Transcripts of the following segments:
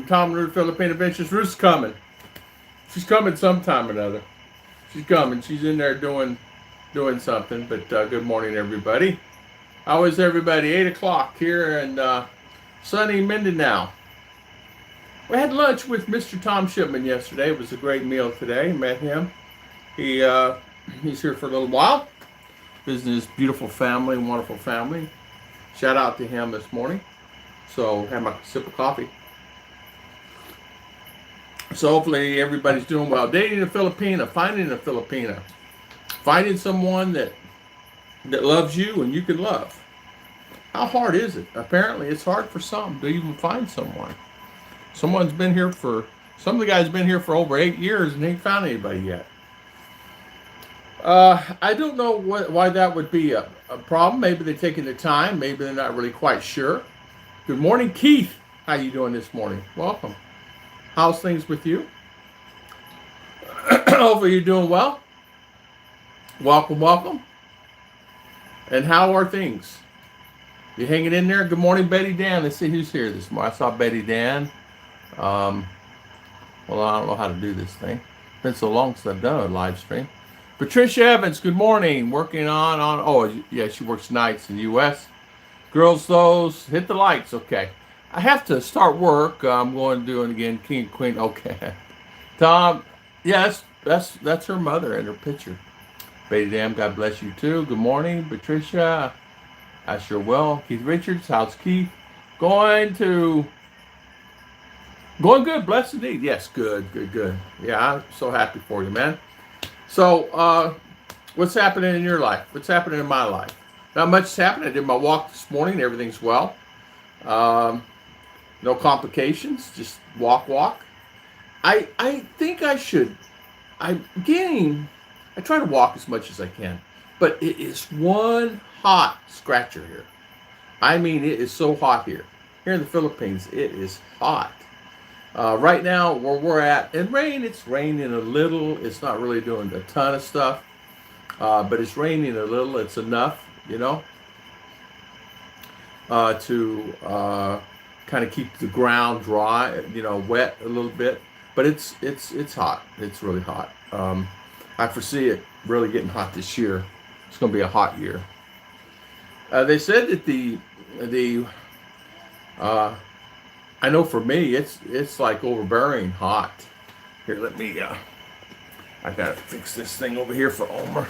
Tom and Ruth Philippine Adventures. Ruth's coming. She's coming sometime or another. She's coming. She's in there doing something. But good morning, everybody. How is everybody? 8 o'clock here in sunny Mindinao. We had lunch with Mr. Tom Shipman yesterday. It was a great meal today. Met him. He's here for a little while. Visiting his beautiful family, wonderful family. Shout out to him this morning. So had my sip of coffee. So hopefully everybody's doing well. Dating a Filipina, finding a Filipina, finding someone that loves you and you can love. How hard is it? Apparently it's hard for some to even find someone. Some of the guys been here for over 8 years and ain't found anybody yet. I don't know why that would be a problem. Maybe they're taking their time. Maybe they're not really quite sure. Good morning, Keith. How you doing this morning? Welcome. How's things with you? Hopefully you're doing well. Welcome, welcome. And how are things? You hanging in there? Good morning, Betty Dan. Let's see who's here this morning. I saw Betty Dan. Well, I don't know how to do this thing. It's been so long since I've done a live stream. Patricia Evans, good morning. Working on, oh, yeah, she works nights in the U.S. Girls, those, hit the lights. Okay. I have to start work. I'm going to do it again. King, Queen, okay. Tom, yes, that's her mother in her picture. Betty Dam, God bless you too. Good morning, Patricia. I sure will. Keith Richards, how's Keith? Going good, blessed indeed. Yes, good. Yeah, I'm so happy for you, man. So, what's happening in your life? What's happening in my life? Not much is happening. I did my walk this morning. Everything's well. No complications. Just walk. I think I should. I try to walk as much as I can. But it is one hot scratcher here. I mean, it is so hot here. Here in the Philippines, it is hot. Right now, where we're at, and it's raining a little. It's not really doing a ton of stuff, but it's raining a little. It's enough, to kind of keep the ground dry, wet a little bit. But it's hot. It's really hot. I foresee it really getting hot this year. It's going to be a hot year. They said that I know for me, it's like overbearing hot. Here, let me, I gotta fix this thing over here for Omer.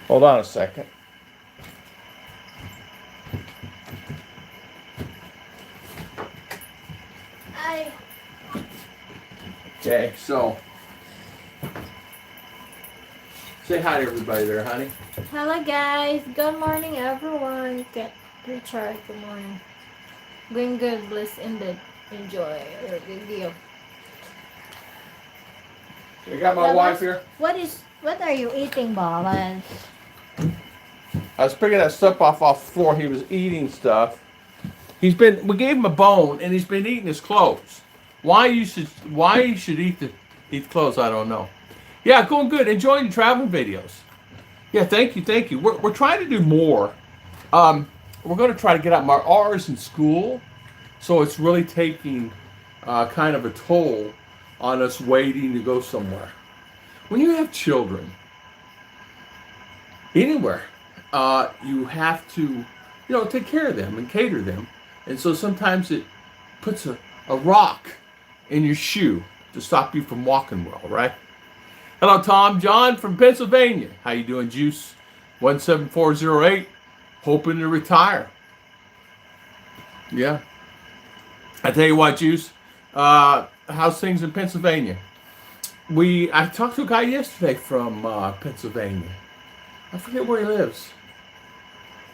Hold on a second. Hi. Okay, so, say hi to everybody there, honey. Hello guys. Good morning everyone. Get Richard, good morning. Going good, blessed indeed. Enjoy your video. You got my wife here. What are you eating, Bobbins? I was picking that stuff off the floor. He was eating stuff. We gave him a bone, and he's been eating his clothes. Why he should eat clothes, I don't know. Yeah, going good. Enjoying the traveling videos. Yeah, thank you. We're trying to do more. We're going to try to get out. My R's in school, so it's really taking kind of a toll on us waiting to go somewhere. When you have children, anywhere, you have to, take care of them and cater them. And so sometimes it puts a rock in your shoe to stop you from walking well, right? Hello, Tom. John from Pennsylvania. How you doing, Juice? 17408. Hoping to retire. Yeah. I tell you what, Juice. How's things in Pennsylvania? I talked to a guy yesterday from Pennsylvania. I forget where he lives.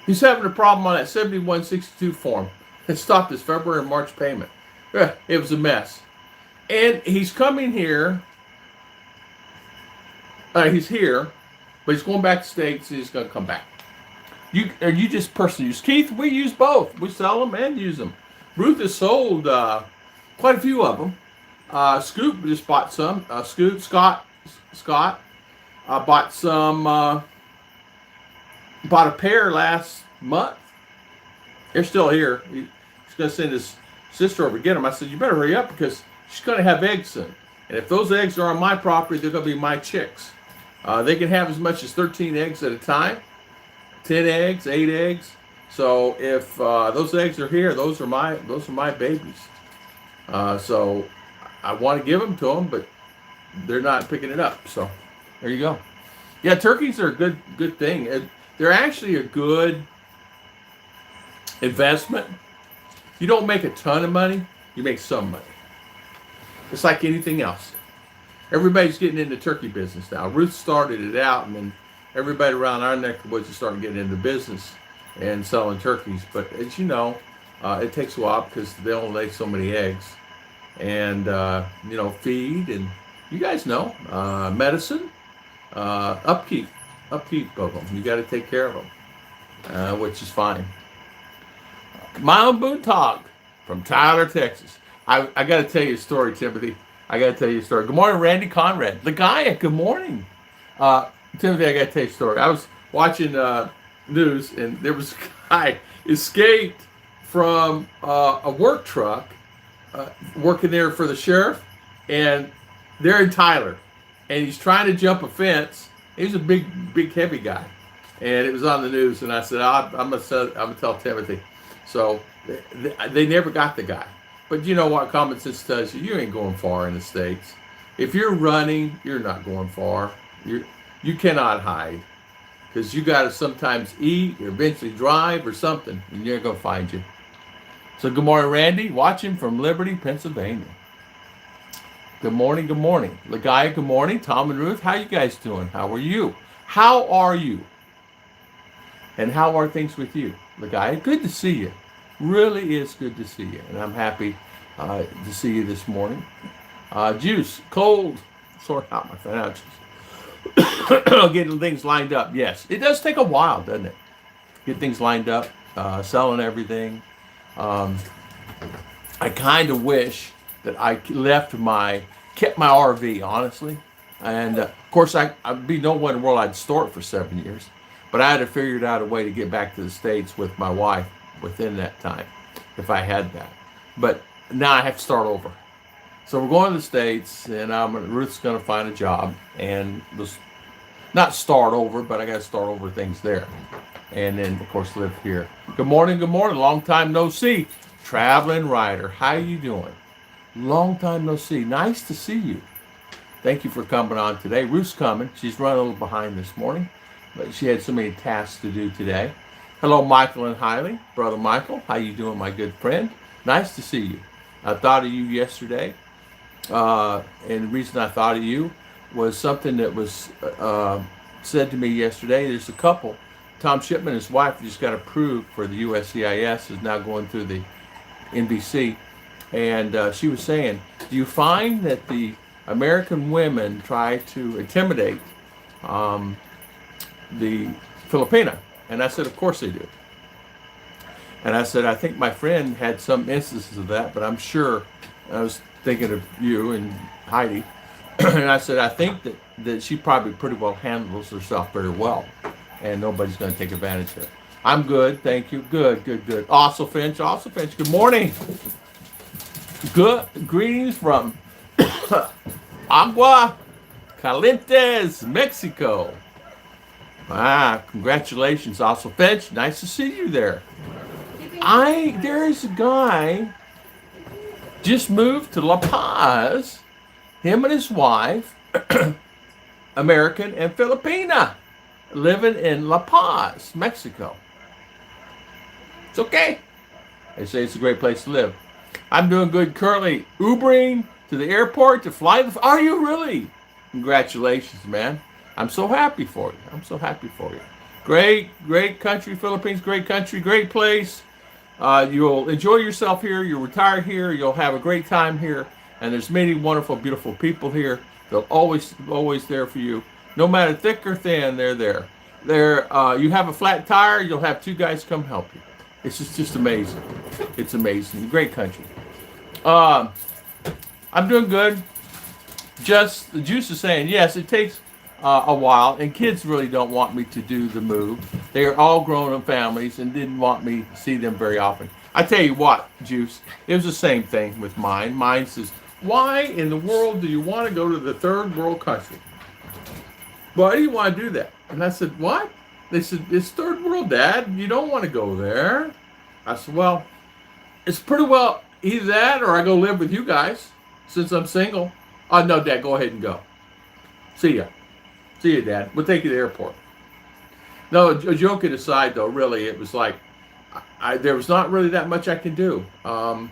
He's having a problem on that 7162 form. It stopped his February and March payment. It was a mess. And he's coming here. He's here, but he's going back to States and he's going to come back. You just personally use Keith? We use both. We sell them and use them. Ruth has sold quite a few of them. Scoop just bought some. Scott bought some. Bought a pair last month. They're still here. He's going to send us sister over to get them. I said, you better hurry up because she's going to have eggs soon. And if those eggs are on my property, they're going to be my chicks. They can have as much as 13 eggs at a time, 10 eggs, 8 eggs. So if those eggs are here, those are my babies. So I want to give them to them, but they're not picking it up. So there you go. Yeah, turkeys are a good thing. They're actually a good investment. You don't make a ton of money, you make some money. It's like anything else. Everybody's getting into turkey business now. Ruth started it out, and then everybody around our neck of the woods is starting getting into business and selling turkeys. But as you know, it takes a while because they only lay so many eggs. And, feed, and you guys know, medicine, upkeep of them. You got to take care of them, which is fine. My own boon talk from Tyler, Texas. I got to tell you a story, Timothy. I got to tell you a story. Good morning, Randy Conrad. The guy, good morning. Timothy, I got to tell you a story. I was watching news, and there was a guy escaped from a work truck working there for the sheriff, and they're in Tyler, and he's trying to jump a fence. He's a big, heavy guy, and it was on the news. And I said, I'm gonna tell Timothy. So they never got the guy. But you know what common sense tells you? You ain't going far in the States. If you're running, you're not going far. You cannot hide, because you got to sometimes eat or eventually drive or something, and they're going to find you. So good morning, Randy. Watching from Liberty, Pennsylvania. Good morning, good morning. Lagaya, good morning. Tom and Ruth, how you guys doing? How are you? How are you? And how are things with you? Lagaya, good to see you. Really is good to see you. And I'm happy to see you this morning. Juice, cold, sort out my financials. Getting things lined up. Yes, it does take a while, doesn't it? Get things lined up, selling everything. I kind of wish that I kept my RV, honestly. And of course, I'd be no one in the world I'd store it for 7 years. But I had to figure out a way to get back to the States with my wife within that time, if I had that. But now I have to start over. So we're going to the States, and Ruth's going to find a job, and not start over, but I got to start over things there. And then, of course, live here. Good morning, long time no see. Traveling Rider, how you doing? Long time no see. Nice to see you. Thank you for coming on today. Ruth's coming. She's running a little behind this morning, but she had so many tasks to do today. Hello, Michael and Hiley. Brother Michael, how you doing, my good friend? Nice to see you. I thought of you yesterday, and the reason I thought of you was something that was said to me yesterday. There's a couple, Tom Shipman and his wife, just got approved for the USCIS, is now going through the NBC, and she was saying, do you find that the American women try to intimidate the Filipina? And I said, of course they do. And I said, I think my friend had some instances of that, but I'm sure, I was thinking of you and Heidi, and I said, I think that she probably pretty well handles herself very well, and nobody's going to take advantage of it. I'm good, thank you. Good. Also Finch, good morning. Good greetings from Agua Calientes, Mexico. Congratulations, also Finch. Nice to see you there. There's a guy just moved to La Paz. Him and his wife, American and Filipina, living in La Paz, Mexico. It's okay. They say it's a great place to live. I'm doing good currently. Ubering to the airport to fly. Are you really? Congratulations, man. I'm so happy for you. Great country, Philippines. Great country, great place. You'll enjoy yourself here. You'll retire here. You'll have a great time here. And there's many wonderful, beautiful people here. They'll always there for you. No matter thick or thin, they're there. You have a flat tire, you'll have two guys come help you. It's just amazing. It's amazing. Great country. I'm doing good. Just the Juice is saying, yes, it takes a while, and kids really don't want me to do the move. They are all grown-up families and didn't want me to see them very often. I tell you what, Juice, it was the same thing with mine. Mine says, why in the world do you want to go to the third world country? Why do you want to do that? And I said, what? They said, it's third world, Dad. You don't want to go there. I said, well, it's pretty well either that or I go live with you guys since I'm single. Oh, no, Dad, go ahead and go. See ya. See you, Dad. We'll take you to the airport. No, joking aside, though, really, it was like, there was not really that much I can do. There,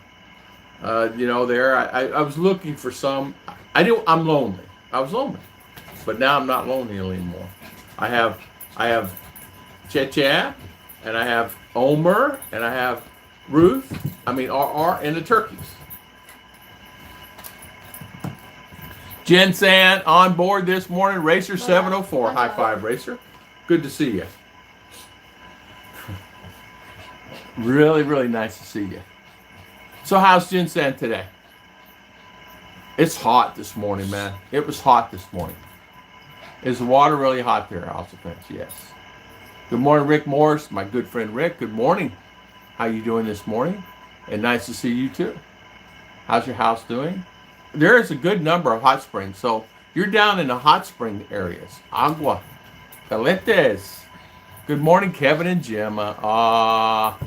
I was looking for some, I'm lonely. I was lonely. But now I'm not lonely anymore. I have Checha, and I have Omer, and I have Ruth, RR, and the turkeys. Jen San on board this morning, Racer 704. High five, Racer. Good to see you. Really, really nice to see you. So how's Jen San today? It's hot this morning, man. It was hot this morning. Is the water really hot there, House of Fence? Yes. Good morning, Rick Morris, my good friend Rick. Good morning. How you doing this morning? And nice to see you too. How's your house doing? There is a good number of hot springs. So you're down in the hot spring areas. Agua. Caletes. Good morning, Kevin and Gemma.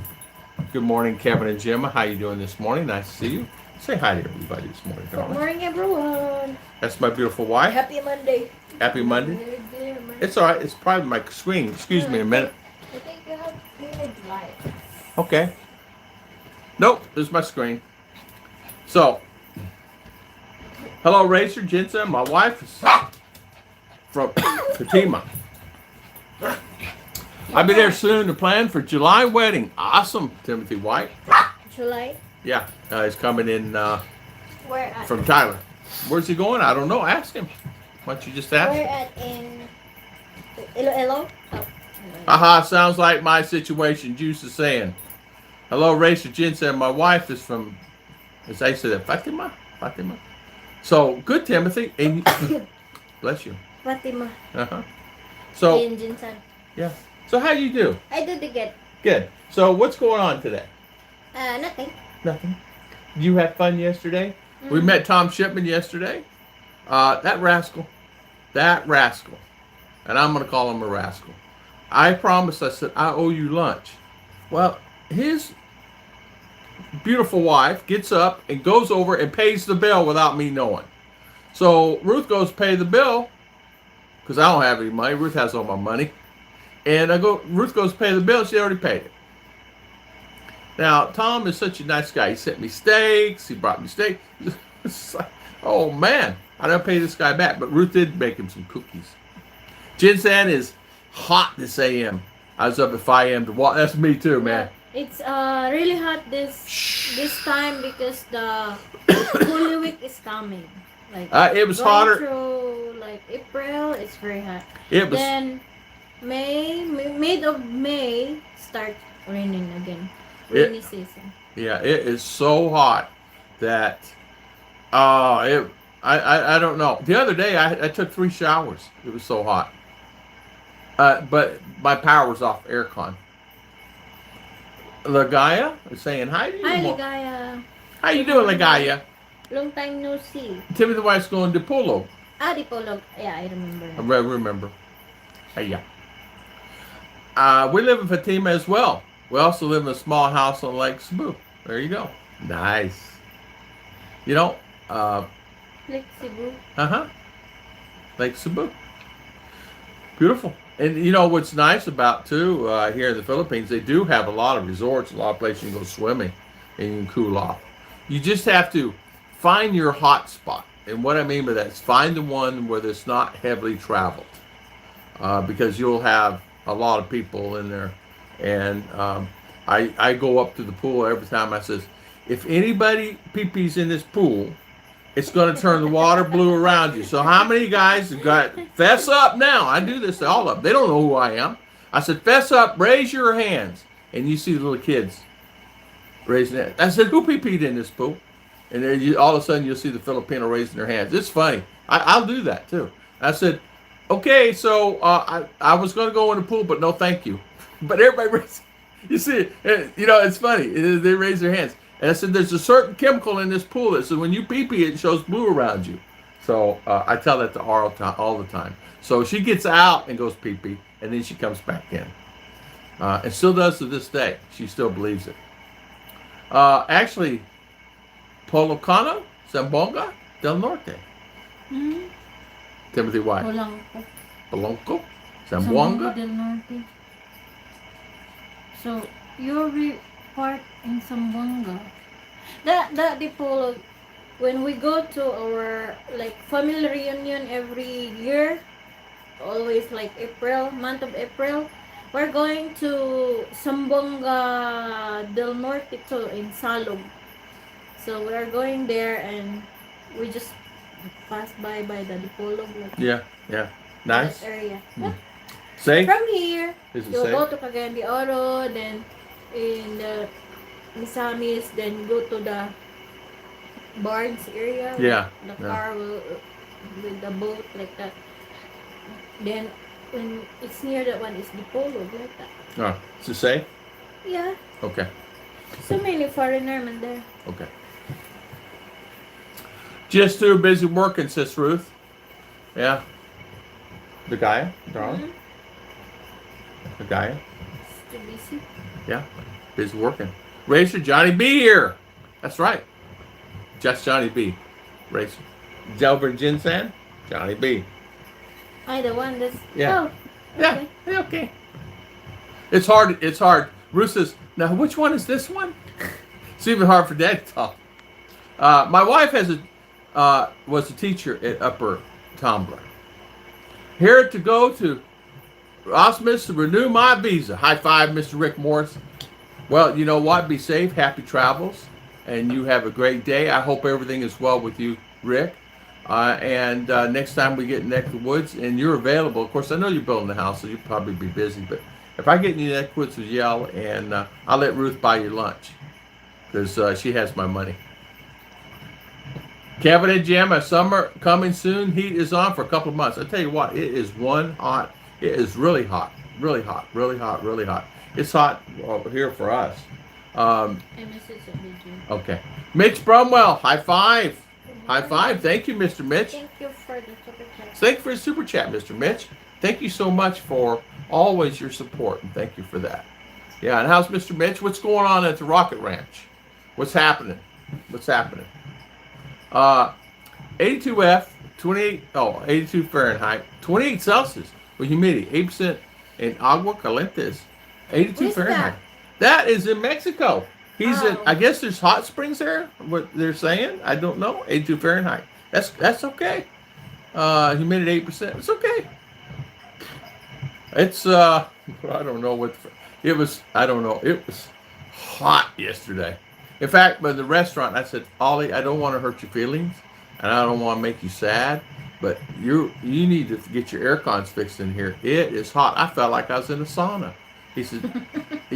Good morning, Kevin and Gemma. How you doing this morning? Nice to see you. Say hi to everybody this morning, darling. Good morning, everyone. That's my beautiful wife. Happy Monday. Happy Monday. It's all right. It's probably my screen. Excuse me a minute. I think you have muted light. Okay. Nope. This is my screen. So, hello, Racer Jensen. My wife is from Fatima. I'll be there soon to plan for July wedding. Awesome, Timothy White. July? Yeah, he's coming in Where at? from Tyler. Where's he going? I don't know. Ask him. Why don't you just ask Where him? at in Iloilo? Oh. Haha, sounds like my situation. Juice is saying. Hello, Racer Jensen. My wife is from, as I said, Fatima. So, good, Timothy. And bless you. Fatima. Uh-huh. So, In Jinsan. yeah. So, how you do? I do the get. Good. So, what's going on today? Nothing. Nothing. You had fun yesterday? We met Tom Shipman yesterday. That rascal. And I'm going to call him a rascal. I promised, I said, I owe you lunch. Well, his beautiful wife gets up and goes over and pays the bill without me knowing. So Ruth goes pay the bill because I don't have any money. Ruth has all my money. And Ruth goes pay the bill. She already paid it. Now, Tom is such a nice guy. He sent me steaks. He brought me steak. It's like, oh, man. I don't pay this guy back. But Ruth did make him some cookies. Ginseng is hot this a.m. I was up at 5 a.m. to walk. That's me too, man. It's really hot this time because the Holy Week is coming. Like It was going hotter. through like April, it's very hot. It was. Then mid of May start raining again. Rainy season. Yeah, it is so hot that I don't know. The other day I took 3 showers. It was so hot. But my power was off aircon. Lagaya is saying hi to you. Hi, Ligaya. How you doing, Lagaya? Long time no see. Timothy White's going to Polo. Dipolog. Yeah, I remember. I remember. Hey, yeah. We live in Fatima as well. We also live in a small house on Lake Cebu. There you go. Nice. You know, Lake Cebu. Lake Cebu. Beautiful. And you know what's nice about too here in the Philippines, they do have a lot of resorts, a lot of places you can go swimming and you can cool off. You just have to find your hot spot. And what I mean by that is find the one where it's not heavily traveled. Because you'll have a lot of people in there. And I go up to the pool every time. I says, if anybody pee-pees in this pool, it's going to turn the water blue around you. So how many guys have got, fess up now. I do this to all of them. They don't know who I am. I said, fess up, raise your hands. And you see the little kids raising their hands. I said, who pee-peed in this pool? And then all of a sudden you'll see the Filipino raising their hands. It's funny. I'll do that too. I said, okay, so I was going to go in the pool, but no thank you. But everybody raised. You see, it's funny. They raise their hands. And I said, there's a certain chemical in this pool that says when you pee-pee, it shows blue around you. So I tell that to R all the time. So she gets out and goes pee-pee, and then she comes back in. And still does to this day. She still believes it. Actually, Polocano, Zambonga del Norte. Mm-hmm. Timothy White. Polanco. Polonco, Zamboanga Zamboanga. del Norte. So, you're part in Zamboanga. That Dipolo, when we go to our like family reunion every year, always like April, month of April, we're going to Zamboanga del Norte to in Salog. So we are going there and we just pass by the Dipolo like Yeah. that Nice. area. Mm. Yeah. Safe? From here, Is it you'll safe? go to Cagayan de Oro, then in the Misamis, then go to the Barnes area. Yeah, The yeah. car will, with the boat like that. Then when it's near that one, it's the polo like that. Oh, is it safe? Yeah, Okay. so many foreigner man there. Okay. Just too busy working, sis Ruth. Yeah. The guy, darling. The guy. It's too busy. Yeah. Busy working. Racer Johnny B here. That's right. Just Johnny B. Racer. Delver Jinsan, Johnny B. I the one that's Yeah. oh, Yeah. Yeah, okay. It's hard. It's hard. Ruth says, now which one is this one? It's even hard for Dad to talk. My wife was a teacher at Upper Tumbler. Here to go to Osmus to renew my visa. High five, Mr. Rick Morris. Well, you know what? Be safe. Happy travels. And you have a great day. I hope everything is well with you, Rick. And next time we get in neck of the woods and you're available, of course, I know you're building a house, so you'll probably be busy. But if I get in the neck of the woods, yell, and I'll let Ruth buy you lunch because she has my money. Kevin and Gemma, summer coming soon. Heat is on for a couple of months. I tell you what, it is one hot. It is really hot, really hot, really hot, really hot. It's hot over here for us. I miss it so did you. Okay. Mitch Brumwell, high five. High five. Thank you, Mr. Mitch. Thank you for the super chat. Thank you for the super chat, Mr. Mitch. Thank you so much for always your support, and thank you for that. Yeah, and how's Mr. Mitch? What's going on at the Rocket Ranch? What's happening? What's happening? 82F, 82 Fahrenheit, 28 Celsius with humidity, 8% in agua calientes, 82 Where's Fahrenheit. That is in Mexico. He's in, Oh. I guess there's hot springs there, what they're saying. I don't know. 82 Fahrenheit. That's okay. Humidity 8%. It's okay. It's I don't know what it was. I don't know. It was hot yesterday. In fact, by the restaurant, I said, Ollie, I don't want to hurt your feelings, and I don't want to make you sad, but you need to get your air cons fixed in here. It is hot. I felt like I was in a sauna. He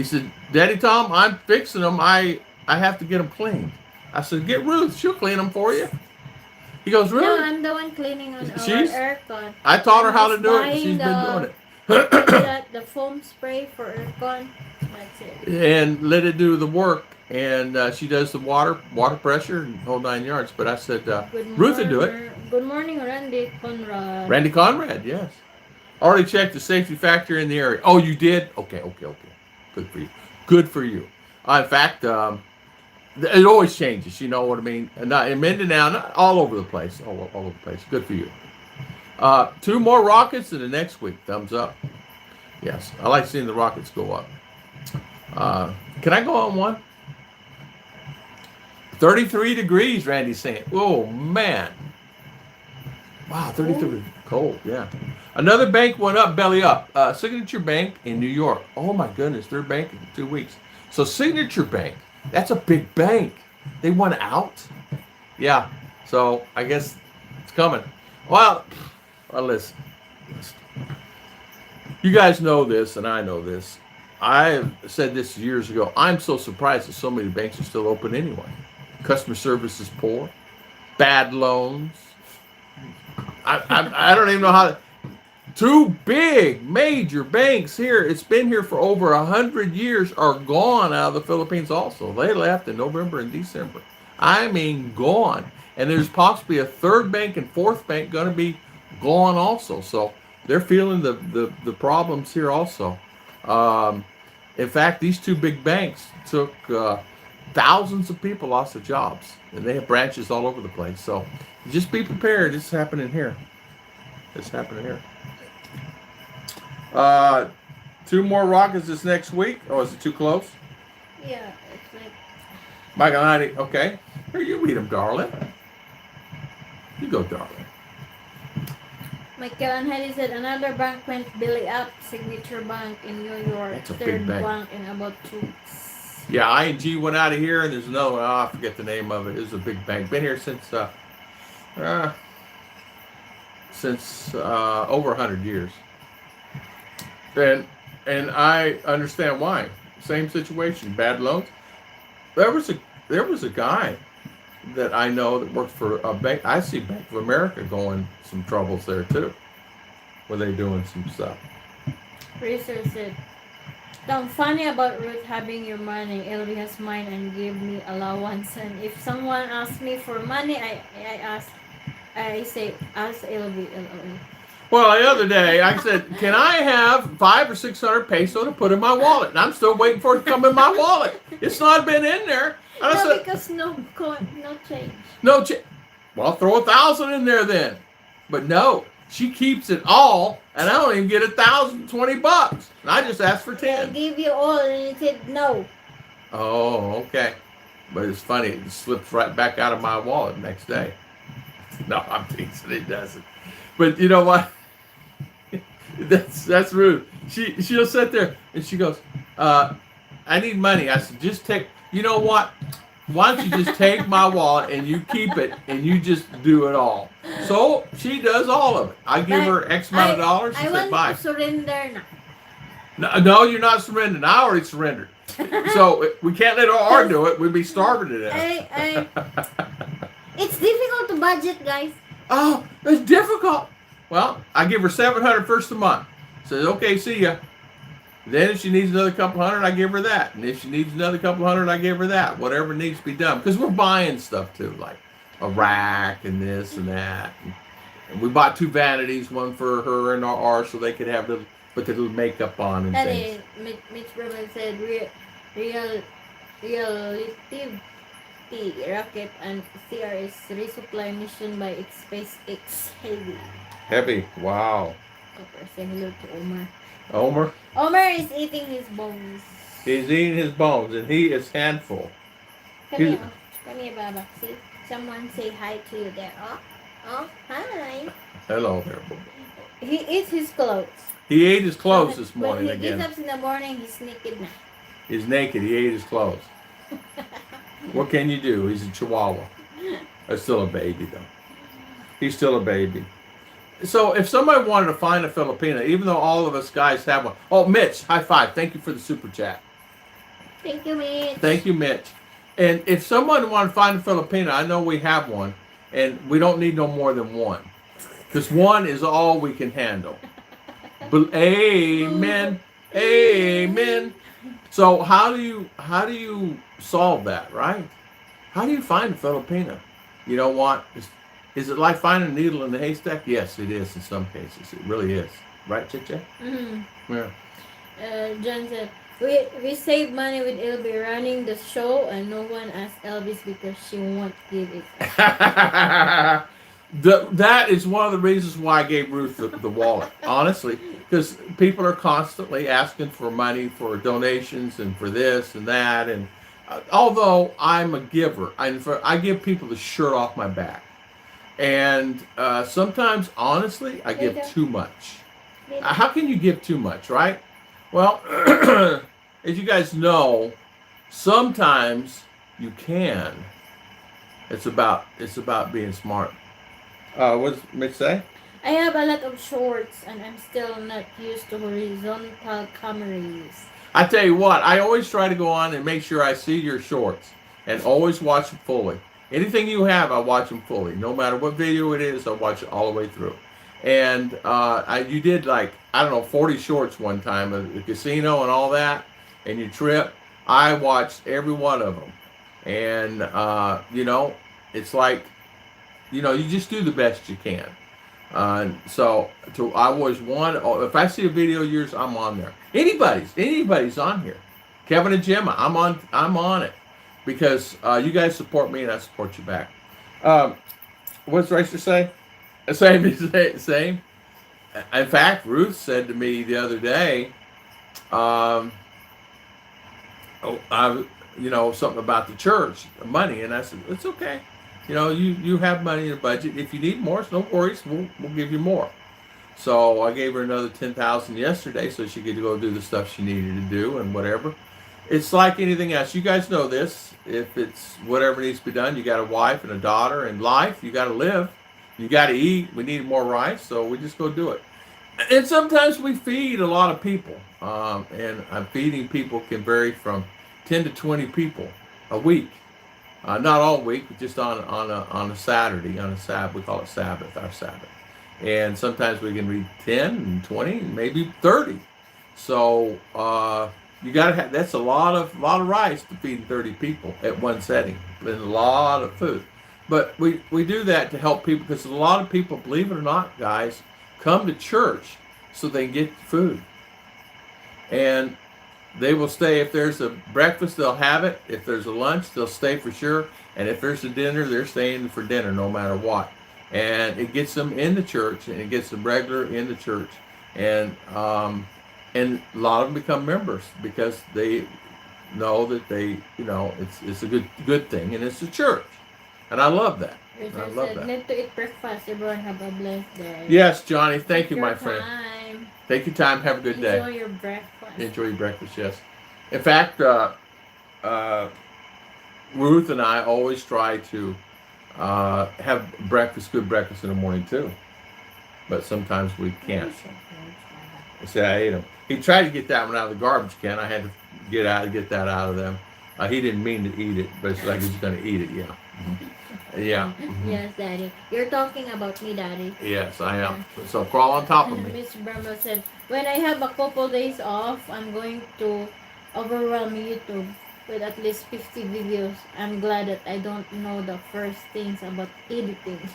said, Daddy Tom, I'm fixing them. I have to get them cleaned. I said, get Ruth. She'll clean them for you. He goes, really? No, I'm the one cleaning on our aircon. I taught her I'm how to just do it, and buying she's been doing it. the foam spray for aircon. That's it. And let it do the work. And she does the water pressure, and whole 9 yards. But I said, Ruth would do it. Good morning, Randy Conrad. Randy Conrad, yes. Already checked the safety factor in the area. Oh, you did? Okay. Good for you. Good for you. In fact, it always changes. You know what I mean? And not in Mindinao, not all over the place. All over the place. Good for you. 2 more rockets in the next week. Thumbs up. Yes, I like seeing the rockets go up. Can I go on one? 33 degrees, Randy's saying. Oh, man. Wow, 33. Cold, yeah. Another bank went up, belly up. Signature Bank in New York. Oh, my goodness, third bank in 2 weeks. So Signature Bank, that's a big bank. They went out. Yeah, so I guess it's coming. Well, listen. You guys know this, and I know this. I said this years ago. I'm so surprised that so many banks are still open anyway. Customer service is poor. Bad loans. I don't even know how. Two big major banks here, it's been here for over 100 years, are gone out of the Philippines also. They left in November and December. I mean gone. And there's possibly a third bank and fourth bank going to be gone also. So they're feeling the problems here also. Um, in fact, these two big banks took thousands of people lost their jobs, and they have branches all over the place. So just be prepared. It's happening here. It's happening here. Uh, two more rockets this next week. Oh, is it too close? Yeah, it's like Michael, honey, okay. Here, you read them, darling. You go, darling. Michael Anheli said another bank went belly up. Signature Bank in New York. That's a Third big bank. bank in about 2 weeks. Yeah, ING went out of here, and there's another one. Oh, I forget the name of it. It was a big bank. Been here since over 100 years. And I understand why. Same situation, bad loans. There was a guy that I know that worked for a bank. I see Bank of America going some troubles there too, where they doing some stuff. Research said, "Tom, funny about Ruth having your money. LB has mine and give me allowance. And if someone asks me for money, I say ask LB." Well, the other day I said, "Can I have 500 or 600 peso to put in my wallet?" And I'm still waiting for it to come in my wallet. It's not been in there. And I No, said, because no coin, no change. "No, well, throw 1,000 in there then." But no, she keeps it all, and I don't even get $1,020. And I just asked for I 10. gave you all, and you said no. Oh, okay. But it's funny, it slips right back out of my wallet next day. No, I'm teasing, it doesn't. But you know what? That's rude. She'll sit there and she goes, "I need money." I said, "Just take. You know what? Why don't you just take my wallet and you keep it and you just do it all?" So she does all of it. I give her X amount of dollars. She I said, want "Bye." to surrender now. No, you're not surrendering. I already surrendered. So we can't let R do it. We'd be starving to death. It's difficult to budget, guys. Oh, it's difficult. Well, I give her 700 first of the month. Says, "Okay, see ya." Then if she needs another couple hundred, I give her that. And if she needs another couple hundred, I give her that. Whatever needs to be done. Because we're buying stuff too, like a rack and this and that. And we bought 2 vanities, one for her and R, so they could have put the little makeup on and things. Mitch Berman said relative rocket and CRS resupply mission by SpaceX Heavy. Heavy. Wow. Say hello to Omar. Omer, Omar is eating his bones. he's eating his bones, and he is handful. Come here, Baba. See, someone say hi to you there. Oh, hi. Hello there. He eats his clothes. He ate his clothes this morning when he again. gets up in the morning, he's naked now. He's naked. He ate his clothes. What can you do? He's a chihuahua. He's still a baby, though. He's still a baby. So if somebody wanted to find a Filipina, even though all of us guys have one. Oh, Mitch, high five. Thank you for the super chat. Thank you, Mitch. Thank you, Mitch. And if someone wanted to find a Filipina, I know we have one, and we don't need no more than one. Because one is all we can handle. But amen. Amen. So how do you solve that, right? How do you find a Filipina? You know what? Is it like finding a needle in the haystack? Yes, it is in some cases. It really is. Right, Chiche? Mm-hmm. Yeah. John said, we save money with LB running the show and no one asked Elvis because she won't give it. That is one of the reasons why I gave Ruth the wallet, honestly, because people are constantly asking for money for donations and for this and that. And although I'm a giver, I give people the shirt off my back. And sometimes, honestly, I give too much. How can you give too much, right? Well, as you guys know, sometimes you can. It's about being smart. What does Mitch say? I have a lot of shorts and I'm still not used to horizontal cameras. I tell you what, I always try to go on and make sure I see your shorts and always watch them fully. Anything you have, I watch them fully. No matter what video it is, I watch it all the way through. And you did like, I don't know, 40 shorts one time of the casino and all that, and your trip. I watched every one of them. And, it's like, you just do the best you can. I was one. If I see a video of yours, I'm on there. Anybody's on here. Kevin and Jim, I'm on. I'm on it because you guys support me and I support you back. Um, what's Racer say? Same, same. In fact, Ruth said to me the other day, um, something about the church, money, and I said it's okay. You have money in your budget. If you need more, it's no worries. We'll give you more. So I gave her another 10,000 yesterday, so she could go do the stuff she needed to do and whatever. It's like anything else. You guys know this. If it's whatever needs to be done, you got a wife and a daughter and life. You got to live. You got to eat. We need more rice, so we just go do it. And sometimes we feed a lot of people, and feeding people can vary from 10 to 20 people a week. Not all week, but just on a Saturday, on a Sabbath. We call it Sabbath, our Sabbath. And sometimes we can read 10 and 20 and maybe 30. So you got to have, that's a lot of rice to feed 30 people at one setting. And a lot of food. But we do that to help people because a lot of people, believe it or not, guys, come to church so they can get food. And they will stay. If there's a breakfast, they'll have it. If there's a lunch, they'll stay for sure. And if there's a dinner, they're staying for dinner no matter what. And it gets them in the church, and it gets them regular in the church. And a lot of them become members because they know that it's a good thing, and it's a church. And I love that. I love that. Need to eat breakfast. Everyone have a blessed day. Yes, Johnny. Thank you, my friend. Take your time. Have a good day. Enjoy your breakfast. Enjoy your breakfast, yes. In fact, Ruth and I always try to have good breakfast in the morning too. But sometimes we can't. See, I ate them. He tried to get that one out of the garbage can. I had to get that out of them. He didn't mean to eat it, but it's like he's going to eat it, yeah. Mm-hmm. Yeah. Mm-hmm. Yes, Daddy. You're talking about me, Daddy. Yes, I am. So crawl on top of me. Miss Brahma said, when I have a couple days off, I'm going to overwhelm YouTube with at least 50 videos. I'm glad that I don't know the first things about editing.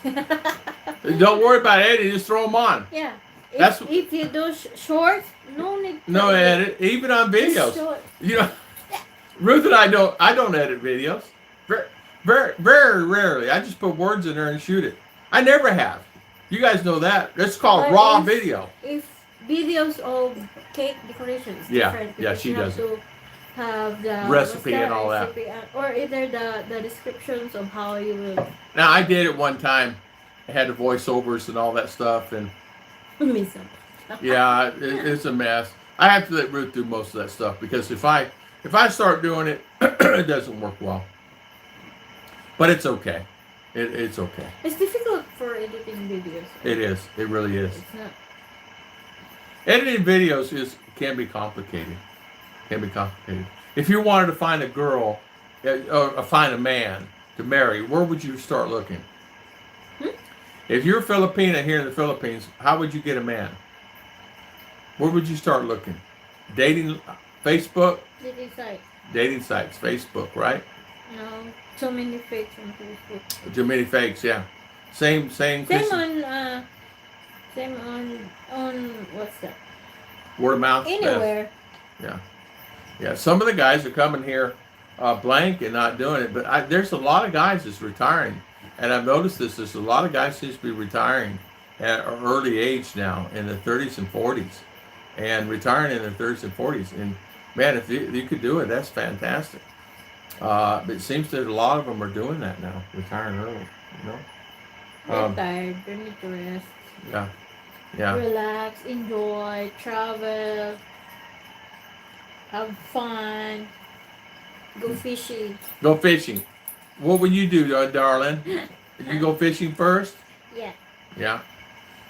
Don't worry about editing. Just throw them on. Yeah. If you do shorts, no need to edit. Even on videos. Ruth and I don't edit videos. Very, very rarely. I just put words in there and shoot it. I never have. You guys know that. That's called raw video. If videos of cake decorations, different. Yeah, she does it. To have the recipe and all that. Or either the descriptions of how you will. Now, I did it one time. I had the voiceovers and all that stuff. And yeah, it's a mess. I have to let Ruth do most of that stuff because if I start doing it, it doesn't work well. But it's okay. It's okay. It's difficult for editing videos. It is. It really is. It's not. Editing videos can be complicated. If you wanted to find a girl, or find a man to marry, where would you start looking? If you're Filipina here in the Philippines, how would you get a man? Where would you start looking? Dating, Facebook? Dating sites, Facebook, right? No, so many fakes on Facebook. Too many fakes, yeah. Same on what's that? Word of mouth. Anywhere. Yeah. Some of the guys are coming here blank and not doing it, but there's a lot of guys that's retiring, and I've noticed this. There's a lot of guys seems to be retiring at an early age now, in their 30s and 40s, and retiring in their 30s and 40s. And man, if you could do it, that's fantastic. But it seems that a lot of them are doing that now, retiring early. They're tired. They need to rest. Yeah. Relax, enjoy, travel, have fun, go fishing. Go fishing. What would you do, darling? You go fishing first? Yeah. Yeah.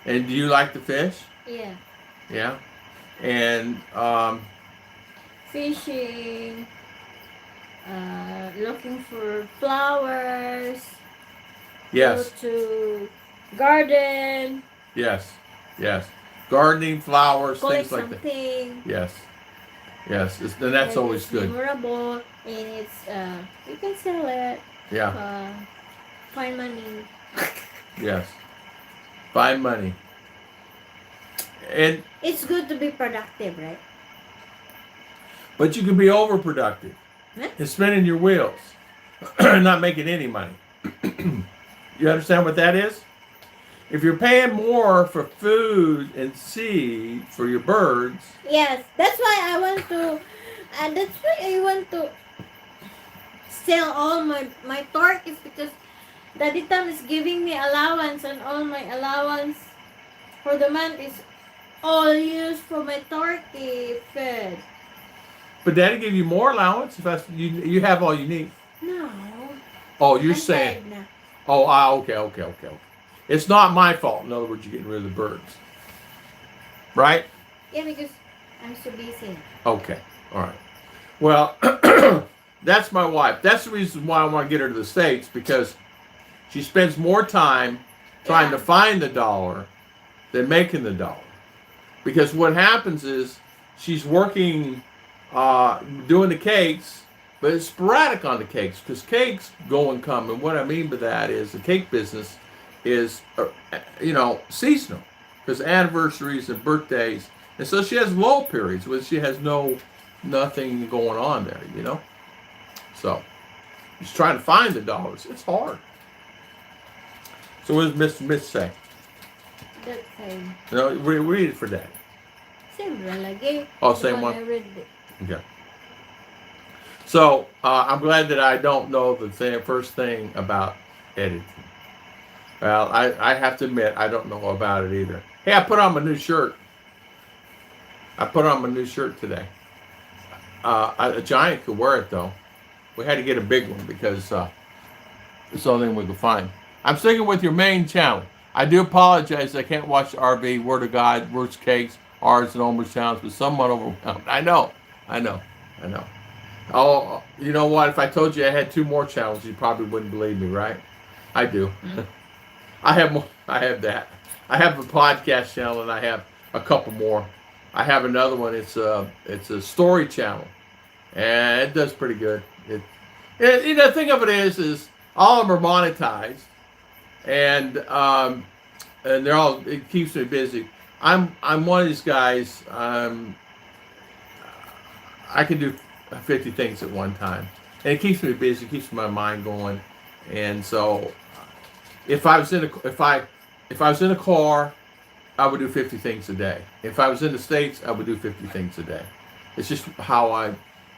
And do you like to fish? Yeah. Yeah. And fishing, looking for flowers. Yes. Go to garden. Yes. Yes. Gardening, flowers, collect things like that. something Yes. Yes. And that's that always is good. memorable, and it's you can sell it, Yeah. find money. Yes. Find money. And It's good to be productive, right? but you can be overproductive Huh? and spinning your wheels, not making any money. You understand what that is? If you're paying more for food and seed for your birds, Yes, that's why I want to, and that's why I want to sell all my turkeys, because Daddy Tom is giving me allowance, and all my allowance for the month is all used for my turkey fed. but Daddy give you more allowance if that's, you have all you need. No, Oh, you're I'm saying, fed now. oh, okay. It's not my fault. In other words, you're getting rid of the birds, right? Yeah, because I'm so busy. Okay, all right. Well, that's my wife. That's the reason why I want to get her to the States, because she spends more time trying to Yeah. find the dollar than making the dollar. Because what happens is she's working, doing the cakes, but it's sporadic on the cakes, because cakes go and come. And what I mean by that is the cake business is, seasonal, because anniversaries and birthdays, and so she has low periods where she has nothing going on there. So she's trying to find the dollars. It's hard. So what does Miss say? That time. No, read it for Dad. Same lagi. Oh, same one? I read it. Okay. So I'm glad that I don't know the first thing about editing. Well, I have to admit I don't know about it either. Hey, I put on my new shirt. I put on my new shirt today. A giant could wear it though. We had to get a big one because it's the only thing we could find. I'm sticking with your main channel. I do apologize. I can't watch the RV, Word of God, Words Cakes, ours, and Omer's channels, but somewhat overwhelmed. I know. Oh, you know what? If I told you I had 2 more channels, you probably wouldn't believe me, right? I do. I have more. I have that. I have a podcast channel, and I have a couple more. I have another one. It's a story channel, and it does pretty good. The thing of it is all of them are monetized, and they're all. It keeps me busy. I'm one of these guys. I can do 50 things at one time, and it keeps me busy. It keeps my mind going, and so if I was in a car, I would do 50 things a day. If I was in the States, I would do 50 things a day. It's just how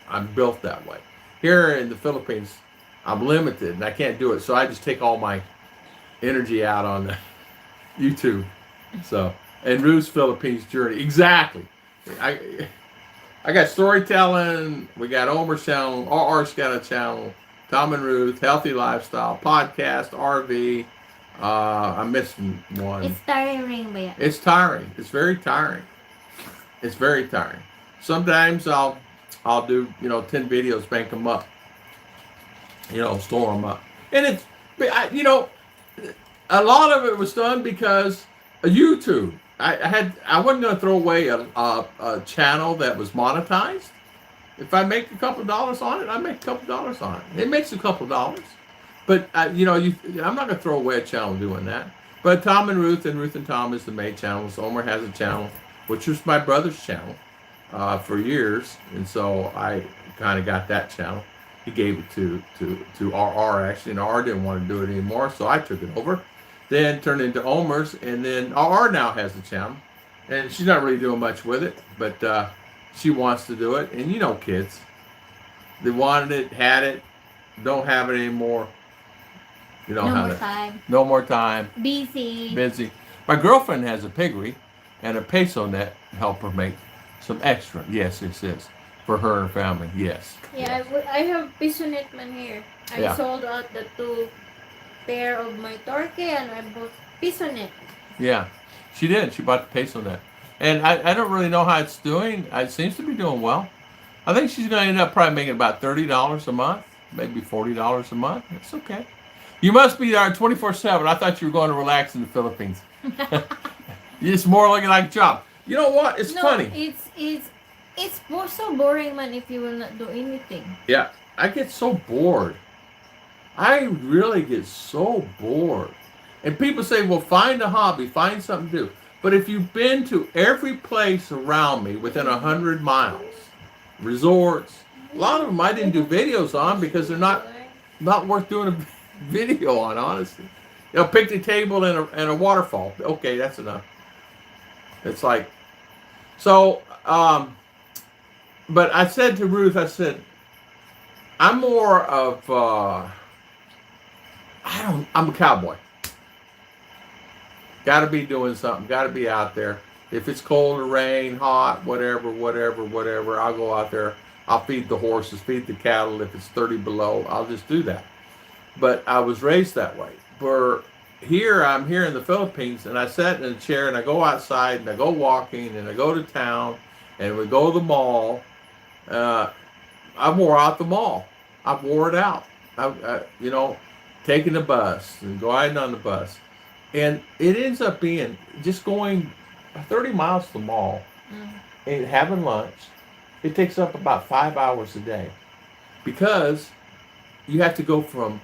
I'm built that way. Here in the Philippines, I'm limited and I can't do it, so I just take all my energy out on the YouTube. So, and Ruth's Philippines journey, exactly. I got storytelling. We got Omer's channel. RR's got a channel. Tom and Ruth, healthy lifestyle, podcast, RV. I'm missing one. It's tiring, ba yan? It's tiring. It's very tiring. It's very tiring. Sometimes I'll do 10 videos, bank them up, store them up, and it's a lot of it was done because of YouTube. I wasn't going to throw away a channel that was monetized. If I make a couple dollars on it, I make a couple dollars on it. It makes a couple dollars. But, I'm not going to throw away a channel doing that. But Tom and Ruth and Tom is the main channel. So Omer has a channel, which was my brother's channel for years. And so I kind of got that channel. He gave it to RR, actually. And RR didn't want to do it anymore, so I took it over. Then turned into Omer's. And then RR now has a channel. And she's not really doing much with it. But she wants to do it. And kids. They wanted it, had it, don't have it anymore. No more time. No more time. Busy. My girlfriend has a piggery and a peso net to help her make some extra. Yes, it is. For her and her family, yes. Yeah, yes. I have pisonet man here. I sold out the 2 pair of my turkey and I bought pisonet. Yeah, she did. She bought the peso net. And I don't really know how it's doing. It seems to be doing well. I think she's going to end up probably making about $30 a month, maybe $40 a month. It's okay. You must be there 24/7. I thought you were going to relax in the Philippines. It's more looking like a job. You know what? It's No, funny. it's so boring, man, if you will not do anything. Yeah, I get so bored. I really get so bored. And people say, well, find a hobby, find something to do. But if you've been to every place around me within 100 miles, resorts, a lot of them I didn't do videos on because they're not worth doing a video on, honestly. You know, picnic table and a waterfall. Okay, that's enough. It's like, so, but I said to Ruth, I said, I'm more of, I'm a cowboy. Got to be doing something. Got to be out there. If it's cold or rain, hot, whatever, I'll go out there. I'll feed the horses, feed the cattle. If it's 30 below, I'll just do that. But I was raised that way. I'm here in the Philippines, and I sat in a chair, and I go outside, and I go walking, and I go to town, and we go to the mall. I wore out the mall. I wore it out. Taking the bus and riding on the bus. And it ends up being just going 30 miles to the mall and having lunch. It takes up about 5 hours a day because you have to go from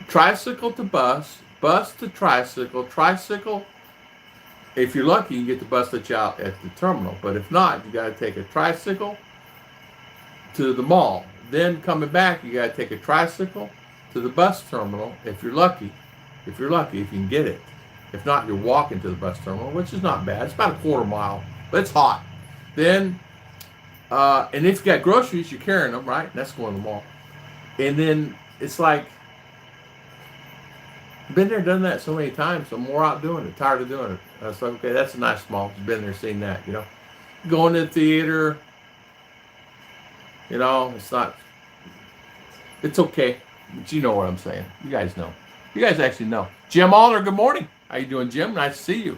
tricycle to bus, bus to tricycle, tricycle. If you're lucky, you get the bus let you out at the terminal. But if not, you got to take a tricycle to the mall. Then coming back, you got to take a tricycle to the bus terminal if you're lucky. If you can get it. If not, you're walking to the bus terminal, which is not bad. It's about a quarter mile, but it's hot. Then, and if you got groceries, you're carrying them, right? And that's going to the mall. And then it's like, been there, done that so many times. I'm more out doing it, tired of doing it. I was like, okay, that's a nice mall. Been there, seen that, Going to the theater, it's okay. But you know what I'm saying. You guys know. You guys actually know. Jim Allner, good morning. How you doing, Jim? Nice to see you.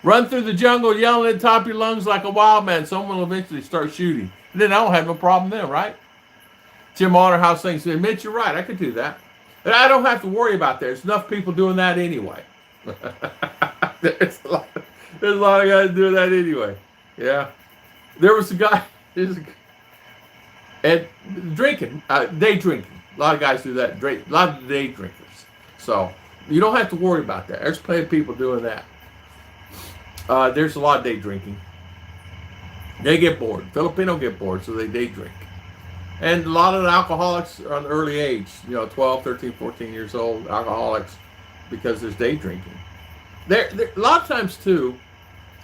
Run through the jungle yelling at the top of your lungs like a wild man. Someone will eventually start shooting. And then I don't have no problem then, right? Jim Allner, how's things? Admit you're right. I could do that. And I don't have to worry about that. There's enough people doing that anyway. There's a lot of guys doing that anyway. Yeah. There was a guy, and drinking, day drinking. A lot of guys do that. A lot of day drinkers. So you don't have to worry about that. There's plenty of people doing that. There's a lot of day drinking. They get bored. Filipino get bored, so they day drink. And a lot of the alcoholics are on the early age, 12, 13, 14 years old, alcoholics, because there's day drinking. There a lot of times too,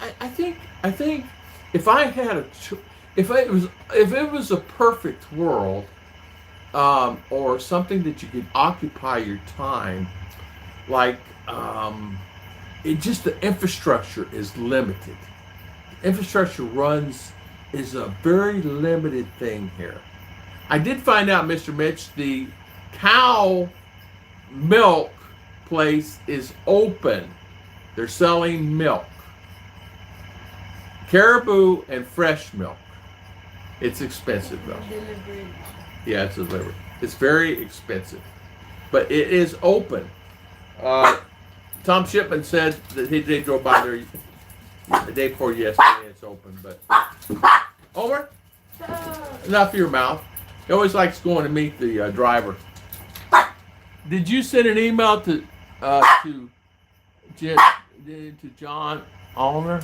I think if I had if it was a perfect world, or something that you could occupy your time, like the infrastructure is limited. Infrastructure is a very limited thing here. I did find out, Mr. Mitch, the cow milk place is open. They're selling milk. Caribou and fresh milk. It's expensive though. Delivered. Yeah, it's delivered. It's very expensive. But it is open. Tom Shipman said that they drove by there the day before yesterday. It's open, but Homer, enough of your mouth. He always likes going to meet the driver. Did you send an email to John Allner?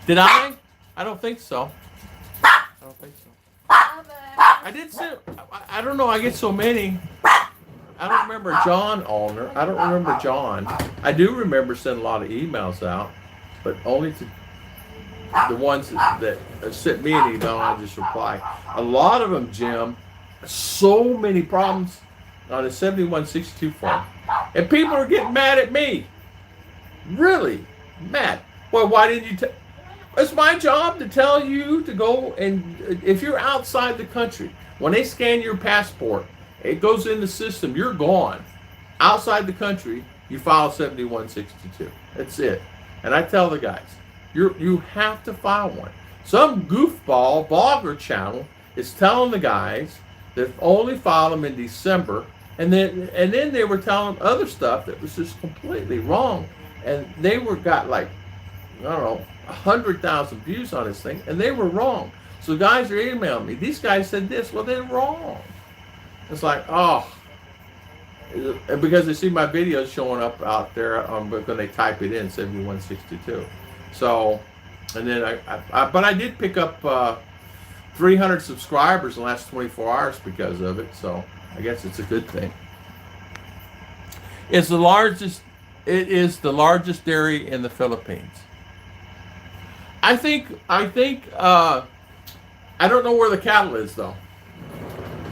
Did I? I don't think so. I did send. I don't know. I get so many. I don't remember John Allner. I don't remember John. I do remember sending a lot of emails out, but only to the ones that sent me an email and I just reply. A lot of them, Jim, so many problems on a 7162 form. And people are getting mad at me. Really mad. Well, why didn't you tell? It's my job to tell you to go, and if you're outside the country, when they scan your passport, it goes in the system, you're gone. Outside the country, you file 7162. That's it. And I tell the guys, you have to file one. Some goofball blogger channel is telling the guys that only file them in December, and then they were telling other stuff that was just completely wrong, and they got like I don't know, 100,000 views on this thing, and they were wrong. So guys are emailing me. These guys said this. Well, they're wrong. It's like, oh, because they see my videos showing up out there when they type it in 7162. So, and then but I did pick up 300 subscribers in the last 24 hours because of it. So I guess it's a good thing. It's the largest. It is the largest dairy in the Philippines. I think. I don't know where the cattle is though.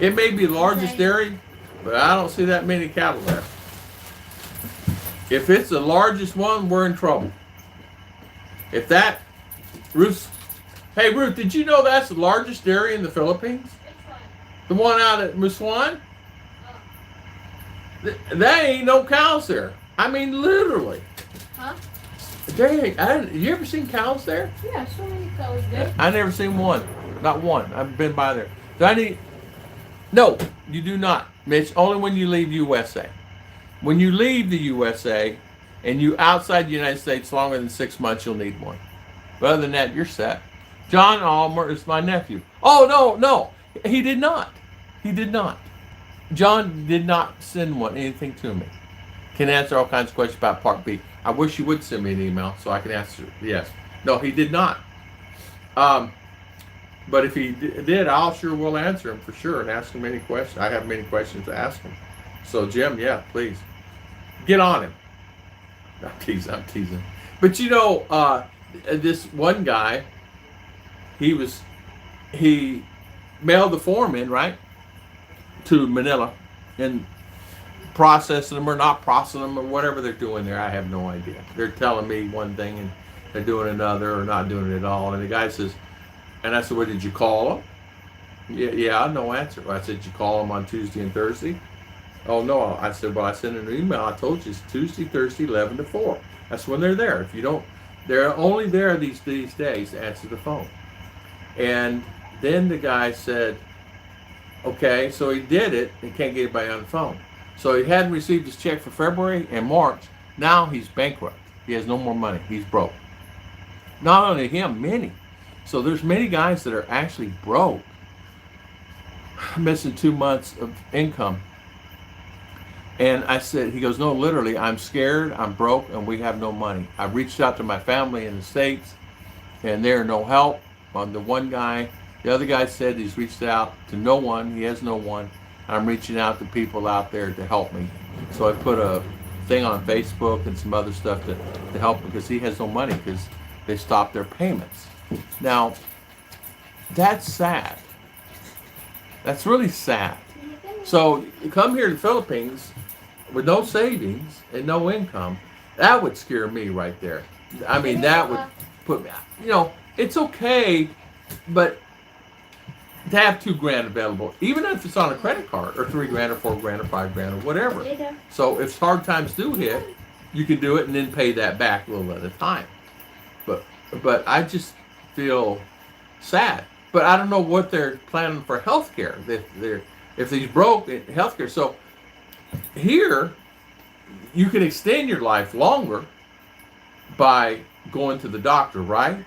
It may be the largest Okay. dairy, but I don't see that many cattle there. If it's the largest one, we're in trouble. If that, Ruth, hey Ruth, did you know that's the largest dairy in the Philippines? The one out at Muswan? There ain't no cows there. I mean, literally. Huh? You ever seen cows there? Yeah, so many cows there. I never seen one. Not one. I've been by there. Do I need? No, you do not, Mitch. Only when you leave USA. When you leave the USA and you outside the United States longer than 6 months, you'll need one. But other than that, you're set. John Almer is my nephew. Oh, no. He did not. He did not. John did not send anything to me. Can answer all kinds of questions about Part B. I wish you would send me an email so I can answer. Yes. No, he did not. But if he did, I'll sure will answer him for sure and ask him any questions. I have many questions to ask him. So Jim, yeah, please get on him. I'm teasing. But you know, this one guy, he mailed the form in, right, to Manila, and processing them or not processing them or whatever they're doing there. I have no idea. They're telling me one thing and they're doing another or not doing it at all. And the guy says, and I said, well, did you call them? Yeah, no answer. I said, did you call them on Tuesday and Thursday? Oh, no. I said, well, I sent an email. I told you it's Tuesday, Thursday, 11 to 4. That's when they're there. If you don't, they're only there these days to answer the phone. And then the guy said, okay, so he did it. He can't get anybody on the phone. So he hadn't received his check for February and March. Now he's bankrupt. He has no more money. He's broke. Not only him, many. So there's many guys that are actually broke, missing 2 months of income. And I said, he goes, no, literally, I'm scared, I'm broke, and we have no money. I reached out to my family in the States, and they're no help on the one guy. The other guy said he's reached out to no one. He has no one. I'm reaching out to people out there to help me. So I put a thing on Facebook and some other stuff to help him because he has no money because they stopped their payments. Now, that's sad. That's really sad. So you come here to the Philippines with no savings and no income, that would scare me right there. I mean, that would put me, it's okay, but to have $2,000 available, even if it's on a credit card, or $3,000 or $4,000 or $5,000 or whatever. So if hard times do hit, you can do it and then pay that back a little at a time. But I just feel sad. But I don't know what they're planning for healthcare. If he's broke, healthcare. So here, you can extend your life longer by going to the doctor, right?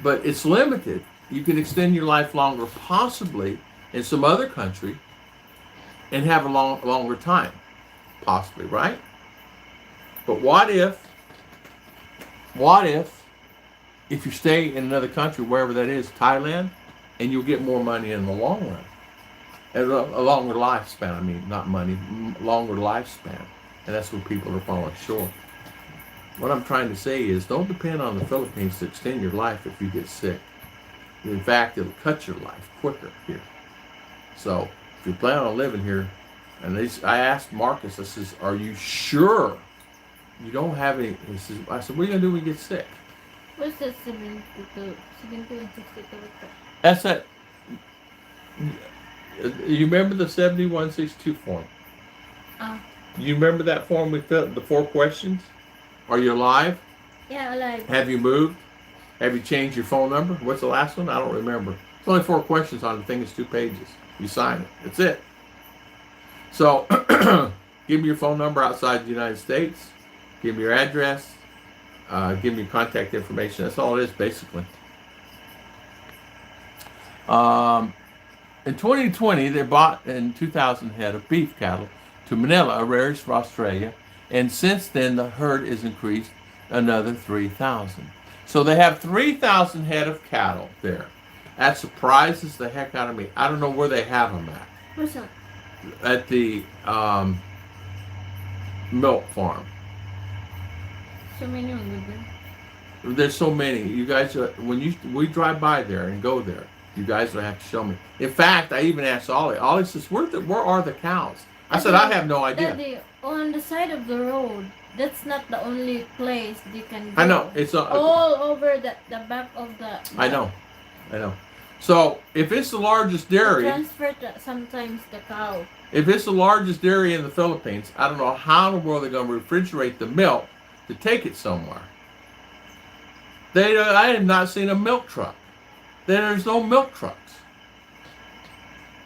But it's limited. You can extend your life longer, possibly in some other country, and have a longer time, possibly, right? But what if you stay in another country, wherever that is, Thailand, and you'll get more money in the long run. And a longer lifespan, I mean, not money, longer lifespan. And that's what people are falling short. What I'm trying to say is don't depend on the Philippines to extend your life if you get sick. In fact, it'll cut your life quicker here. So if you plan on living here, and I asked Marcus, I says, are you sure you don't have any? He says, I said, what are you going to do when you get sick? What's that 72 and 62? That's that. You remember the 7162 form? You remember that form we filled, the 4 questions? Are you alive? Yeah, alive. Have you moved? Have you changed your phone number? What's the last one? I don't remember. It's only 4 questions on the thing. It's 2 pages. You sign it. That's it. So give me your phone number outside the United States. Give me your address. give me contact information. That's all it is, basically. Um, in 2020, they bought in 2,000 head of beef cattle to Manila, a rarest for Australia, and since then the herd is increased another 3,000. So they have 3,000 head of cattle there. That surprises the heck out of me. I don't know where they have them at. What's that? At the milk farm. So many on the bed. There's so many. You guys, we drive by there and go there, you guys will have to show me. In fact, I even asked Ollie. Ollie says, where are the cows? I said, I have no idea. Daddy, on the side of the road, that's not the only place you can go. I know. It's all over the back of the... I know. So, if it's the largest dairy... Transfer sometimes the cow. If it's the largest dairy in the Philippines, I don't know how in the world they're going to refrigerate the milk to take it somewhere. I have not seen a milk truck. There's no milk trucks.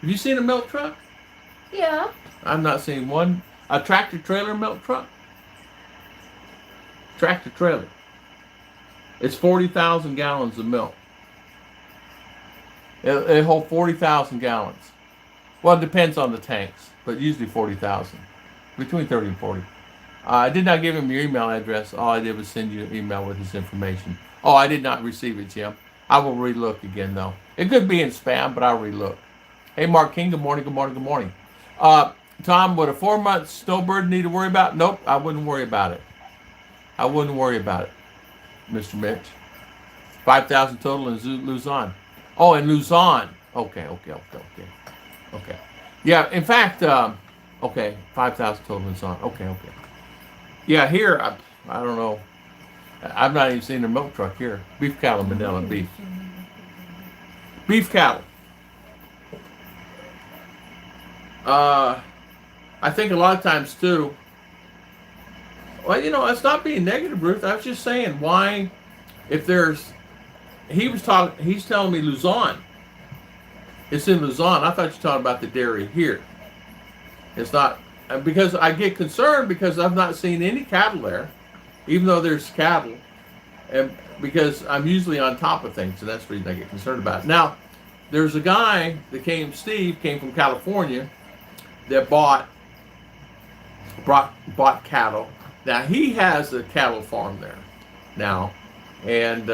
Have you seen a milk truck? Yeah. I've not seen one. A tractor trailer milk truck? Tractor trailer. It's 40,000 gallons of milk. It holds 40,000 gallons. Well, it depends on the tanks, but usually 40,000. Between 30 and 40. I did not give him your email address. All I did was send you an email with his information. Oh, I did not receive it, Jim. I will relook again, though. It could be in spam, but I'll relook. Hey, Mark King, good morning, good morning, good morning. Tom, would a 4-month snowbird need to worry about? Nope, I wouldn't worry about it. I wouldn't worry about it, Mr. Mitch. 5,000 total in Luzon. Oh, in Luzon. Okay. Yeah, in fact, okay, 5,000 total in Luzon. Okay. Yeah, here, I don't know. I've not even seen a milk truck here. Beef cattle, Manila beef. Beef cattle. I think a lot of times too, well, it's not being negative, Ruth. I was just saying, why, if there's, he's telling me Luzon. It's in Luzon. I thought you were talking about the dairy here. It's not, because I get concerned because I've not seen any cattle there, even though there's cattle, and because I'm usually on top of things, and that's the reason I get concerned about it. Now, there's a guy that Steve came from California, that bought cattle. Now, he has a cattle farm there now, and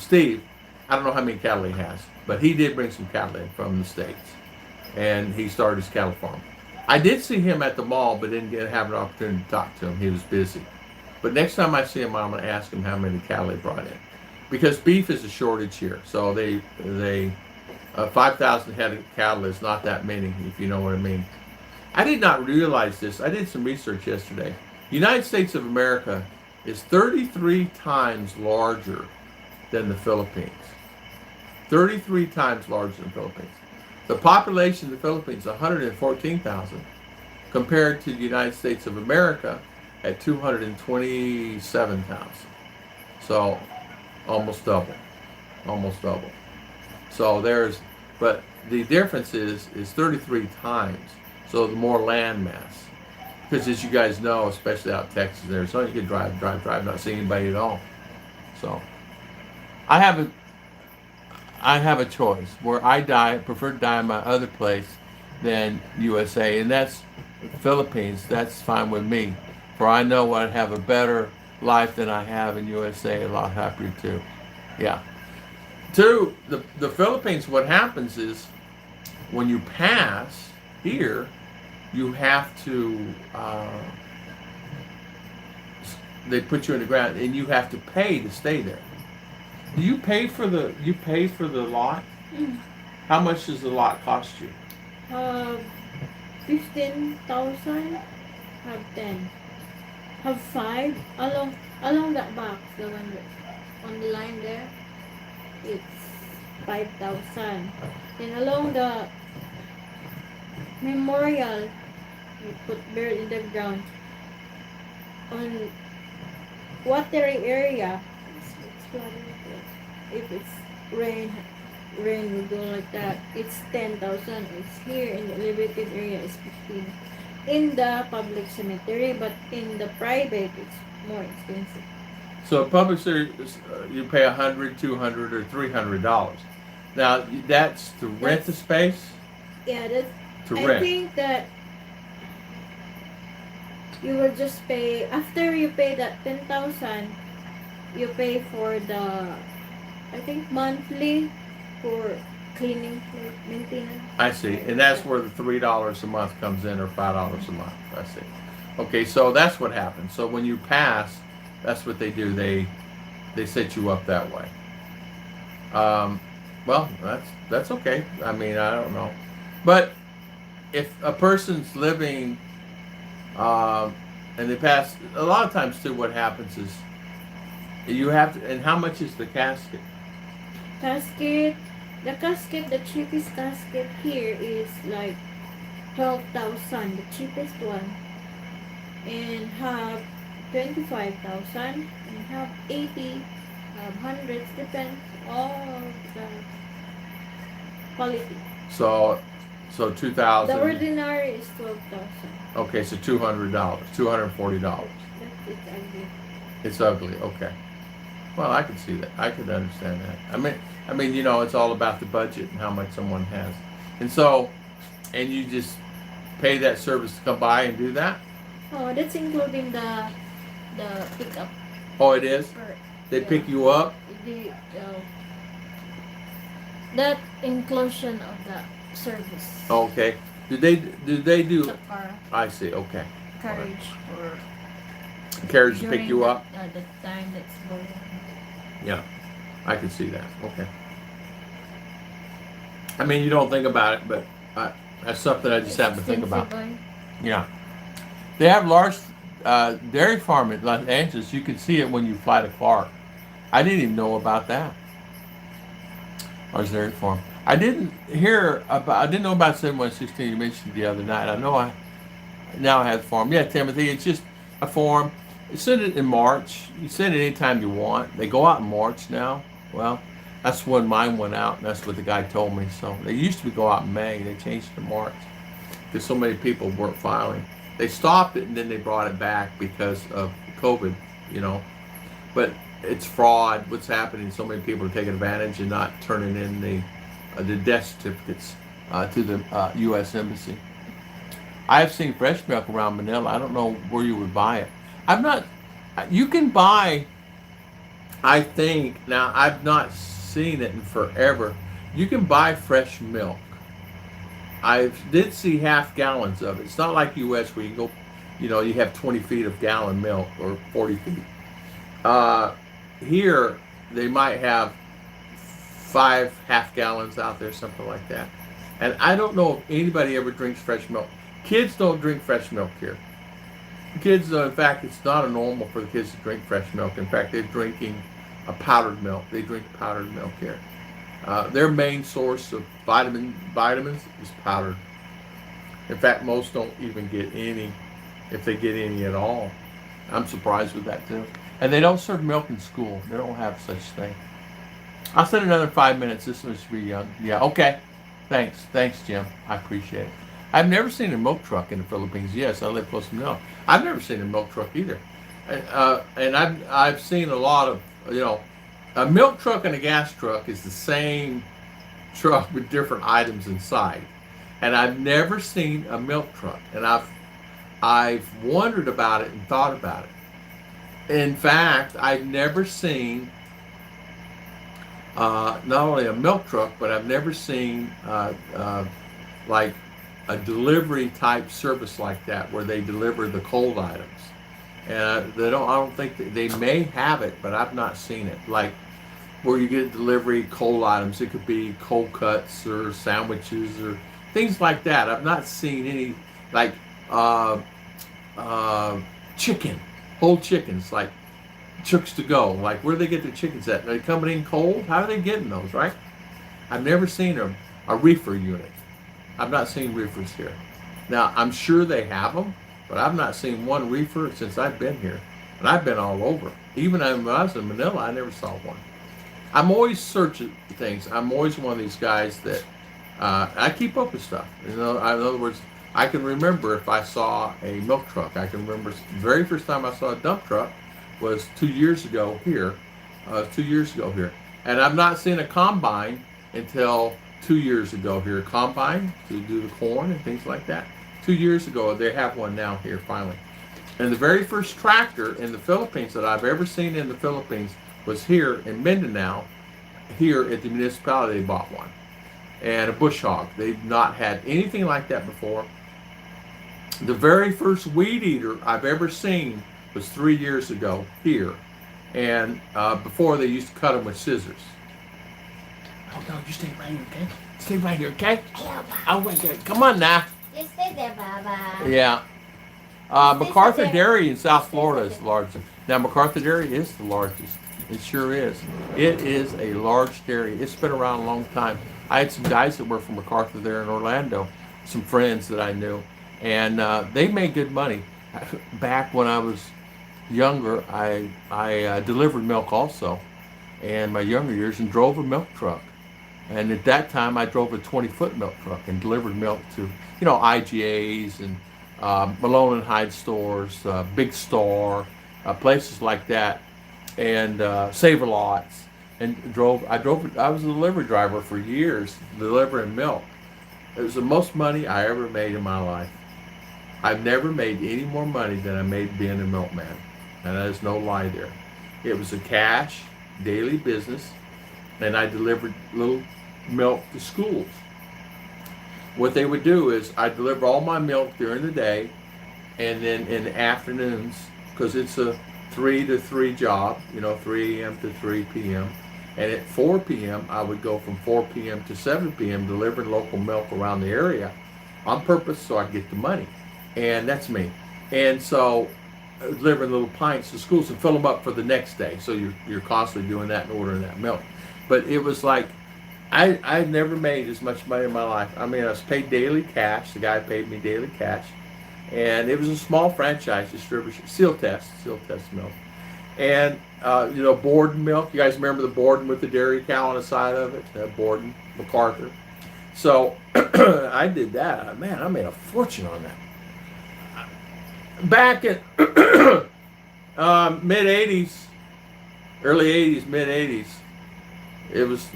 Steve, I don't know how many cattle he has, but he did bring some cattle in from the States, and he started his cattle farm. I did see him at the mall, but didn't have an opportunity to talk to him. He was busy. But next time I see him, I'm going to ask him how many cattle he brought in, because beef is a shortage here. So 5,000 head of cattle is not that many, if you know what I mean. I did not realize this. I did some research yesterday. The United States of America is 33 times larger than the Philippines. 33 times larger than the Philippines. The population of the Philippines is 114,000 compared to the United States of America at 227,000. So almost double. So but the difference is 33 times. So the more land mass. Because as you guys know, especially out in Texas and Arizona, you can drive, not see anybody at all. So I have a choice where I prefer to die in my other place than USA, and that's Philippines. That's fine with me, for I know I'd have a better life than I have in USA, a lot happier too. Yeah. Two, the Philippines, what happens is when you pass here, you have to, they put you in the ground and you have to pay to stay there. Do you pay for the lot? Mm. How much does the lot cost you? 15,000. Have 10. Have 5 along that box. The one on the line there, it's 5,000. Then along the memorial, you put bird in the ground. On watery area, if it's rain will go like that. It's 10,000. It's here in the elevated area is 15. In the public cemetery, but in the private, it's more expensive. So a publisher, you pay $100, $200, or $300. Now that's to rent the That's space. yeah. That's To I rent. think that you will just pay after you pay that 10,000. You pay for the I think monthly for cleaning, like maintenance, I see, like and that's that. where the $3 a month comes in, or $5 a month. I see. Okay, so that's what happens. So when you pass, that's what they do. They set you up that way. Um, well, that's okay. I mean, I don't know, but if a person's living um, and they pass, a lot of times too, what happens is you have to. And how much is the casket? Casket, the casket, the cheapest casket here is like 12,000, the cheapest one, and have 25,000, and have 80, have hundreds, depends all the quality. So, so two The thousand. ordinary is 12,000. Okay, so $200, $240. It's ugly. It's ugly. Okay. Well, I could see that. I could understand that. I mean, it's all about the budget and how much someone has, and so, and you just pay that service to come by and do that. Oh, that's including the pickup Oh, it is. for They yeah pick you up. the that inclusion of the service. Okay. Do they The do? car I see. Okay. All right. carriage or Carriage to pick during you up. the time that's going. Yeah, I can see that. Okay. I mean, you don't think about it, but that's something I just happen to think about. Yeah. They have large dairy farm in Los Angeles. You can see it when you fly to Clark. I didn't even know about that. Large dairy farm. I didn't hear about. I didn't know about 7116. You mentioned the other night. I know I now have the farm. Yeah, Timothy. It's just a farm. You send it in March. You send it anytime you want. They go out in March now. Well, that's when mine went out, and that's what the guy told me. So they used to go out in May. They changed it to March because so many people weren't filing. They stopped it and then they brought it back because of COVID, you know. But it's fraud. What's happening? So many people are taking advantage and not turning in the death certificates to the U.S. Embassy. I have seen fresh milk around Manila. I don't know where you would buy it. I'm not. You can buy. I think now I've not seen it in forever. You can buy fresh milk. I did see half gallons of it. It's not like U.S. where you go, you have 20 feet of gallon milk or 40 feet. Uh, Here, they might have 5 half gallons out there, something like that. And I don't know if anybody ever drinks fresh milk. Kids don't drink fresh milk here. Kids, in fact, it's not a normal for the kids to drink fresh milk. In fact, they're drinking a powdered milk. They drink powdered milk here. Their main source of vitamins is powdered. In fact, most don't even get any, if they get any at all. I'm surprised with that too. And they don't serve milk in school. They don't have such thing. I'll send another 5 minutes. This must be young. Yeah, okay. Thanks, Jim. I appreciate it. I've never seen a milk truck in the Philippines. Yes, I live close to milk. I've never seen a milk truck either. And I've seen a lot of, a milk truck and a gas truck is the same truck with different items inside. And I've never seen a milk truck. And I've wondered about it and thought about it. In fact, I've never seen not only a milk truck, but I've never seen like a delivery type service like that where they deliver the cold items. And they don't. I don't think they may have it, but I've not seen it. Like where you get delivery cold items, it could be cold cuts or sandwiches or things like that. I've not seen any like chicken, whole chickens, like chooks to go. Like where do they get their chickens at? Are they coming in cold? How are they getting those? Right? I've never seen a reefer unit. I've not seen reefers here. Now I'm sure they have them, but I've not seen one reefer since I've been here, and I've been all over. Even when I was in Manila, I never saw one. I'm always searching things. I'm always one of these guys that I keep up with stuff. In other words, I can remember if I saw a milk truck. I can remember the very first time I saw a dump truck was 2 years ago here. 2 years ago here. And I've not seen a combine until 2 years ago here. Combine to do the corn and things like that. 2 years ago, they have one now here finally. And the very first tractor in the Philippines that I've ever seen in the Philippines was here in Mindinao. Here at the municipality, they bought one. And a bush hog. They've not had anything like that before. The very first weed eater I've ever seen was 3 years ago here. And before they used to cut them with scissors. Oh no, you stay right here, okay? Stay right here, okay? Oh, wait there. Come on now. You stay there, Baba. Yeah. MacArthur Dairy in South Florida is the largest. Now, MacArthur Dairy is the largest. It sure is. It is a large dairy. It's been around a long time. I had some guys that worked for MacArthur there in Orlando, some friends that I knew, and they made good money. Back when I was younger, I delivered milk also, in my younger years, and drove a milk truck. And at that time, I drove a 20-foot milk truck and delivered milk to, IGAs and Malone and Hyde stores, Big Star, places like that, and Save-A-Lots. And I was a delivery driver for years, delivering milk. It was the most money I ever made in my life. I've never made any more money than I made being a milkman. And there's no lie there. It was a cash, daily business, and I delivered little milk to schools. What they would do is I'd deliver all my milk during the day, and then in the afternoons, because it's a 3 to 3 job, 3 a.m. to 3 p.m. And at 4 p.m., I would go from 4 p.m. to 7 p.m. delivering local milk around the area on purpose so I could get the money. And that's me. And so delivering little pints to schools and fill them up for the next day. So you're constantly doing that and ordering that milk. But it was like, I've never made as much money in my life. I mean, I was paid daily cash. The guy paid me daily cash. And it was a small franchise distribution, seal test milk. And, Borden milk. You guys remember the Borden with the dairy cow on the side of it? Borden, MacArthur. So I did that. Man, I made a fortune on that. Back in mid-80s, early 80s, mid-80s, it was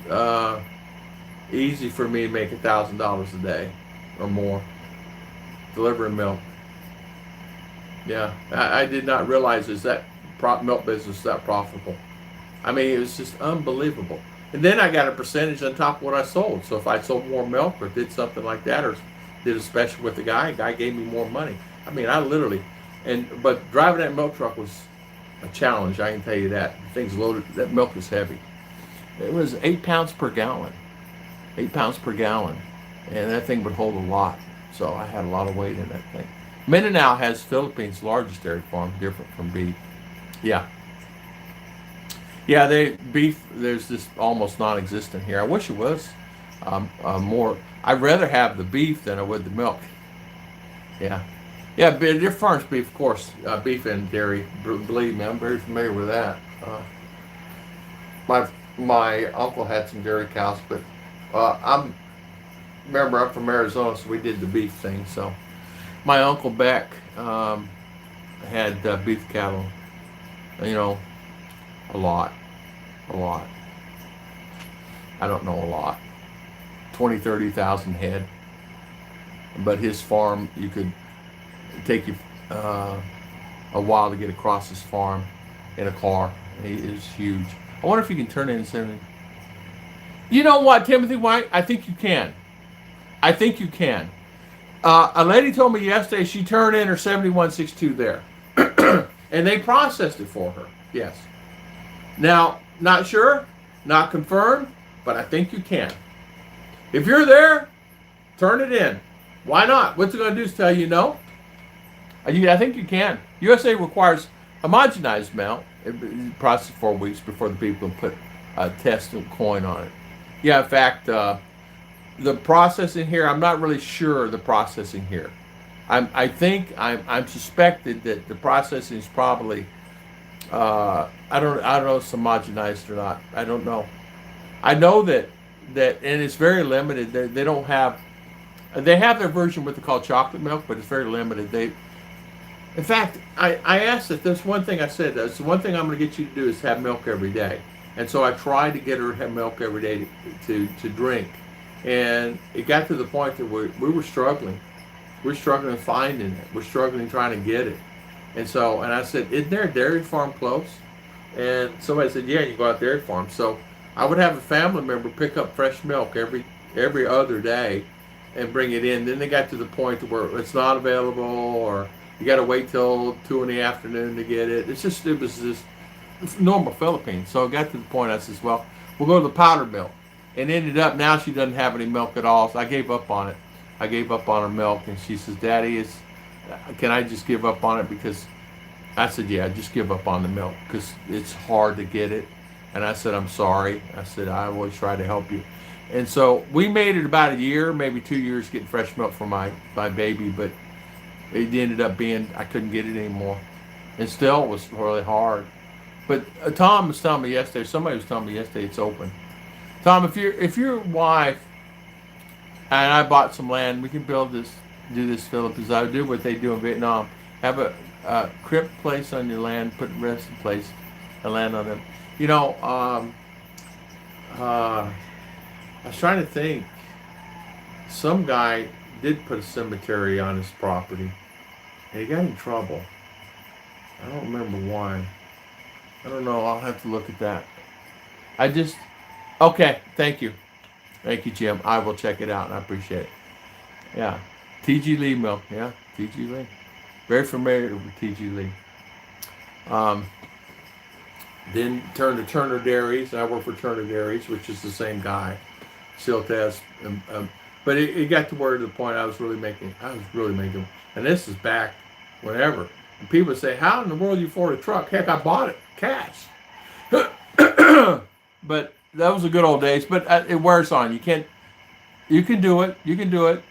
easy for me to make $1,000 a day or more delivering milk. Yeah, I did not realize that milk business is that profitable. I mean, it was just unbelievable. And then I got a percentage on top of what I sold. So if I sold more milk or did something like that or did a special with the guy gave me more money. I mean, I literally, but driving that milk truck was a challenge, I can tell you that. The thing's loaded, that milk was heavy. It was 8 pounds per gallon. 8 pounds per gallon. And that thing would hold a lot. So I had a lot of weight in that thing. Mindinao has Philippines' largest dairy farm, different from beef. Yeah. Yeah, beef, there's this almost non-existent here. I wish it was more. I'd rather have the beef than I would the milk. Yeah. Yeah, Deer Farms beef, of course. Beef and dairy, believe me, I'm very familiar with that. My uncle had some dairy cows, but I'm from Arizona, so we did the beef thing. So my uncle Beck had beef cattle, a lot. I don't know a lot, 20, 30,000 head. But his farm, you could take you a while to get across his farm in a car. It is huge. I wonder if you can turn in something. You know what, Timothy White? I think you can. A lady told me yesterday she turned in her 7162 there. And they processed it for her. Yes. Now, not sure, not confirmed, but I think you can. If you're there, turn it in. Why not? What's it going to do is tell you no? I think you can. USA requires homogenized milk. It processed 4 weeks before the people can put a test and coin on it. Yeah, in fact, the processing here, I'm not really sure the processing here. I'm suspected that the processing is probably I don't know if it's homogenized or not. I don't know. I know that and it's very limited. They don't have. They have their version what they call chocolate milk, but it's very limited. In fact, I asked that. There's one thing I said. That's the one thing I'm going to get you to do is have milk every day. And so I tried to get her to have milk every day to drink. And it got to the point that we were struggling. We're struggling finding it. We're struggling trying to get it. And so, and I said, isn't there a dairy farm close? And somebody said, yeah, you go out dairy farm. So I would have a family member pick up fresh milk every other day and bring it in. Then they got to the point where it's not available, or you got to wait till 2 in the afternoon to get it. It was just normal Philippines. So it got to the point I says, well, we'll go to the powdered milk. And ended up now she doesn't have any milk at all. So I gave up on it. I gave up on her milk, and she says, Daddy, can I just give up on it? Because I said, yeah, just give up on the milk because it's hard to get it. And I said, I'm sorry. I said, I always try to help you. And so we made it about a year, maybe 2 years getting fresh milk for my baby, but it ended up being I couldn't get it anymore. And still it was really hard. But Tom was telling me yesterday, somebody was telling me yesterday it's open. Tom, if your wife and I bought some land, we can do this, Philippines. I would do what they do in Vietnam. Have a crib place on your land, put resting place and land on them. You know, I was trying to think. Some guy did put a cemetery on his property, and he got in trouble. I don't remember why. I don't know. I'll have to look at that. Okay. Thank you. Thank you, Jim. I will check it out, and I appreciate it. Yeah. T.G. Lee milk. Yeah. T.G. Lee. Very familiar with T.G. Lee. Then turned to Turner Dairies. I work for Turner Dairies, which is the same guy. Still test. But it got to where to the point I was really making, and this is back whenever. And people say, how in the world you afford a truck? Heck, I bought it cash. But that was the good old days. But it wears on. You can do it. You can do it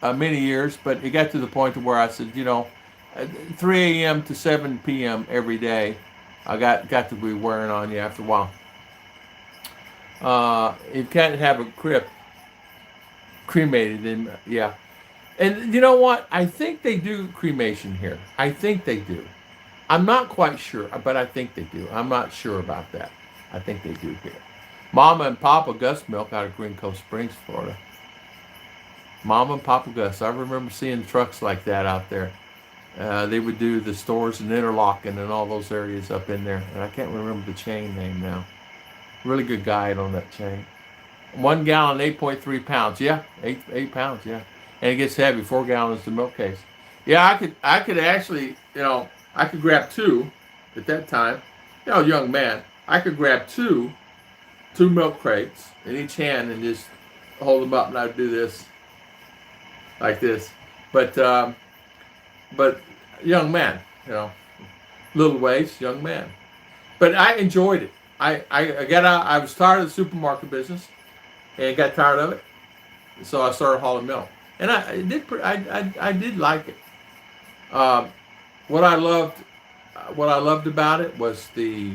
many years. But it got to the point to where I said, 3 a.m. to 7 p.m. every day, I got to be wearing on you after a while. You can't have a cremated, and yeah. And you know what? I think they do cremation here. I think they do. I'm not quite sure, but I think they do. I'm not sure about that. I think they do here. Mama and Papa Gus milk out of Green Cove Springs, Florida. Mama and Papa Gus. I remember seeing trucks like that out there. They would do the stores in Interlaken and all those areas up in there. And I can't remember the chain name now. Really good guide on that chain. 1 gallon, 8.3 pounds. Yeah, 8 pounds. Yeah, and it gets heavy. 4 gallons the milk case. Yeah, I could actually, I could grab 2 at that time. Young man, I could grab two milk crates in each hand and just hold them up, and I'd do this like this. But young man, little waist, young man. But I enjoyed it. I got out. I was tired of the supermarket business, and got tired of it. So I started hauling milk, and I did like it. What I loved about it was the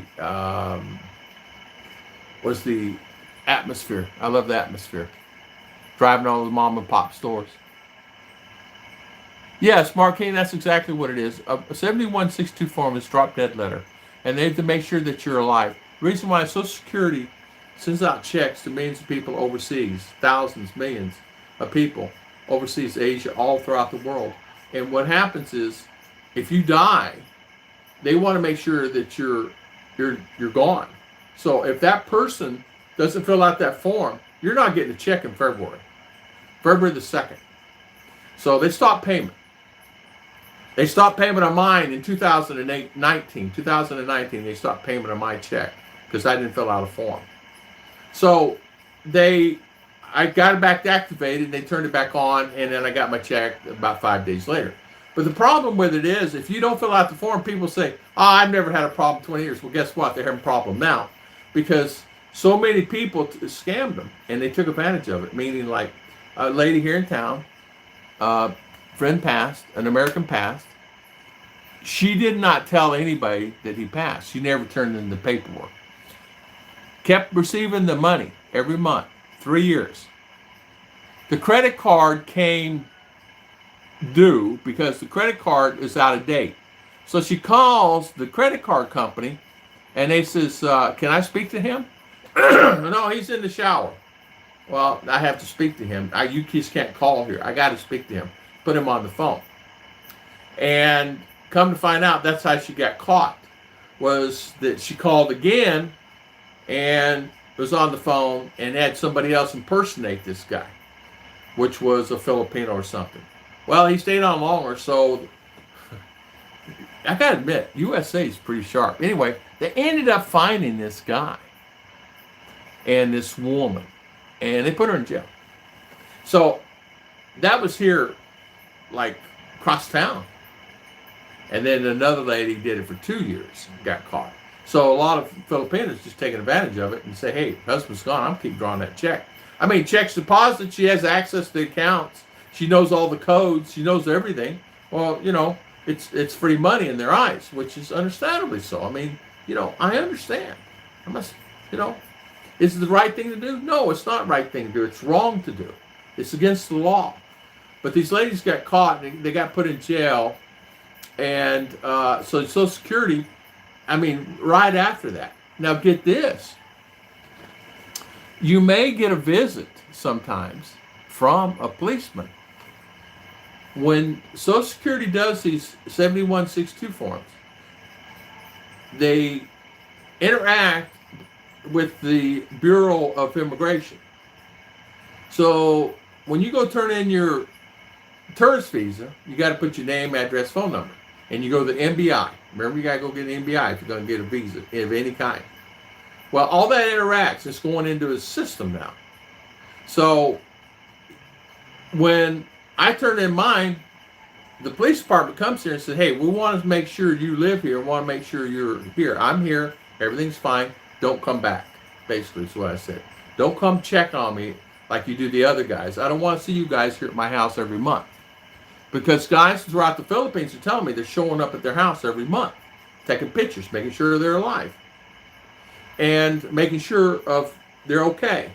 atmosphere. I love the atmosphere. Driving all the mom and pop stores. Yes, Marquine, that's exactly what it is. A 7162 form is drop dead letter, and they have to make sure that you're alive. The reason why Social Security sends out checks to millions of people overseas, thousands, millions of people overseas, Asia, all throughout the world. And what happens is, if you die, they want to make sure that you're gone. So if that person doesn't fill out that form, you're not getting a check in February the 2nd. So they stopped payment. They stopped payment on mine in 2019. They stopped payment on my check because I didn't fill out a form. So I got it back activated, and they turned it back on, and then I got my check about 5 days later. But the problem with it is, if you don't fill out the form, people say, I've never had a problem in 20 years. Well, guess what? They're having a problem now because so many people scammed them, and they took advantage of it. Meaning, like a lady here in town, friend passed, an American passed. She did not tell anybody that he passed. She never turned in the paperwork. Kept receiving the money every month, 3 years. The credit card came due because the credit card is out of date. So she calls the credit card company and they says, can I speak to him? No, he's in the shower. Well, I have to speak to him. You just can't call here. I got to speak to him. Put him on the phone. And come to find out, that's how she got caught. Was that she called again and was on the phone and had somebody else impersonate this guy, which was a Filipino or something. Well, he stayed on longer, so I gotta admit, USA is pretty sharp. Anyway, they ended up finding this guy and this woman, and they put her in jail. So that was here, like across town. And then another lady did it for 2 years, got caught. So a lot of Filipinos just taking advantage of it and say, hey, husband's gone, I'm keep drawing that check. I mean, checks deposit, she has access to accounts. She knows all the codes, she knows everything. Well, it's free money in their eyes, which is understandably so. I mean, I understand. I must, is it the right thing to do? No, it's not the right thing to do. It's wrong to do. It's against the law. But these ladies got caught, they got put in jail. And so Social Security, right after that. Now get this. You may get a visit sometimes from a policeman. When Social Security does these 7162 forms, they interact with the Bureau of Immigration. So when you go turn in your tourist visa, you got to put your name, address, phone number. And you go to the MBI. Remember, you got to go get an MBI if you're going to get a visa of any kind. Well, all that interacts. It's going into a system now. So when I turn in mine, the police department comes here and says, hey, we want to make sure you live here. We want to make sure you're here. I'm here. Everything's fine. Don't come back. Basically, is what I said. Don't come check on me like you do the other guys. I don't want to see you guys here at my house every month. Because guys throughout the Philippines are telling me they're showing up at their house every month, taking pictures, making sure they're alive, and making sure they're okay.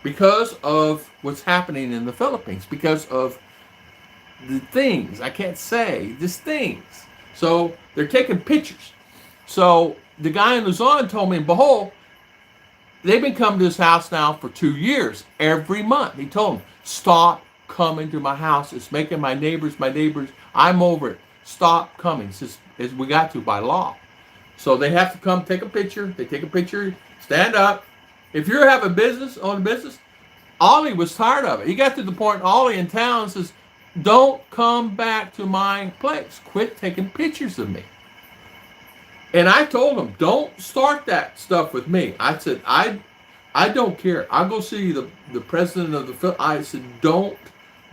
Because of what's happening in the Philippines, because of the things, I can't say, just things. So they're taking pictures. So the guy in Luzon told me, behold, they've been coming to his house now for 2 years, every month. He told them, stop coming to my house. It's making my neighbors. I'm over it. Stop coming. It's we got to by law. So they have to come take a picture. They take a picture, stand up. If you're having own business, Ollie was tired of it. He got to the point, Ollie in town says, don't come back to my place. Quit taking pictures of me. And I told him, don't start that stuff with me. I said, I don't care. I'll go see the president of the Philippines. I said, don't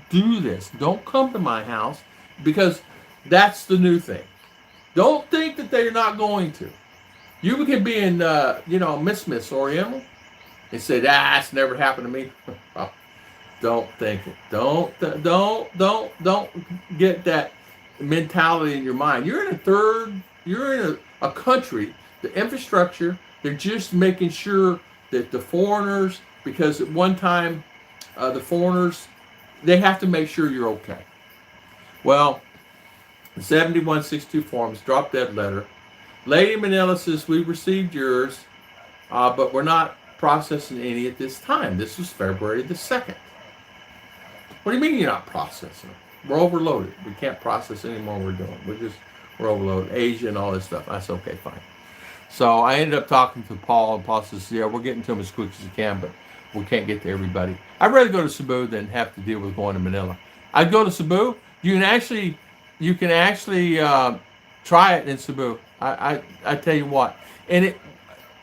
do this. Don't come to my house, because that's the new thing. Don't think that they're not going to. You can be in, Miss Oriental and say, it's never happened to me. Well, don't think it. Don't get that mentality in your mind. You're in a country, the infrastructure, they're just making sure that the foreigners, because at one time, the foreigners, they have to make sure you're okay. Well, the 7162 forms, drop dead letter. Lady Manila says, we received yours, but we're not processing any at this time. This was February the 2nd. What do you mean you're not processing them? We're overloaded. We can't process any more we're doing. We're overloaded. Asia and all this stuff. I said, okay, fine. So I ended up talking to Paul, and Paul says, yeah, we're getting to them as quick as we can, but we can't get to everybody. I'd rather go to Cebu than have to deal with going to Manila. I'd go to Cebu. You can actually try it in Cebu. I tell you what. And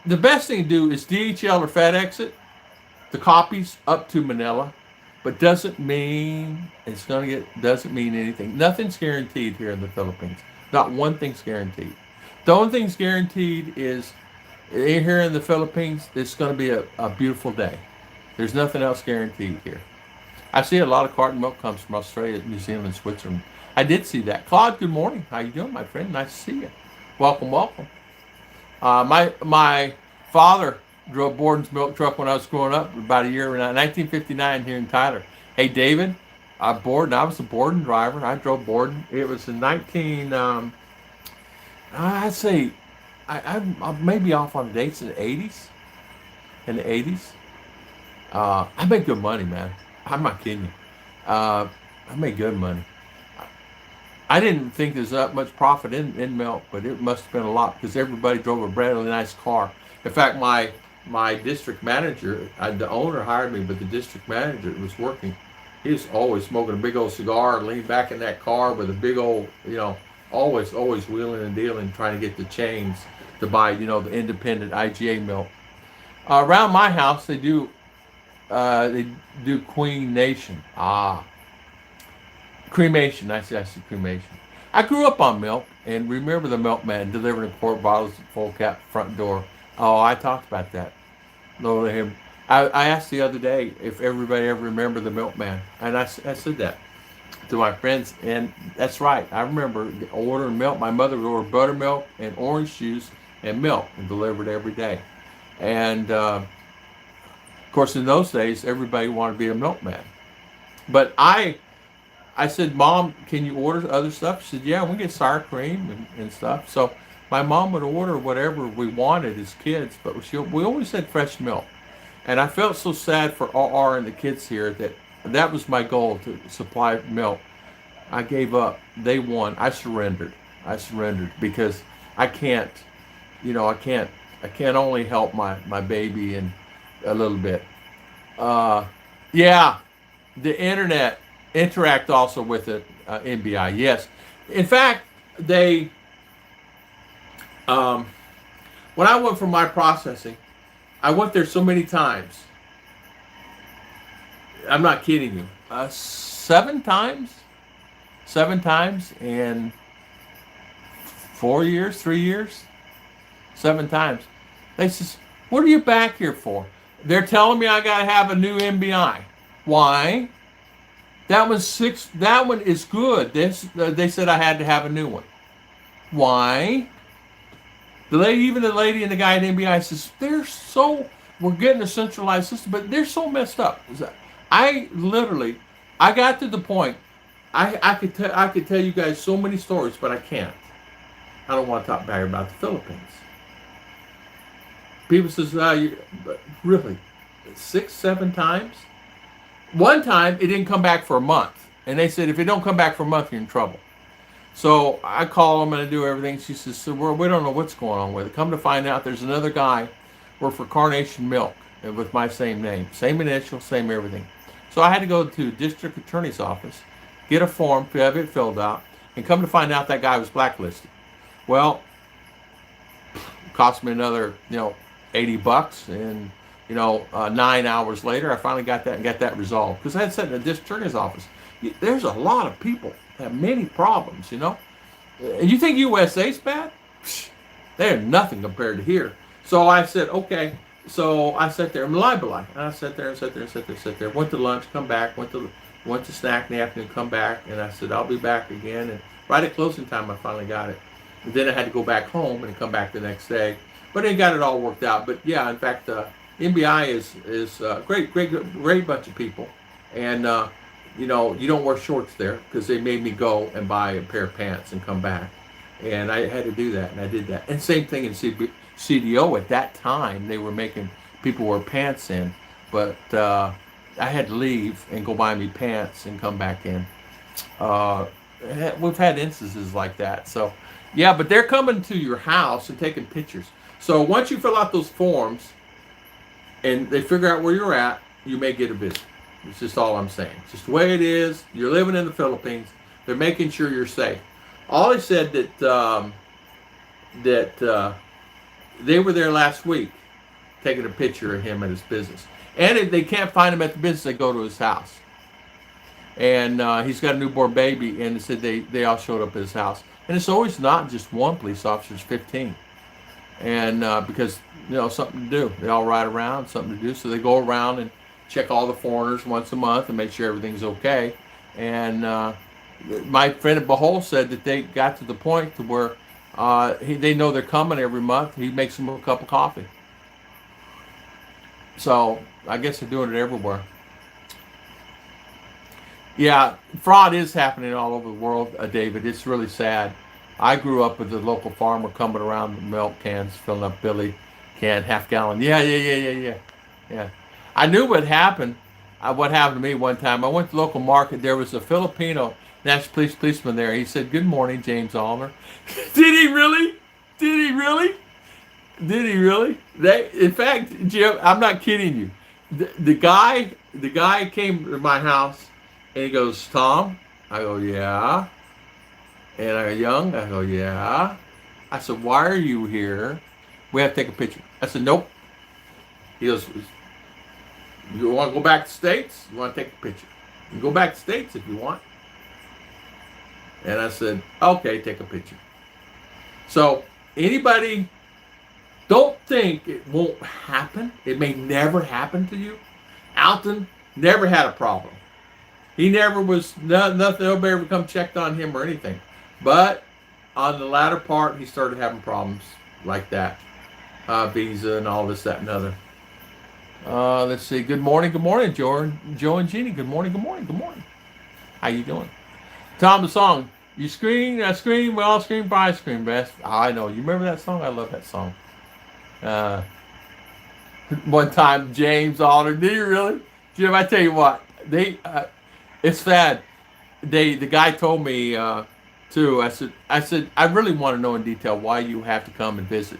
the best thing to do is DHL or FedEx it, the copies up to Manila, but doesn't mean anything. Nothing's guaranteed here in the Philippines. Not one thing's guaranteed. The only thing's guaranteed is here in the Philippines, it's going to be a beautiful day. There's nothing else guaranteed here. I see a lot of carton milk comes from Australia, New Zealand, Switzerland. I did see that. Claude, good morning. How you doing, my friend? Nice to see you. Welcome. My father drove Borden's milk truck when I was growing up, about a year, 1959 here in Tyler. Hey, David, I was a Borden driver. I drove Borden. It was in 19. I'd say I may be off on dates in the 80s. In the 80s, I made good money, man. I'm not kidding you. I made good money. I didn't think there's that much profit in milk, but it must have been a lot because everybody drove a really nice car. In fact, my district manager, the owner hired me, but the district manager was working. He was always smoking a big old cigar and leaning back in that car with a big old, always wheeling and dealing, trying to get the chains to buy, the independent IGA milk. Around my house, they do Queen Nation. Cremation. I see cremation. I grew up on milk and remember the milkman delivering quart bottles at full cap front door. Oh, I talked about that. Lord of him. I asked the other day if everybody ever remembered the milkman, and I said that to my friends, and that's right. I remember ordering milk. My mother would order buttermilk and orange juice and milk and delivered every day. And of course, in those days, everybody wanted to be a milkman. But I said, Mom, can you order other stuff? She said, yeah, we get sour cream and stuff. So my mom would order whatever we wanted as kids, but we always had fresh milk. And I felt so sad for RR and the kids here that was my goal, to supply milk. I gave up. They won. I surrendered. Because I can't, I can't only help my baby and a little bit. Yeah, the internet interact also with it, NBI. Yes, in fact, they when I went for my processing, I went there so many times. I'm not kidding you. 7 times, 7 times in 4 years, 3 years, 7 times. They says, "What are you back here for?" They're telling me I got to have a new NBI. Why? That one's six. That one is good. They said I had to have a new one. Why? The lady and the guy at NBI says we're getting a centralized system, but they're so messed up. I got to the point. I could tell you guys so many stories, but I can't. I don't want to talk bad about the Philippines. People says, really, 6, 7 times. One time, it didn't come back for a month. And they said, if it don't come back for a month, you're in trouble. So I call them and I do everything. She says, so we don't know what's going on with it. Come to find out, there's another guy worked for Carnation Milk with my same name. Same initial, same everything. So I had to go to the district attorney's office, get a form, have it filled out, and come to find out that guy was blacklisted. Well, it cost me another, $80, and 9 hours later, I finally got that resolved. Because I had said in the district attorney's office, there's a lot of people that have many problems, And you think USA's bad? They're nothing compared to here. So I said, okay. So I sat there, I'm liable. And I sat there. Went to lunch, come back. Went to snack in the afternoon, come back. And I said, I'll be back again. And right at closing time, I finally got it. And then I had to go back home and come back the next day. But I got it all worked out. But yeah, in fact, NBI is a great bunch of people. And, you don't wear shorts there because they made me go and buy a pair of pants and come back. And I had to do that, and I did that. And same thing in CDO at that time. They were making people wear pants in. But I had to leave and go buy me pants and come back in. We've had instances like that. So, yeah, but they're coming to your house and taking pictures. So once you fill out those forms and they figure out where you're at, you may get a visit. It's just all I'm saying. It's just the way it is. You're living in the Philippines. They're making sure you're safe. All they said that they were there last week taking a picture of him at his business. And if they can't find him at the business, they go to his house. And he's got a newborn baby, and they said they all showed up at his house. And it's always not just one police officer, it's 15. And because, something to do. They all ride around, something to do. So they go around and check all the foreigners once a month and make sure everything's okay. And my friend at Bohol said that they got to the point to where they know they're coming every month. He makes them a cup of coffee. So I guess they're doing it everywhere. Yeah, fraud is happening all over the world, David. It's really sad. I grew up with a local farmer coming around with milk cans, filling up Billy can, half gallon. Yeah, yeah, yeah, yeah, yeah, yeah. I knew what happened. What happened to me one time? I went to the local market. There was a Filipino national policeman there. He said, "Good morning, James Allner." Did he really? Did he really? Did he really? In fact, Jim, I'm not kidding you. The guy came to my house and he goes, "Tom." I go, "Yeah." And I go, "Young." I go, "Yeah." I said, "Why are you here? We have to take a picture." I said, "Nope." He goes, "You want to go back to the States? You want to take a picture? You can go back to the States if you want." And I said, "Okay, take a picture." So anybody, don't think it won't happen. It may never happen to you. Alton never had a problem. He never was, nothing, nobody ever come checked on him or anything. But on the latter part, he started having problems like that. Visa and all this, that, and other. Let's see. Good morning, Joe and Jeannie. Good morning, good morning, good morning. How you doing? Tom, the song. You scream, I scream, we all scream for ice cream, best. I know. You remember that song? I love that song. Uh, One time, James Alder. Did you really? Jim, I tell you what. It's sad. The guy told me too. I said, I really want to know in detail why you have to come and visit.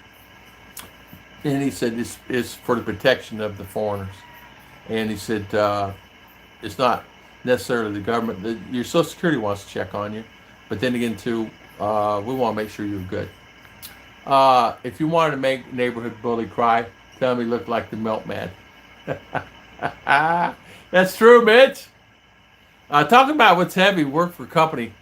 And he said, it's for the protection of the foreigners. And he said, it's not necessarily the government. Your Social Security wants to check on you, but then again, too, we want to make sure you're good. If you wanted to make neighborhood bully cry, tell him he looked like the milkman. That's true, Mitch. Talking about what's heavy, work for a company.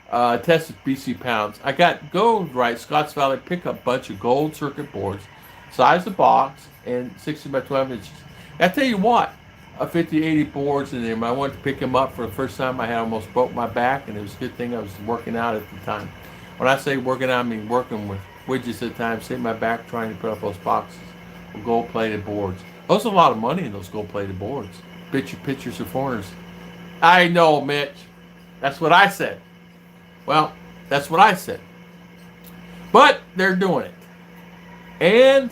Tested BC pounds. I got gold right. Scotts Valley pickup bunch of gold circuit boards, size of box, and 60 by 12 inches. I tell you what, 50, 80 boards in them. I went to pick them up for the first time. I had almost broke my back, and it was a good thing I was working out at the time. When I say working out, I mean working with widgets at the time, sitting my back trying to put up those boxes with gold-plated boards. There's a lot of money in those gold-plated boards. Pictures of foreigners. I know, Mitch. That's what I said. Well, that's what I said. But they're doing it. And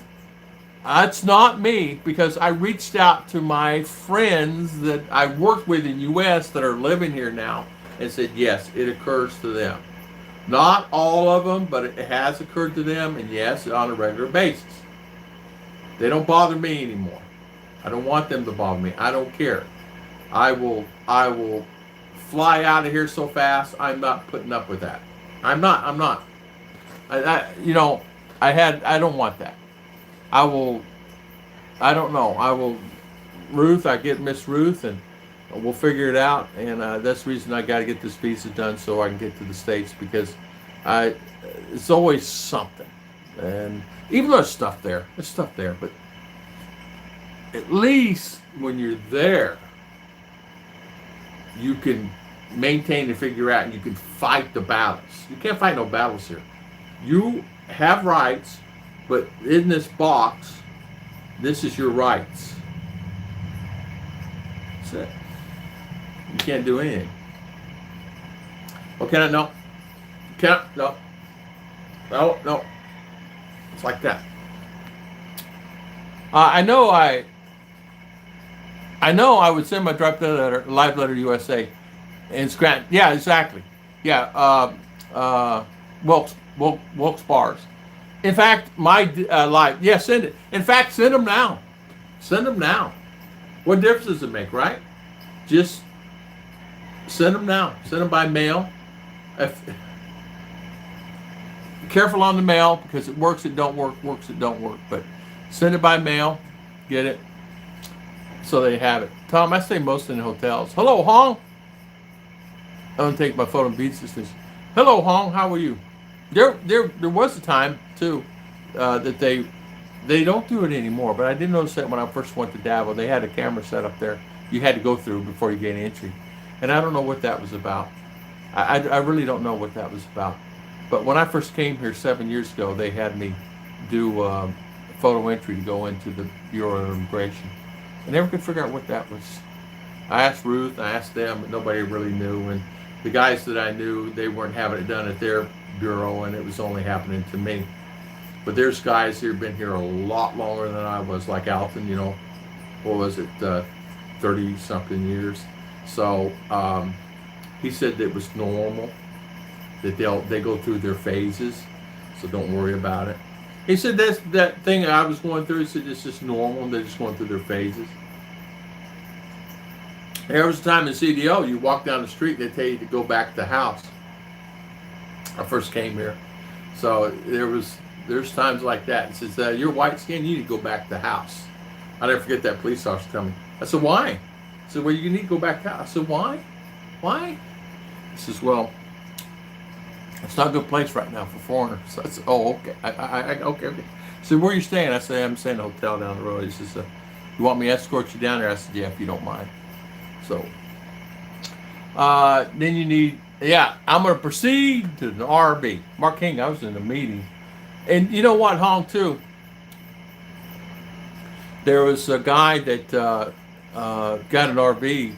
it's not me, because I reached out to my friends that I worked with in U.S. that are living here now and said, yes, it occurs to them. Not all of them, but it has occurred to them, and yes, on a regular basis. They don't bother me anymore. I don't want them to bother me. I don't care. I will fly out of here so fast. I'm not putting up with that. I'm not. I don't want that. I don't know. Ruth, I get Miss Ruth, and we'll figure it out. And that's the reason I got to get this visa done so I can get to the States, because it's always something. And even though there's stuff there, but at least when you're there, you can maintain and figure out, and you can fight the battles. You can't fight no battles here. You have rights, but in this box, this is your rights. That's it. You can't do anything. Oh, can I? No. Can I? No. No. It's like that. I know I would send my live letter USA, and Scranton. Yeah, exactly. Yeah, Wilkes Bars. In fact, my live. Yeah, send it. In fact, send them now. Send them now. What difference does it make, right? Just send them now. Send them by mail. Be careful on the mail, because it works, it don't work, works, it don't work. But send it by mail. Get it. So they have it. Tom, I stay mostly in hotels. Hello, Hong. I'm gonna take my photo and beats this. Hello, Hong. How are you? There was a time too that they don't do it anymore. But I did notice that when I first went to Davao, they had a camera set up there you had to go through before you gain entry, and I don't know what that was about. I really don't know what that was about. But when I first came here 7 years ago, they had me do photo entry to go into the Bureau of Immigration. I never could figure out what that was I asked Ruth, I asked them, but nobody really knew. And the guys that I knew, they weren't having it done at their bureau, and it was only happening to me. But there's guys who have been here a lot longer than I was, like Alton, what was it, 30 something years. So he said that it was normal, that they go through their phases, so don't worry about it. He said that thing that I was going through, he said it's just normal, they're just going through their phases. There was a time in CDO, you walk down the street, they tell you to go back to the house. I first came here. So there's times like that. It says, you're white skinned, you need to go back to the house. I'll never forget that police officer telling me. I said, why? He said, well, you need to go back to the house. I said, why? Why? He says, well, it's not a good place right now for foreigners. So I said, oh, okay. Okay. He said, where are you staying? I said, I'm staying in a hotel down the road. He says, you want me to escort you down there? I said, yeah, if you don't mind. So then you need, I'm going to proceed to the RB. Mark King, I was in a meeting. And you know what, Hong, too? There was a guy that got an RV,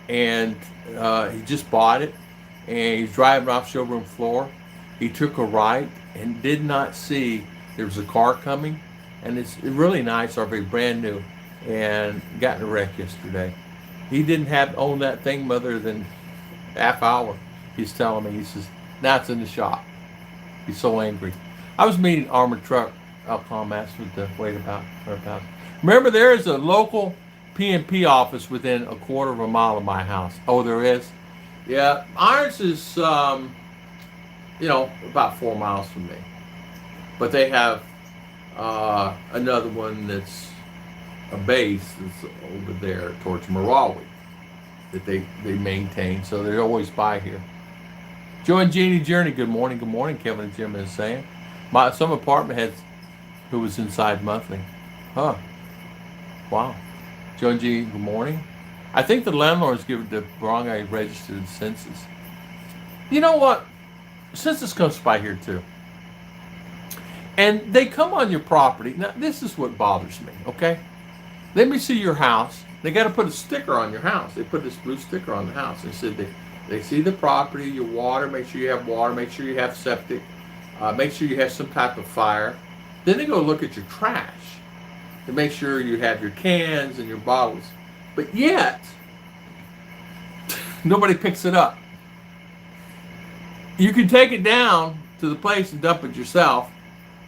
and he just bought it, and he's driving off showroom floor. He took a right and did not see there was a car coming, and it's a really nice RV, brand new, and got in a wreck yesterday. He didn't own that thing other than half hour. He's telling me, he says, now it's in the shop. He's so angry. I was meeting Armored Truck Outcom, asked me to wait about. Remember, there is a local P&P office within a quarter of a mile of my house. Oh, there is? Yeah, ours is, about 4 miles from me. But they have another one that's a base that's over there towards Marawi that they maintain, so they're always by here. Joe and Jeannie Journey, good morning, Kevin and Jim is saying. Some apartment heads who was inside monthly. Huh. Wow. Joe and Jeannie, good morning. I think the landlords give the wrong I registered census. You know what? Census comes by here too. And they come on your property. Now, this is what bothers me, okay? Let me see your house. They got to put a sticker on your house. They put this blue sticker on the house. They said they see the property, your water, make sure you have water, make sure you have septic, make sure you have some type of fire. Then they go look at your trash to make sure you have your cans and your bottles. But yet, nobody picks it up. You can take it down to the place and dump it yourself,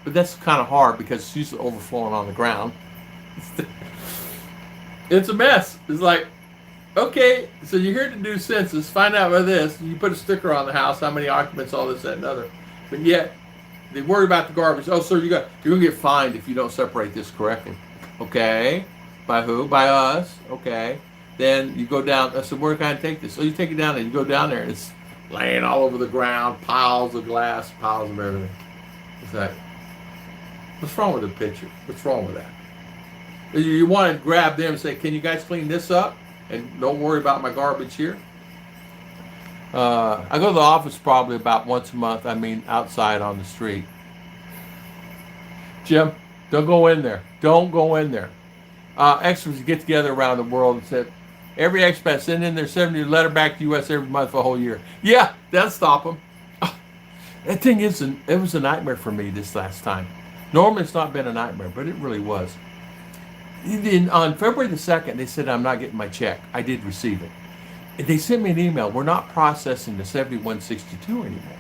but that's kind of hard because it's usually overflowing on the ground. It's a mess. It's like, okay, so you're here to do census, find out about this, you put a sticker on the house, how many occupants, all this, that, and other. But yet, they worry about the garbage. Oh, sir, you're going to get fined if you don't separate this correctly. Okay. By who? By us. Okay. Then you go down. I said, where can I take this? So you take it down and you go down there and it's laying all over the ground, piles of glass, piles of everything. It's like, what's wrong with the picture? What's wrong with that? You want to grab them and say, can you guys clean this up? And don't worry about my garbage here. I go to the office probably about once a month. I mean, outside on the street. Jim, don't go in there. Don't go in there. Experts get together around the world and said, every expat send in their 70 letter back to the U.S. every month for a whole year. Yeah, that'll stop them. That thing it was a nightmare for me this last time. Normally it's not been a nightmare, but it really was. On February the 2nd, they said I'm not getting my check. I did receive it. They sent me an email. We're not processing the 7162 anymore.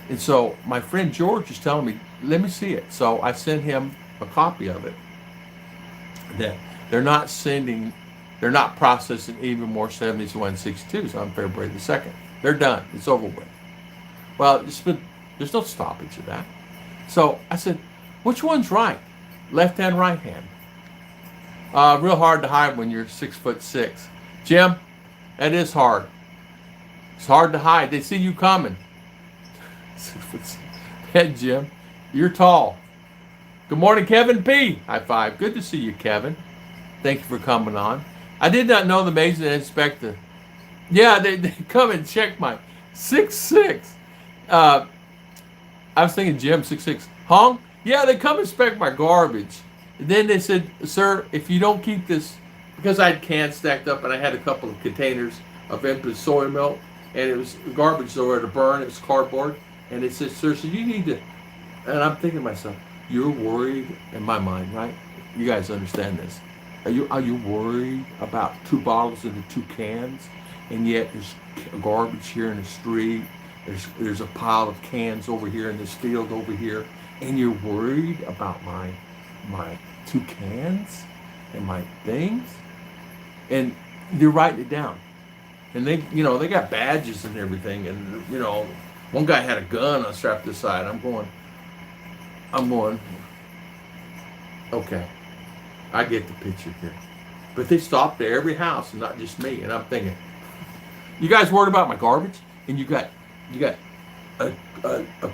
And so my friend George is telling me, let me see it. So I sent him a copy of it. That they're not processing even more 7162s on February the 2nd. They're done. It's over with. Well, there's no stoppage of that. So I said, which one's right? Left hand, right hand? Real hard to hide when you're 6'6". Jim, that is hard. It's hard to hide. They see you coming. 6'6". Hey, Jim, you're tall. Good morning, Kevin P. High five. Good to see you, Kevin. Thank you for coming on. I did not know the amazing inspector. Yeah, they come and check my 6'6". I was thinking Jim 6'6". Hong? Yeah, they come inspect my garbage. And then they said, sir, if you don't keep this because I had cans stacked up and I had a couple of containers of infant soy milk, and it was garbage nowhere to burn. It was cardboard, and it said, "Sir, so you need to." And I'm thinking to myself, "You're worried in my mind, right? You guys understand this? Are you worried about 2 bottles into 2 cans, and yet there's garbage here in the street? There's a pile of cans over here in this field over here, and you're worried about my 2 cans and my things?" And they're writing it down, and they got badges and everything, and one guy had a gun strapped to his side. I'm going, okay, I get the picture here. But they stopped at every house, and not just me. And I'm thinking, you guys worried about my garbage? And you got a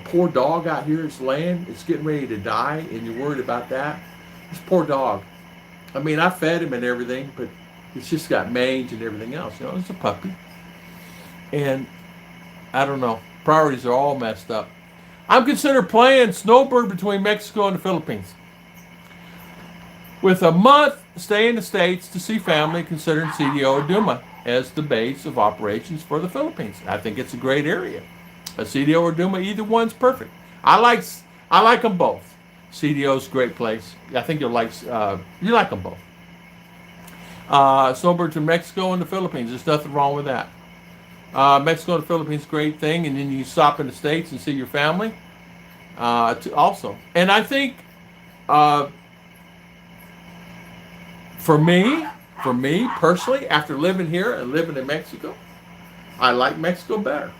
poor dog out here that's laying, it's getting ready to die, and you're worried about that? This poor dog. I mean, I fed him and everything, but it's just got mange and everything else. It's a puppy. And I don't know. Priorities are all messed up. I'm considering playing snowbird between Mexico and the Philippines. With a month stay in the States to see family, considering CDO or Duma as the base of operations for the Philippines. I think it's a great area. A CDO or Duma, either one's perfect. I like them both. CDO's a great place. I think you like them both. Snowbirds in Mexico and the Philippines. There's nothing wrong with that. Mexico and the Philippines, great thing, and then you stop in the States and see your family. Also, and I think for me personally, after living here and living in Mexico, I like Mexico better.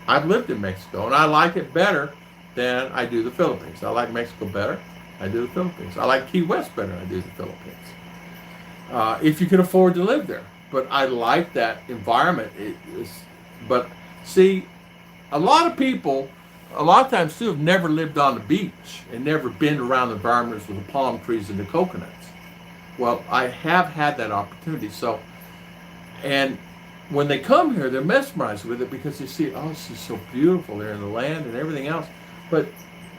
I've lived in Mexico, and I like it better than I do the Philippines. I like Mexico better. I do the Philippines. I like Key West better. I do the Philippines. If you can afford to live there. But I like that environment. But see, a lot of people, a lot of times too, have never lived on the beach and never been around the environments with the palm trees and the coconuts. Well, I have had that opportunity. And when they come here, they're mesmerized with it because they see, oh, this is so beautiful. They're in the land and everything else. But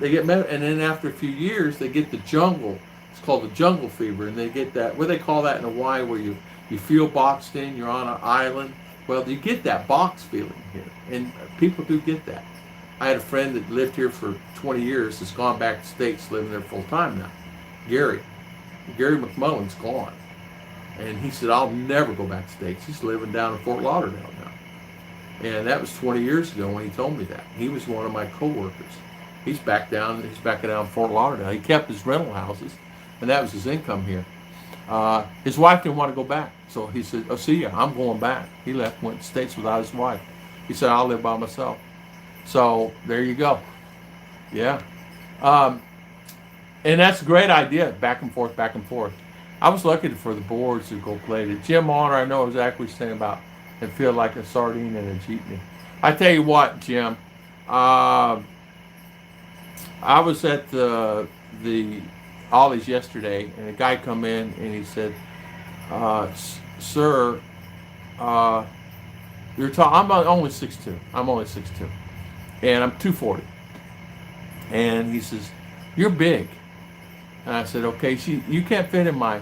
they get and then after a few years, they get the jungle. It's called the jungle fever, and they get that. What do they call that in Hawaii, where you feel boxed in, you're on an island? Well, you get that box feeling here, and people do get that. I had a friend that lived here for 20 years that's gone back to the States, living there full time now. Gary McMullen's gone. And he said, I'll never go back to the States. He's living down in Fort Lauderdale now. And that was 20 years ago when he told me that. He was one of my co-workers. He's back down in Fort Lauderdale. He kept his rental houses, and that was his income here. His wife didn't want to go back. So he said, oh, see ya, I'm going back. He left, went to the States without his wife. He said, I'll live by myself. So there you go. Yeah. And that's a great idea, back and forth, back and forth. I was lucky for the boards to go play it. Jim Honor, I know exactly what you're saying about it feel like a sardine in a jeepney. I tell you what, Jim, I was at the Ollie's yesterday, and a guy come in and he said, sir, you're tall. I'm only 6'2". I'm only 6'2", and I'm 240. And he says, you're big. And I said, okay, you can't fit in my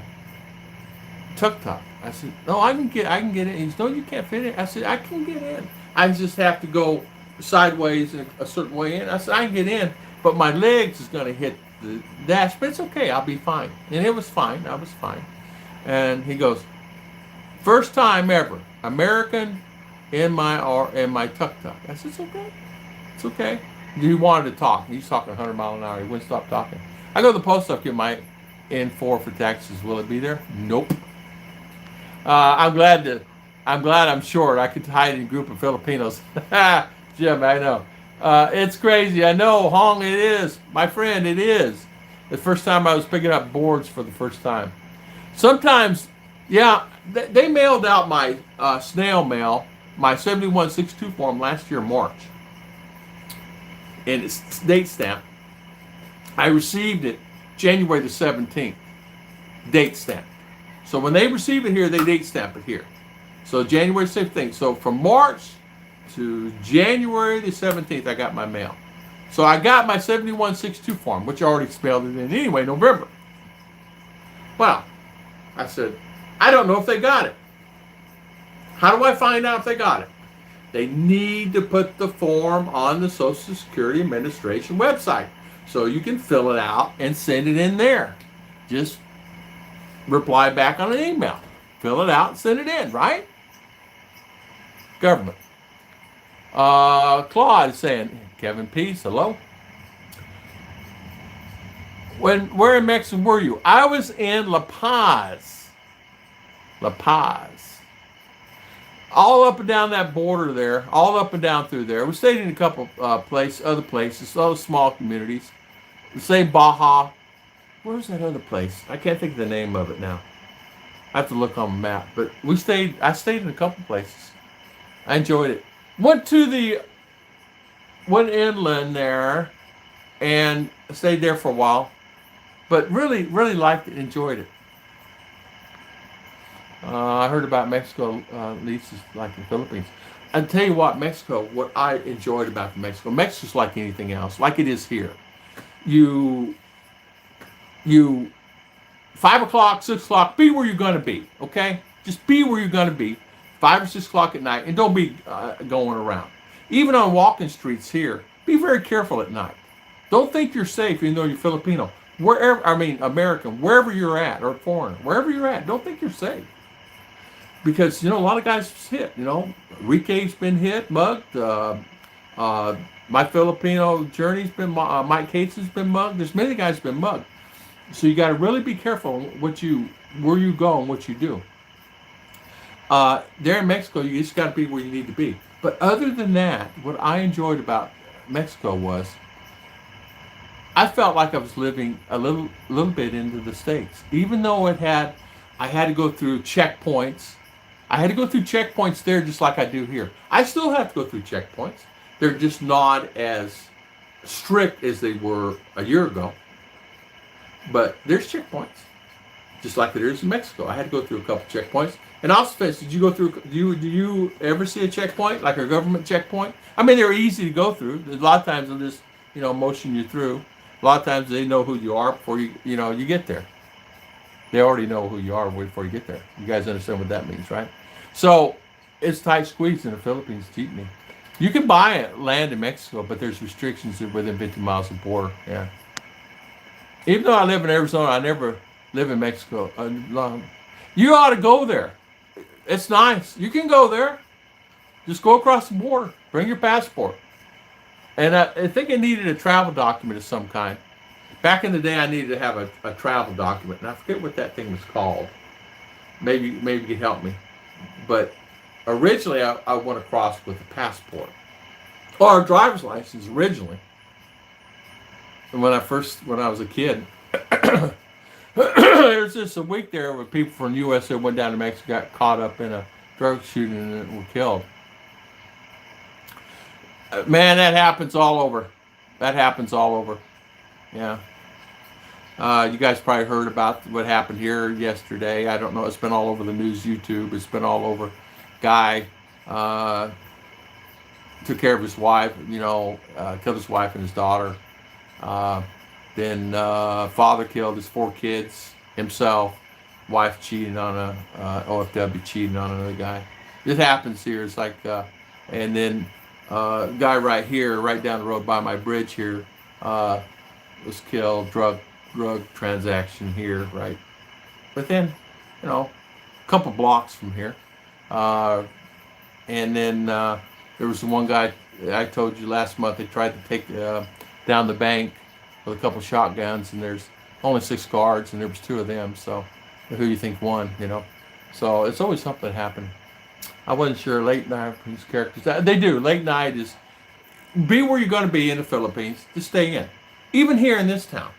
tuk tuk. I said, no, I can get in. He said, no, you can't fit in. I said, I can get in. I just have to go sideways in a certain way in. I said, I can get in, but my legs is going to hit the dash, but it's okay. I'll be fine. And it was fine. I was fine. And he goes, first time ever, American in my tuk tuk. I said, it's okay. It's okay. He wanted to talk. He's talking 100 miles an hour. He wouldn't stop talking. I go to the post office, get my N4 for taxes. Will it be there? Nope. I'm short. I could hide in a group of Filipinos. Jim, I know. It's crazy. I know, Hong, it is. My friend, it is. The first time I was picking up boards for the first time. Sometimes, yeah, they mailed out my snail mail, my 7162 form last year, March. And it's date stamped. I received it January the 17th, date stamp. So when they receive it here, they date stamp it here. So January 17th. So from March to January the 17th, I got my mail. So I got my 7162 form, which I already spelled it in anyway, November. Well, I said, I don't know if they got it. How do I find out if they got it? They need to put the form on the Social Security Administration website so you can fill it out and send it in there. Just reply back on an email. Fill it out and send it in, right? Government. Claude is saying, Kevin Peace, hello. Where in Mexico were you? I was in La Paz. La Paz. All up and down that border there, all up and down through there. We stayed in a couple other places, other small communities. The same Baja. Where's that other place? I can't think of the name of it now. I have to look on the map. But I stayed in a couple places. I enjoyed it. Went inland there and stayed there for a while. But really, really liked it, enjoyed it. I heard about Mexico leases like the Philippines. I'll tell you what, what I enjoyed about Mexico's like anything else, like it is here. You 5 o'clock, 6 o'clock, be where you're going to be, okay? Just be where you're going to be, 5 or 6 o'clock at night, and don't be going around. Even on walking streets here, be very careful at night. Don't think you're safe even though you're Filipino. American, wherever you're at, or foreigner, wherever you're at, don't think you're safe. Because, a lot of guys hit, Enrique's been hit, mugged. My Filipino journey's been, Mike Cates has been mugged. There's many guys been mugged. So you got to really be careful where you go and what you do. There in Mexico, you just got to be where you need to be. But other than that, what I enjoyed about Mexico was I felt like I was living a little bit into the States. Even though I had to go through checkpoints. I had to go through checkpoints there just like I do here. I still have to go through checkpoints. They're just not as strict as they were a year ago. But there's checkpoints, just like there is in Mexico. I had to go through a couple checkpoints. And also, did you go through? Do you ever see a checkpoint, like a government checkpoint? They're easy to go through. A lot of times they'll just motion you through. A lot of times they know who you are before you get there. They already know who you are before you get there. You guys understand what that means, right? So it's tight squeeze in the Philippines jeepney. You can buy land in Mexico, but there's restrictions within 50 miles of the border. Yeah. Even though I live in Arizona, I never live in Mexico. You ought to go there. It's nice. You can go there. Just go across the border. Bring your passport. And I think I needed a travel document of some kind. Back in the day, I needed to have a travel document, and I forget what that thing was called. Maybe you can help me. But originally, I went across with a passport or a driver's license originally. And when I was a kid, there was just a week there where people from the U.S. that went down to Mexico got caught up in a drug shooting and were killed. Man, that happens all over. Yeah. You guys probably heard about what happened here yesterday. I don't know. It's been all over the news, YouTube. It's been all over. Guy took care of his wife, killed his wife and his daughter. Then father killed his 4 kids himself. Wife cheating on OFW cheating on another guy. It happens here. It's like, and then guy right here, right down the road by my bridge here, was killed. Drug transaction here, right within, a couple blocks from here. And then there was one guy I told you last month. They tried to take down the bank with a couple shotguns, and there's only 6 guards, and there was 2 of them. So who do you think won? So it's always something happening. I wasn't sure. Late night, these characters, they do. Late night is be where you're going to be in the Philippines. Just stay in. Even here in this town.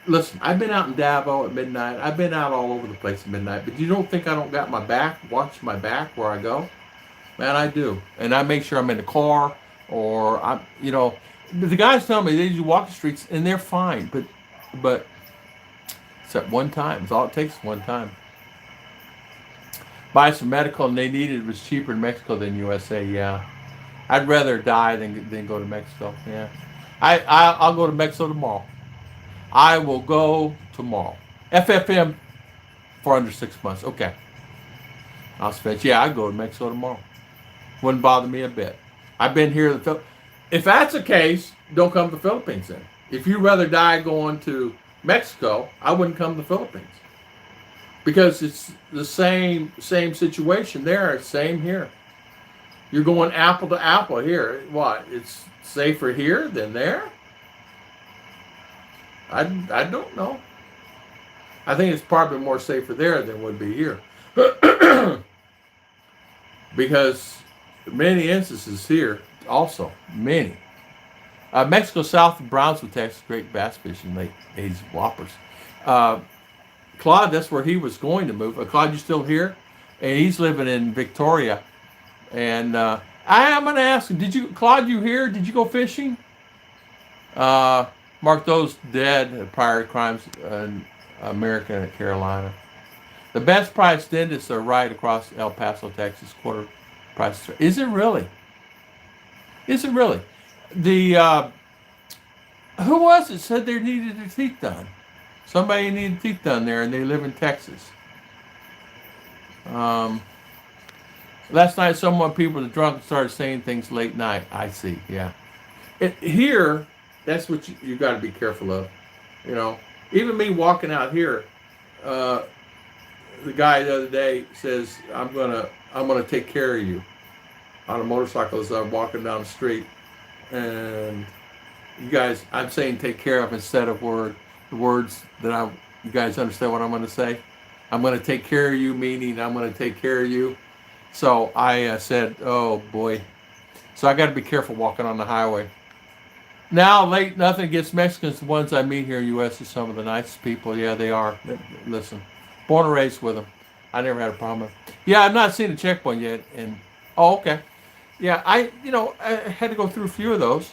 Listen, I've been out in Davao at midnight. I've been out all over the place at midnight. But you don't think I don't got my back, watch my back where I go? Man, I do. And I make sure I'm in the car, or the guys tell me they usually walk the streets and they're fine. But except one time. It's all it takes is one time. Buy some medical, and they needed it was cheaper in Mexico than USA. Yeah, I'd rather die than go to Mexico. Yeah, I'll go to Mexico tomorrow. I will go tomorrow. FFM for under 6 months. Okay. I'll spend. Yeah, I'd go to Mexico tomorrow. Wouldn't bother me a bit. I've been here. If that's the case, don't come to the Philippines then. If you'd rather die going to Mexico, I wouldn't come to the Philippines because it's the same situation there. Same here. You're going apple to apple here. What? It's safer here than there? I don't know. I think it's probably more safer there than would be here. Because many instances here also, many. Mexico south of Brownsville, Texas, great bass fishing, late 80s whoppers. Claude, that's where he was going to move. Claude, you still here? And he's living in Victoria. And I'm going to ask him, Claude, you here? Did you go fishing? Mark those dead prior crimes in America and Carolina. The best price dentists are right across El Paso, Texas, quarter price. Is it really? Is it really? The who was it said they needed their teeth done? Somebody needed teeth done there, and they live in Texas. Last night, people were drunk and started saying things late night. I see. Yeah. Here, that's what you got to be careful of. You know, even me walking out here. The guy the other day says, I'm gonna take care of you on a motorcycle as I'm walking down the street. And you guys, I'm saying take care of instead of the words that you guys understand what I'm gonna say. I'm gonna take care of you, meaning I'm gonna take care of you. So I said, oh boy. So I gotta be careful walking on the highway. Now, nothing against Mexicans. The ones I meet here in the U.S. are some of the nicest people. Yeah, they are. Listen. Born and raised with them. I never had a problem with them. Yeah, I've not seen a checkpoint yet. Okay. Yeah, I had to go through a few of those.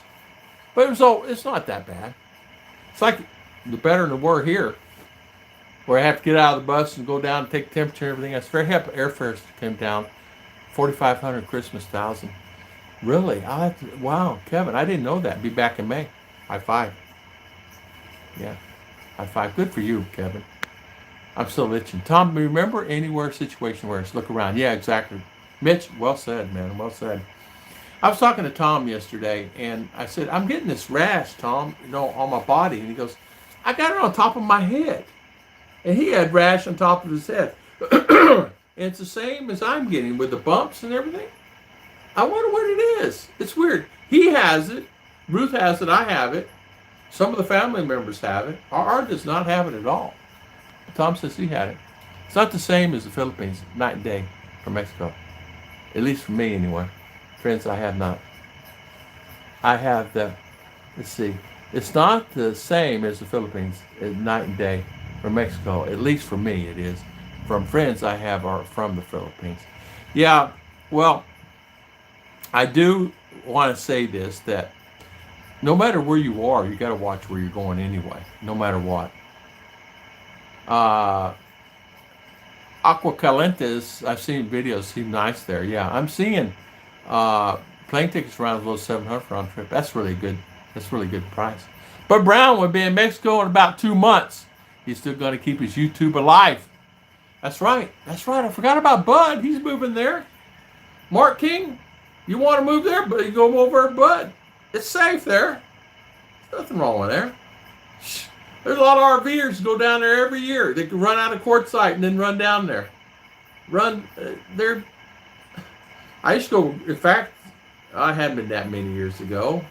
But it's not that bad. It's like the better than we're here. Where I have to get out of the bus and go down and take temperature and everything. That's very happy. Airfares came down. 4,500 Christmas 1,000. Really? Wow, Kevin, I didn't know that. Be back in May. High five. Yeah. High five. Good for you, Kevin. I'm still itching. Tom, remember anywhere situation where it's look around. Yeah, exactly. Mitch, well said, man. Well said. I was talking to Tom yesterday, and I said, I'm getting this rash, Tom, on my body. And he goes, I got it on top of my head. And he had rash on top of his head. And it's the same as I'm getting with the bumps and everything. I wonder what it is. It's weird. He has it. Ruth has it. I have it. Some of the family members have it. Our does not have it at all. Tom says he had it. It's not the same as the Philippines, night and day from Mexico. At least for me, anyway. Friends, I have not. I have let's see. It's not the same as the Philippines, night and day from Mexico. At least for me, it is. From friends I have are from the Philippines. Yeah, well, I do want to say this, that no matter where you are, you got to watch where you're going anyway, no matter what. Aqua Calientes, I've seen videos, seem nice there. Yeah, I'm seeing plane tickets around a little $700 round trip. That's really good. That's really good price. But Brown will be in Mexico in about 2 months. He's still going to keep his YouTube alive. That's right. That's right. I forgot about Bud. He's moving there. Mark King, you want to move there, but you go over at Bud. It's safe there. There's nothing wrong with there. Shh. There's a lot of RVers go down there every year. They can run out of Quartzsite and then run down there. There. I used to go, in fact, I hadn't been that many years ago.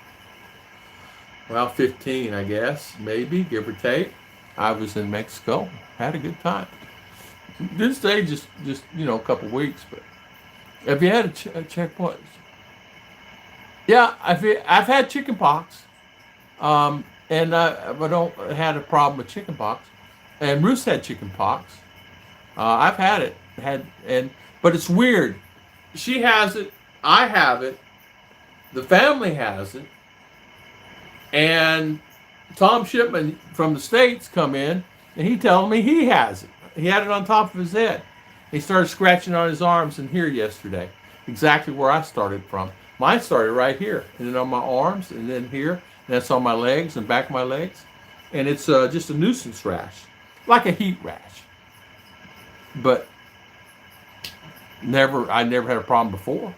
Well, 15, I guess, maybe, give or take. I was in Mexico. Had a good time. Didn't stay just a couple weeks, but have you had a checkpoint? Yeah, I've had chicken pox. And I don't had a problem with chicken pox. And Ruth had chicken pox. I've had it. But it's weird. She has it. I have it. The family has it. And Tom Shipman from the States come in, and he telling me he has it. He had it on top of his head. He started scratching on his arms and here yesterday. Exactly where I started from. Mine started right here. And then on my arms, and then here. And that's on my legs and back of my legs. And it's just a nuisance rash. Like a heat rash. but I never had a problem before.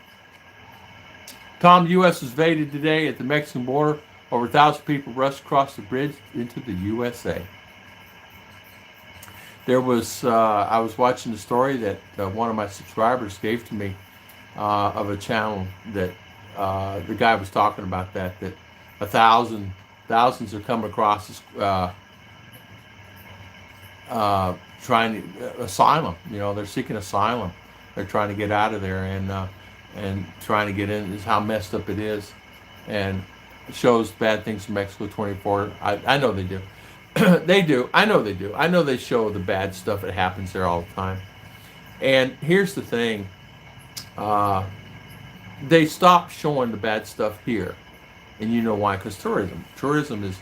Tom, U.S. was invaded today at the Mexican border. Over 1,000 people rushed across the bridge into the USA. There was, I was watching the story that one of my subscribers gave to me of a channel that the guy was talking about that thousands are coming across this, trying to, asylum. You know, they're seeking asylum. They're trying to get out of there and trying to get in. Is how messed up it is, and it shows bad things in Mexico 24. I know they do. They do. I know they do. I know they show the bad stuff that happens there all the time. And here's the thing. They stopped showing the bad stuff here. And you know why? Because tourism. Tourism is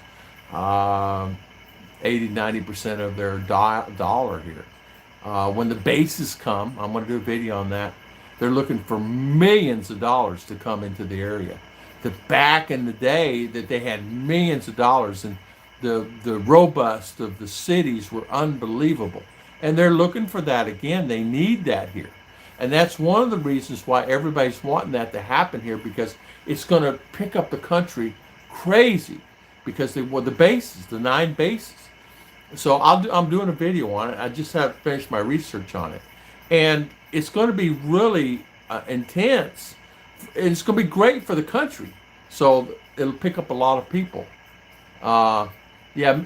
80-90% of their dollar here. When the bases come, I'm going to do a video on that. They're looking for millions of dollars to come into the area. Back in the day that they had millions of dollars, and the robust of the cities were unbelievable. And they're looking for that again. They need that here. And that's one of the reasons why everybody's wanting that to happen here, because it's going to pick up the country crazy, because the bases, the 9 bases. So I'm doing a video on it. I just haven't finished my research on it. And it's going to be really intense. And it's going to be great for the country. So it'll pick up a lot of people. Yeah,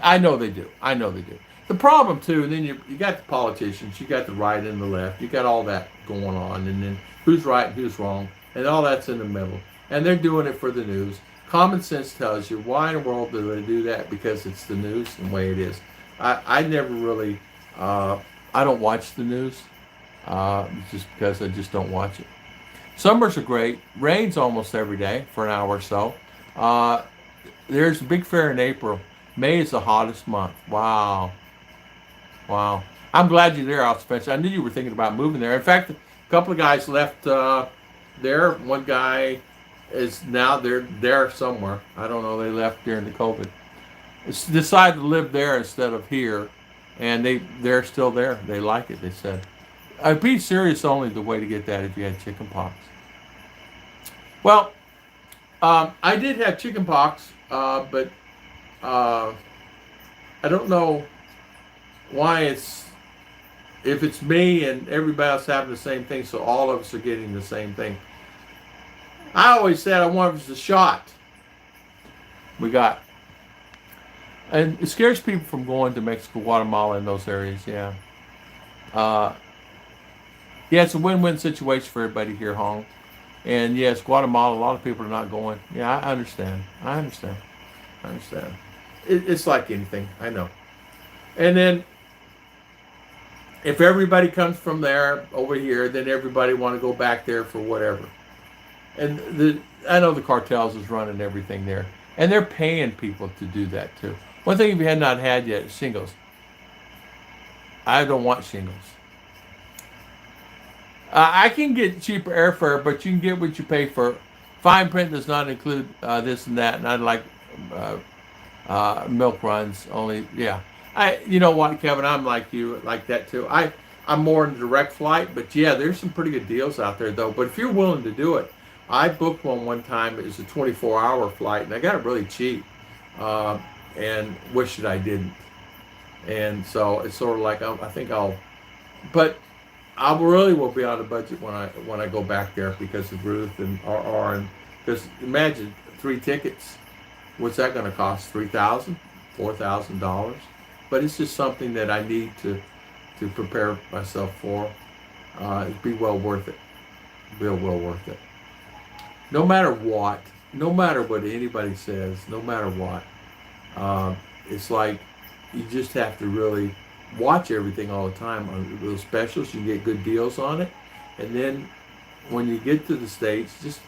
I know they do. I know they do. The problem, too, and then you got the politicians, you got the right and the left, you got all that going on, and then who's right and who's wrong, and all that's in the middle. And they're doing it for the news. Common sense tells you, why in the world do they do that? Because it's the news and the way it is. I never really, I don't watch the news, just because I just don't watch it. Summers are great. Rains almost every day for an hour or so. There's a big fair in April. May is the hottest month. Wow. Wow. I'm glad you're there, Al Spencer. I knew you were thinking about moving there. In fact, a couple of guys left there. One guy is now there somewhere. I don't know. They left during the COVID. Decided to live there instead of here. And they're still there. They like it, they said. I'd be serious only the way to get that if you had chicken pox. Well, I did have chicken pox, but I don't know why if it's me and everybody else having the same thing, so all of us are getting the same thing. I always said I wanted the shot we got. And it scares people from going to Mexico, Guatemala, and those areas, yeah. Yeah, it's a win-win situation for everybody here, Hong. And yes, Guatemala, a lot of people are not going. Yeah, I understand. It's like anything, I know. And then, if everybody comes from there over here, then everybody want to go back there for whatever. And I know the cartels is running everything there. And they're paying people to do that too. One thing we had not had yet is shingles. I don't want shingles. I can get cheaper airfare, but you can get what you pay for. Fine print does not include this and that, and I like milk runs only. Yeah, you know what, Kevin? I'm like you, like that too. I'm more in direct flight, but yeah, there's some pretty good deals out there though. But if you're willing to do it, I booked one time. It was a 24-hour flight, and I got it really cheap, and wish that I didn't. And so it's sort of like I think but I really will be on a budget when I go back there because of Ruth and RR, and because imagine 3 tickets. What's that going to cost? $3,000, $4,000. But it's just something that I need to prepare myself for. It'd be well worth it. Well worth it. No matter what anybody says, no matter what, it's like you just have to really watch everything all the time on those specials. You can get good deals on it, and then when you get to the States, just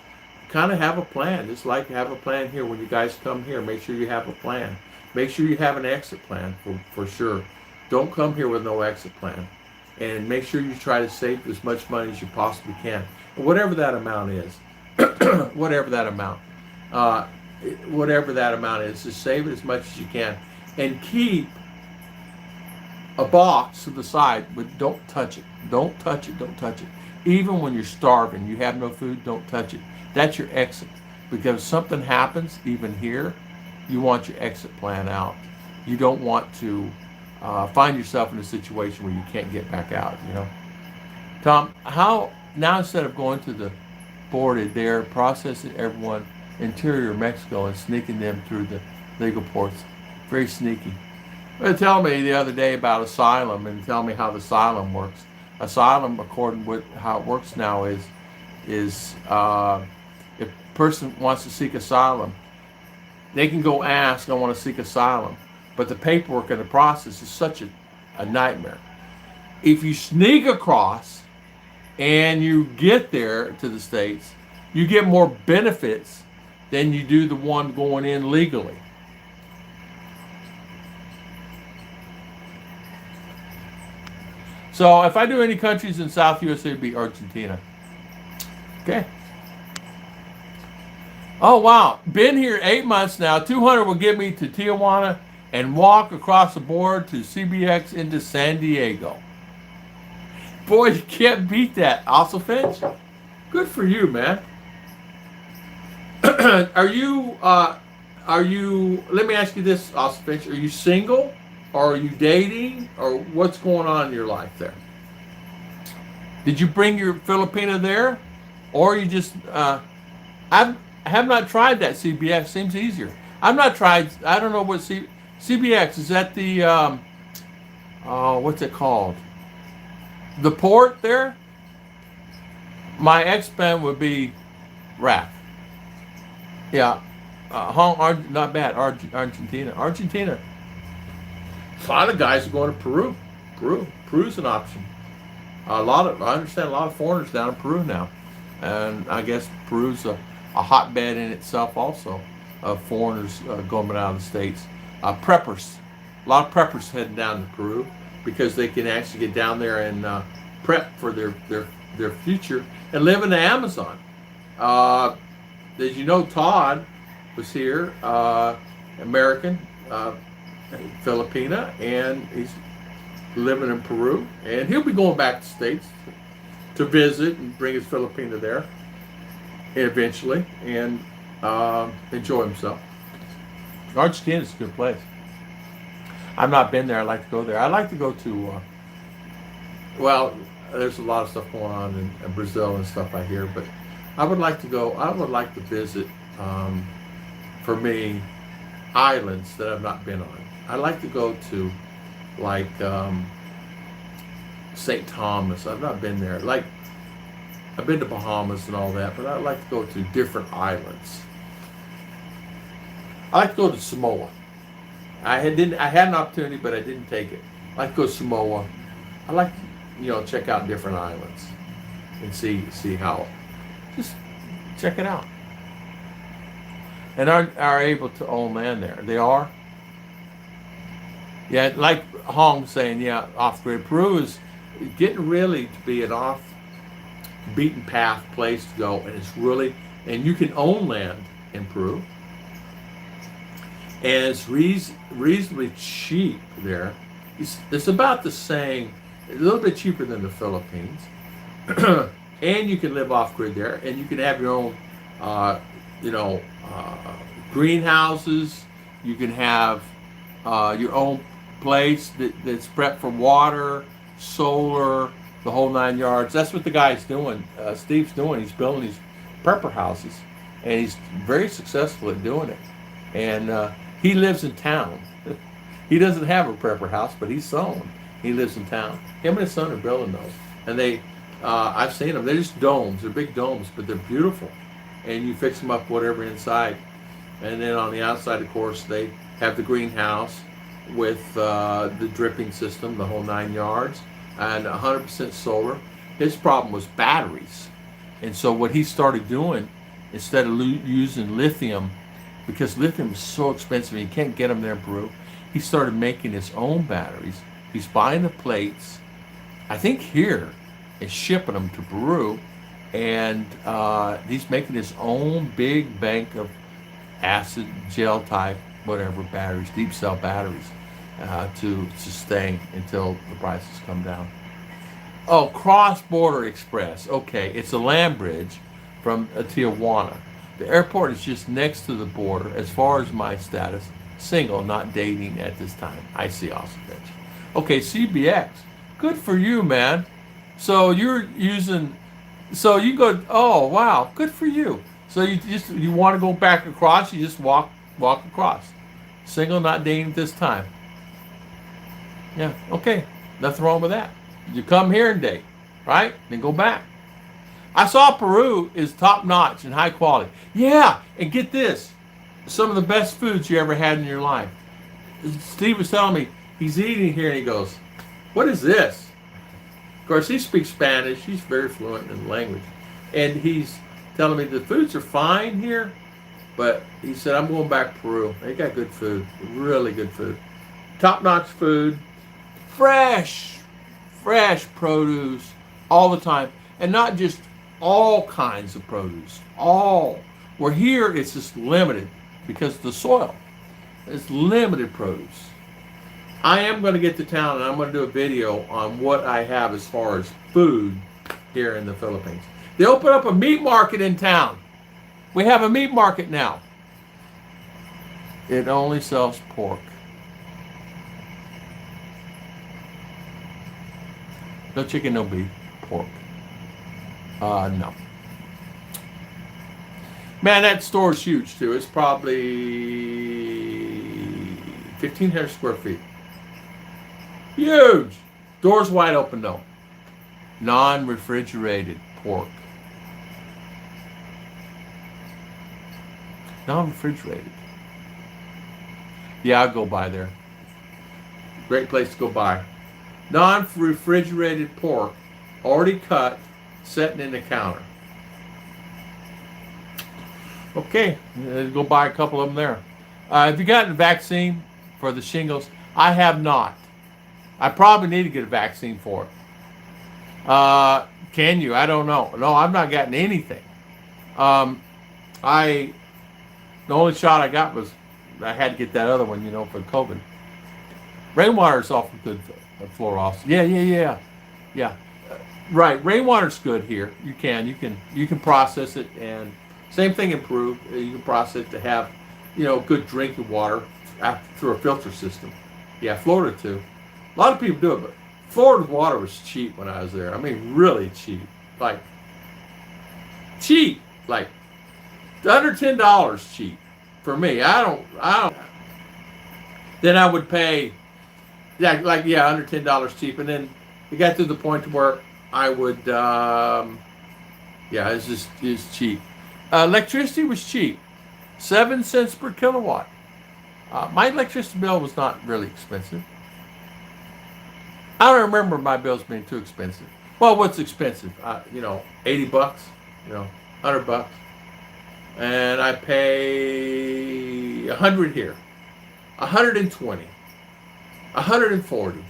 kind of have a plan. Just like have a plan here when you guys come here. Make sure you have a plan. Make sure you have an exit plan for sure. Don't come here with no exit plan, and make sure you try to save as much money as you possibly can, whatever that amount is. whatever that amount is, just save it as much as you can, and keep a box to the side, but don't touch it. Don't touch it. Don't touch it. Even when you're starving, you have no food, don't touch it. That's your exit. Because if something happens, even here, you want your exit plan out. You don't want to find yourself in a situation where you can't get back out, you know. Tom, how, now instead of going to the border there, processing everyone interior Mexico and sneaking them through the legal ports, very sneaky. They tell me the other day about Asylum and tell me how the Asylum works. Asylum, according with how it works now, is if a person wants to seek asylum, they can go ask, I want to seek asylum. But the paperwork and the process is such a nightmare. If you sneak across and you get there to the States, you get more benefits than you do the one going in legally. So if I do any countries in South USA, it'd be Argentina. Okay. Oh, wow. Been here 8 months now. 200 will get me to Tijuana and walk across the border to CBX into San Diego. Boy, you can't beat that. Also, Finch, good for you, man. Are you, let me ask you this, Also, Finch, are you single? Or are you dating? Or what's going on in your life there? Did you bring your Filipina there? Or you just, I have not tried that CBX. Seems easier. I've not tried, I don't know what CBX, is that the, what's it called? The port there? My ex-band would be RAF. Yeah. Not bad. Argentina. A lot of guys are going to Peru. Peru's an option. I understand a lot of foreigners down in Peru now. And I guess Peru's a hotbed in itself also of foreigners going out of the States. Preppers. A lot of preppers heading down to Peru because they can actually get down there and prep for their future and live in the Amazon. As you know, Todd was here, American, Filipina, and he's living in Peru, and he'll be going back to the States to visit and bring his Filipina there eventually and enjoy himself. Argentina is a good place. I've not been there. I'd like to go there. I'd like to go to, well, there's a lot of stuff going on in Brazil and stuff I hear, but I would like to go, I would like to visit, for me, islands that I've not been on. I'd like to go to, like, St. Thomas. I've not been there. Like, I've been to Bahamas and all that, but I'd like to go to different islands. I like to go to Samoa. I had an opportunity, but I didn't take it. I like to go to Samoa. I like to, check out different islands and see how. Just check it out. And are able to own land there. They are. Yeah, like Hong saying, yeah, off-grid. Peru is getting really to be an off-beaten path place to go, and it's really, and you can own land in Peru, and it's reasonably cheap there. It's about the same, a little bit cheaper than the Philippines, and you can live off-grid there, and you can have your own, greenhouses. You can have your own place that's prepped for water, solar, the whole 9 yards. That's what the guy's doing. Steve's doing. He's building these prepper houses, and he's very successful at doing it. And he lives in town. He doesn't have a prepper house, but he's sown. He lives in town. Him and his son are building those, and they, I've seen them. They're just domes. They're big domes, but they're beautiful. And you fix them up whatever inside, and then on the outside, of course, they have the greenhouse with the dripping system, the whole 9 yards, and 100% solar. His problem was batteries. And so what he started doing, instead of using lithium, because lithium is so expensive and you can't get them there in Peru, he started making his own batteries. He's buying the plates, I think here, and shipping them to Peru. And he's making his own big bank of acid, gel type, whatever batteries, deep cell batteries. to sustain until the prices come down. Oh, cross-border express. Okay, it's a land bridge from Tijuana. The airport is just next to the border. As far as my status, single, not dating at this time. I see awesome bitch. Okay, CBX. Good for you, man. So you're using. So you go. Oh wow, good for you. So you want to go back across? You just walk across. Single, not dating at this time. Yeah. Okay. Nothing wrong with that. You come here and date, right? Then go back. I saw Peru is top notch and high quality. Yeah, and get this, some of the best foods you ever had in your life. Steve was telling me he's eating here and he goes, "What is this?" Of course, he speaks Spanish. He's very fluent in the language, and he's telling me the foods are fine here, but he said, "I'm going back to Peru. They got good food, really good food, top notch food, fresh." Fresh produce all the time, and not just all kinds of produce. All. Where here it's just limited because of the soil. It's limited produce. I am going to get to town and I'm going to do a video on what I have as far as food here in the Philippines. They open up a meat market in town. We have a meat market now. It only sells pork. No chicken, no beef, pork. No. Man, that store is huge too. It's probably 1,500 square feet. Huge. Doors wide open though. Non-refrigerated pork. Non-refrigerated. Yeah, I'll go by there. Great place to go by. Non-refrigerated pork, already cut, sitting in the counter. Okay, go buy a couple of them there. Have you gotten a vaccine for the shingles? I have not. I probably need to get a vaccine for it. Can you? I don't know. No, I've not gotten anything. The only shot I got was I had to get that other one, for COVID. Rainwater is awful good fluoroscopy. Yeah. Right. Rainwater's good here. You can process it, and same thing in Peru. You can process it to have, good drinking water through a filter system. Yeah, Florida too. A lot of people do it, but Florida's water was cheap when I was there. I mean, really cheap. Like under $10 cheap for me. I don't. Then I would pay. Yeah, under $10 cheap, and then it got to the point where I would, it's cheap. Electricity was cheap, 7 cents per kilowatt. My electricity bill was not really expensive. I don't remember my bills being too expensive. Well, what's expensive? $80, $100, and I pay 100 here, 120. 140.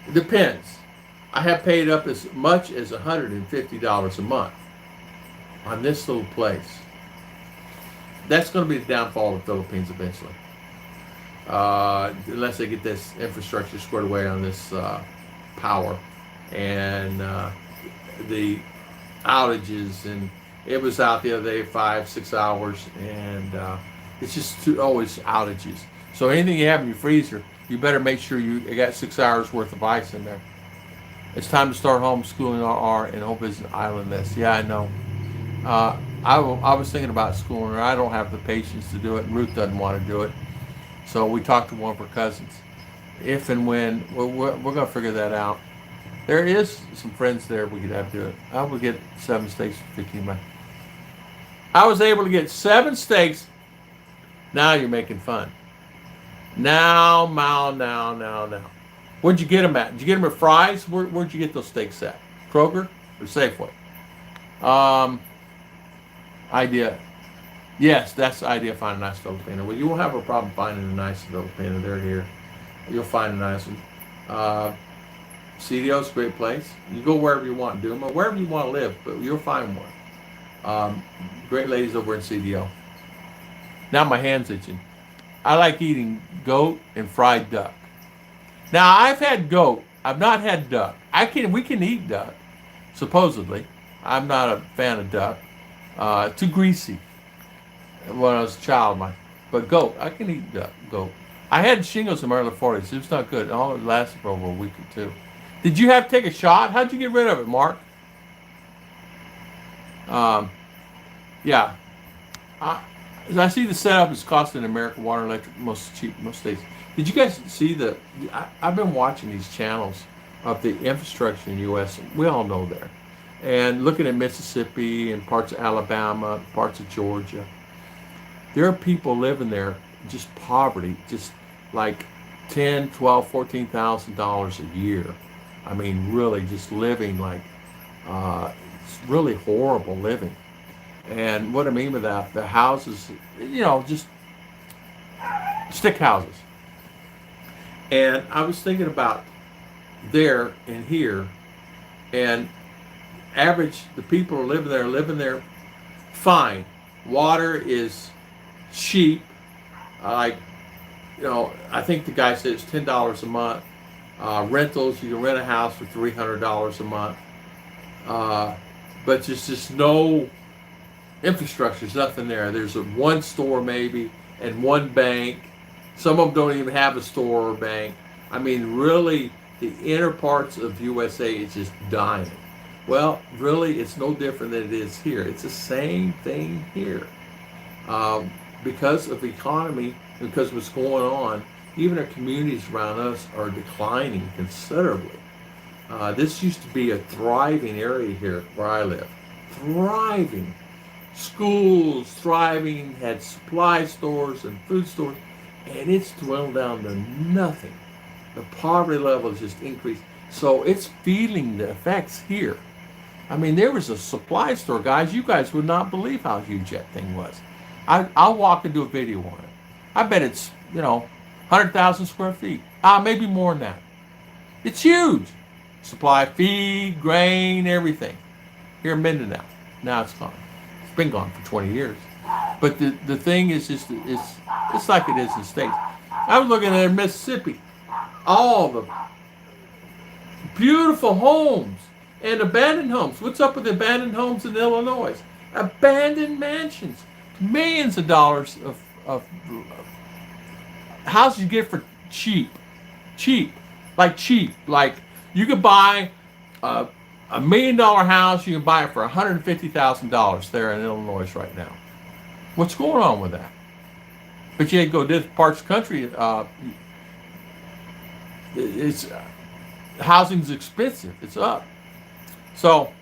It depends. I have paid up as much as $150 a month on this little place. That's going to be the downfall of the Philippines eventually. Unless they get this infrastructure squared away on this power and the outages. And it was out the other day 5-6 hours, and it's just always outages. So anything you have in your freezer, you better make sure you got 6 hours worth of ice in there. It's time to start homeschooling RR and hope it's an island this. Yeah, I know. I was thinking about schooling her. I don't have the patience to do it. Ruth doesn't want to do it. So we talked to one of her cousins. If and when, we're going to figure that out. There is some friends there we could have do it. I would get 7 steaks for 15 bucks. I was able to get 7 steaks. Now you're making fun. Now. Where'd you get them at? Did you get them at Fry's? Where'd you get those steaks at? Kroger or Safeway? Idea. Yes, that's the idea of finding a nice Filipino. Well, you won't have a problem finding a nice Filipino. They're here. You'll find a nice one. CDO's a great place. You go wherever you want, do them, or wherever you want to live, but you'll find one. Great ladies over in CDO. Now my hand's itching. I like eating goat and fried duck. Now I've had goat. I've not had duck. We can eat duck, supposedly. I'm not a fan of duck. Too greasy when I was a child. But goat, I can eat duck, goat. I had shingles in my early 40s. It was not good. It only lasted for over a week or two. Did you have to take a shot? How'd you get rid of it, Mark? Um, yeah. I see the setup is costing American water and electric most cheap most states. Did you guys see I've been watching these channels of the infrastructure in the U.S. We all know there, and looking at Mississippi and parts of Alabama, parts of Georgia. There are people living there, just poverty, just like 10, 12, $14,000 a year. I mean, really, just living like it's really horrible living. And what I mean by that, the houses, just stick houses. And I was thinking about there and here, and the people who are living there fine. Water is cheap. Like, I think the guy said it's $10 a month. Rentals, you can rent a house for $300 a month. But there's just no infrastructure. There's nothing there. There's one store maybe and one bank. Some of them don't even have a store or bank. I mean, really, the inner parts of USA is just dying. Well, really, it's no different than it is here. It's the same thing here. Because of the economy, because of what's going on, even our communities around us are declining considerably. This used to be a thriving area here where I live. Thriving. Schools, thriving, had supply stores and food stores, and it's dwindled down to nothing. The poverty level has just increased. So it's feeling the effects here. I mean, there was a supply store, guys. You guys would not believe how huge that thing was. I'll walk and do a video on it. I bet it's, 100,000 square feet. Maybe more than that. It's huge. Supply feed, grain, everything. Here in Mindinao. Now it's gone. It's been gone for 20 years. But the thing is just, it's like it is in the States. I was looking at Mississippi. All the beautiful homes and abandoned homes. What's up with abandoned homes in Illinois? Abandoned mansions. Millions of dollars of houses you get for cheap. Like you could buy a $1 million house, you can buy it for $150,000 there in Illinois right now. What's going on with that? But you go to different parts of the country, it's housing's expensive. It's up. So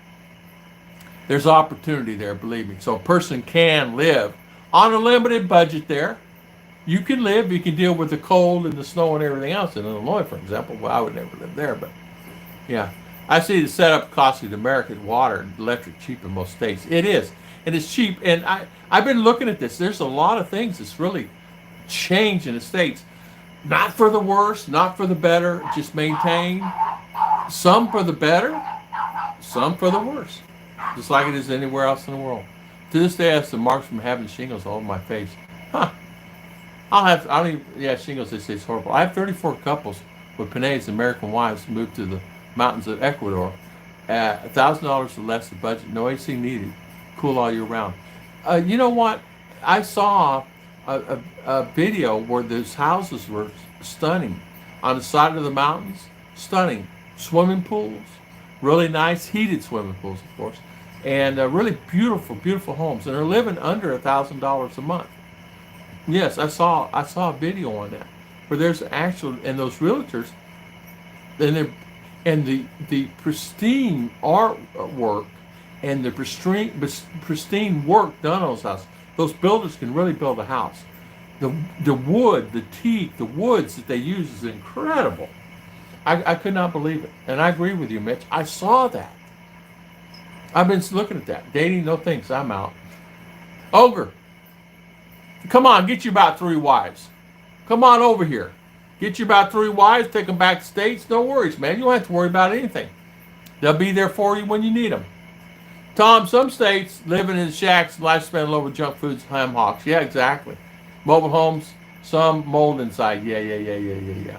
there's opportunity there, believe me. So a person can live on a limited budget there. You can live, you can deal with the cold and the snow and everything else in Illinois, for example. Well, I would never live there, but yeah. I see the setup costing the American water and electric cheap in most states. It is. And it's cheap. And I've been looking at this. There's a lot of things that's really changed in the States. Not for the worse, not for the better, just maintain. Some for the better, some for the worse. Just like it is anywhere else in the world. To this day, I have some marks from having shingles all over my face. Shingles, they say it's horrible. I have 34 couples with Pinay's American wives who moved to the mountains of Ecuador. $1,000 or less the budget, no AC needed, cool all year round. You know what? I saw a video where those houses were stunning on the side of the mountains. Stunning. Swimming pools, really nice heated swimming pools, of course, and really beautiful, beautiful homes. And they're living under $1,000 a month. Yes, I saw a video on that where there's actual, and those realtors, and the pristine artwork and the pristine work done on those houses. Those builders can really build a house. The wood, the teak, the woods that they use is incredible. I could not believe it. And I agree with you, Mitch. I saw that. I've been looking at that. Dating, no thanks. I'm out. Ogre, come on, get you about 3 wives. Come on over here. Get you about 3 wives, take them back to States. No worries, man. You don't have to worry about anything. They'll be there for you when you need them. Tom, some states living in shacks, lifespan low with junk foods, ham hocks. Yeah, exactly. Mobile homes, some mold inside. Yeah.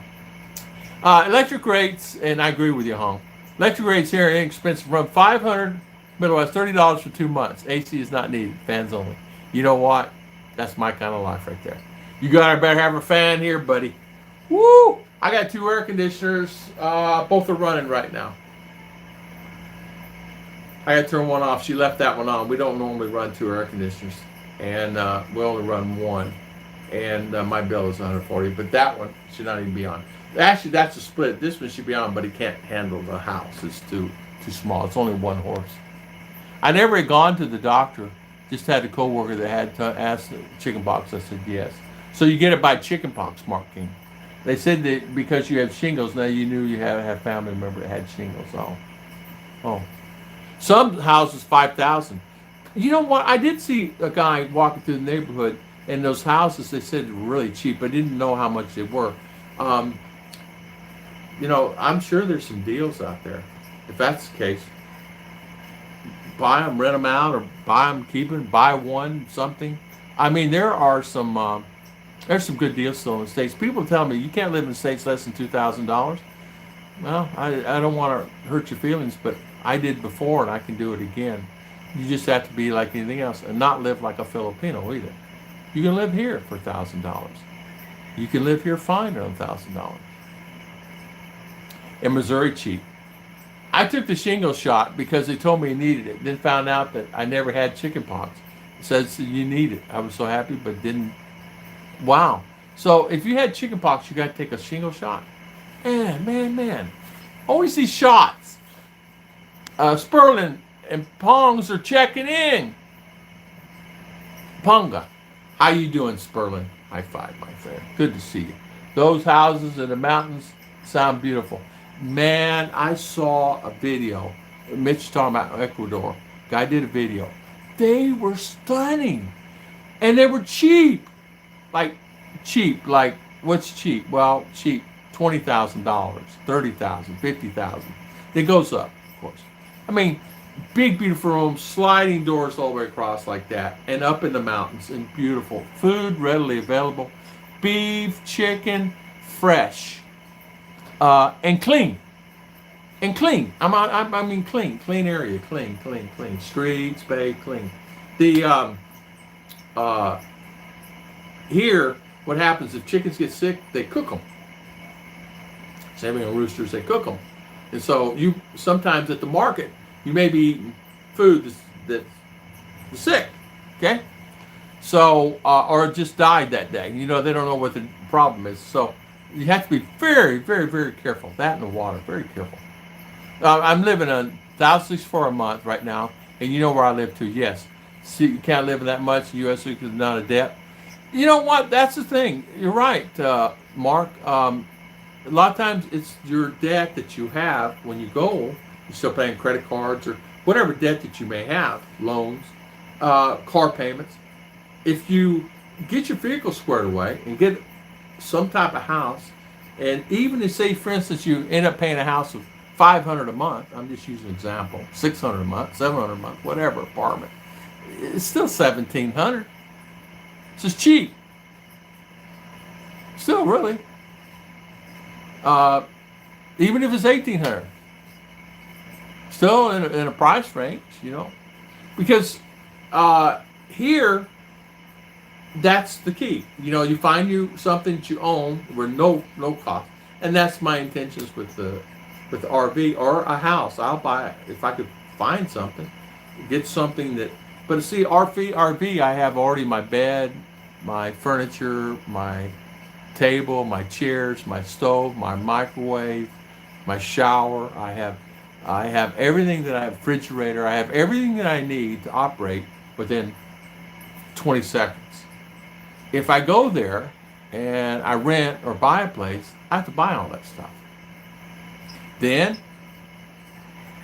Electric rates, and I agree with you, Hong. Electric rates here are inexpensive. Run 500 Midwest, $30 for 2 months. AC is not needed. Fans only. You know what? That's my kind of life right there. You gotta better have a fan here, buddy. Woo! I got 2 air conditioners. Both are running right now. I got to turn one off. She left that one on. We don't normally run 2 air conditioners, and we only run one. And my bill is 140, but that one should not even be on. Actually, that's a split. This one should be on, but it can't handle the house. It's too small. It's only 1 horse. I never had gone to the doctor. Just had a coworker that had to ask chicken pox. I said yes. So you get it by chicken pox, Mark King. They said that because you have shingles, now you knew you had a family member that had shingles. Oh. Some houses 5,000. You know what? I did see a guy walking through the neighborhood, and those houses they said were really cheap. I didn't know how much they were. I'm sure there's some deals out there. If that's the case, buy them, rent them out, or buy them, keep them, buy one, something. I mean, there's some good deals still in the States. People tell me you can't live in the States less than $2,000. Well, I don't want to hurt your feelings, but I did before and I can do it again. You just have to be like anything else and not live like a Filipino either. You can live here for $1,000. You can live here fine on $1,000. In Missouri, cheap. I took the shingle shot because they told me I needed it. Then found out that I never had chicken pox. It says you need it. I was so happy, but didn't. Wow. So if you had chicken pox, you got to take a shingle shot. Man. Always these shots. Sperlin and Pongs are checking in. Ponga. How you doing, Sperlin? High five, my friend. Good to see you. Those houses in the mountains sound beautiful. Man, I saw a video. Mitch talking about Ecuador. Guy did a video. They were stunning. And they were cheap. Like, what's cheap? Well, cheap. $20,000, $30,000, $50,000. It goes up, of course. I mean, big, beautiful rooms, sliding doors all the way across like that, and up in the mountains, and beautiful. Food readily available. Beef, chicken, fresh. And clean. I mean clean. Clean area. Clean. Streets, bay, clean. Here, what happens if chickens get sick? They cook them. Same thing on roosters. They cook them. And so you sometimes at the market, you may be eating food that's sick. Okay? So, or just died that day. They don't know what the problem is. So you have to be very, very, very careful. That and the water, very careful. I'm living on $1,064 a month right now, and you know where I live too. Yes, see, you can't live in that much in the U.S. because it's not a debt. You know what? That's the thing. You're right, Mark. A lot of times it's your debt that you have when you go. You're still paying credit cards or whatever debt that you may have, loans, car payments. If you get your vehicle squared away and get some type of house, and even if, say, for instance, you end up paying a house of $500 a month, I'm just using an example, $600 a month, $700 a month, whatever apartment, it's still $1,700. It's just cheap. Still, really. Even if it's $1,800, still in a price range, because here. That's the key. You find you something that you own where no cost, and that's my intentions with the RV or a house. I'll buy it if I could find something, get something that. But see, RV, I have already my bed, my furniture, my table, my chairs, my stove, my microwave, my shower. I have everything that I have. Refrigerator. I have everything that I need to operate within 20 seconds. If I go there and I rent or buy a place, I have to buy all that stuff. Then,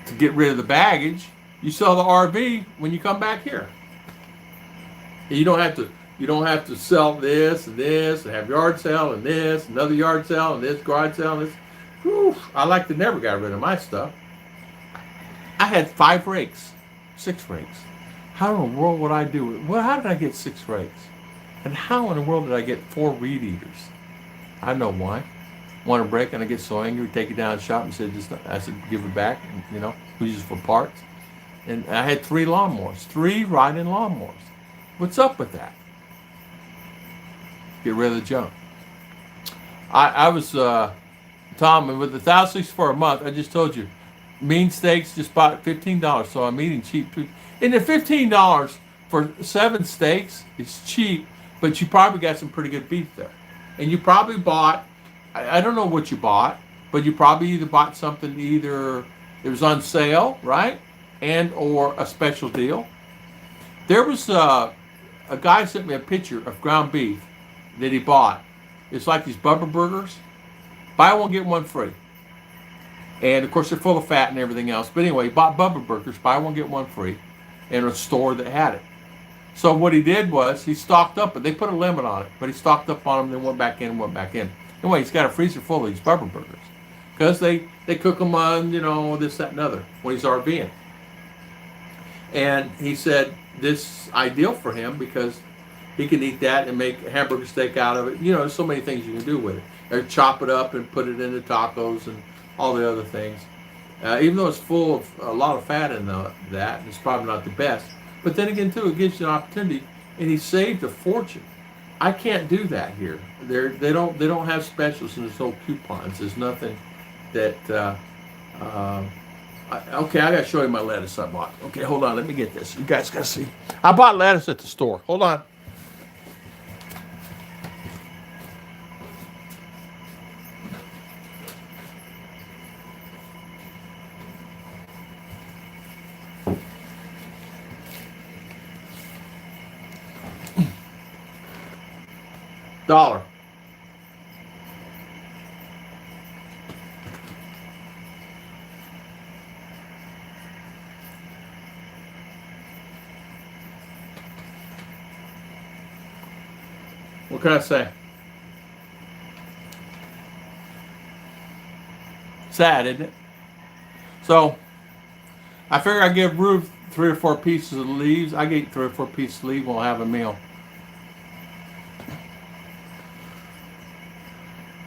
to get rid of the baggage, you sell the RV when you come back here. You don't have to sell this and have yard sale and this, another yard sale and this, garage sale and this. Whew, I like to never got rid of my stuff. I had 6 rakes. How in the world would I do it? Well, how did I get 6 rakes? And how in the world did I get 4 weed eaters? I know why. want a break, and I get so angry, take it down to the shop and said, I said, give it back, and, we use it for parts. And I had 3 lawnmowers, 3 riding lawnmowers. What's up with that? Get rid of the junk. I was, Tom, and with $1,064 a month, I just told you, mean steaks just bought $15, so I'm eating cheap food. And the $15 for 7 steaks is cheap, but you probably got some pretty good beef there. And you probably bought, I don't know what you bought, but you probably either bought something, either it was on sale, right? And or a special deal. There was a guy sent me a picture of ground beef that he bought. It's like these Bubba burgers. Buy one, get one free. And of course, they're full of fat and everything else. But anyway, he bought Bubba burgers, buy one, get one free, in a store that had it. So what he did was he stocked up, but they put a limit on it. But he stocked up on them, then went back in and went back in. Anyway, he's got a freezer full of these Bubba burgers because they cook them on, this, that, and other when he's RVing. And he said this is ideal for him because he can eat that and make a hamburger steak out of it. There's so many things you can do with it. Or chop it up and put it into tacos and all the other things. Even though it's full of a lot of fat in that, it's probably not the best. But then again, too, it gives you an opportunity. And he saved a fortune. I can't do that here. They don't have specials and there's no coupons. There's nothing that. Okay, I gotta show you my lettuce I bought. Okay, hold on. Let me get this. You guys gotta see. I bought lettuce at the store. Hold on. $1. What can I say? Sad, isn't it? So, I figure I give Ruth 3 or 4 pieces of leaves. I get 3 or 4 pieces of leaves, we'll have a meal.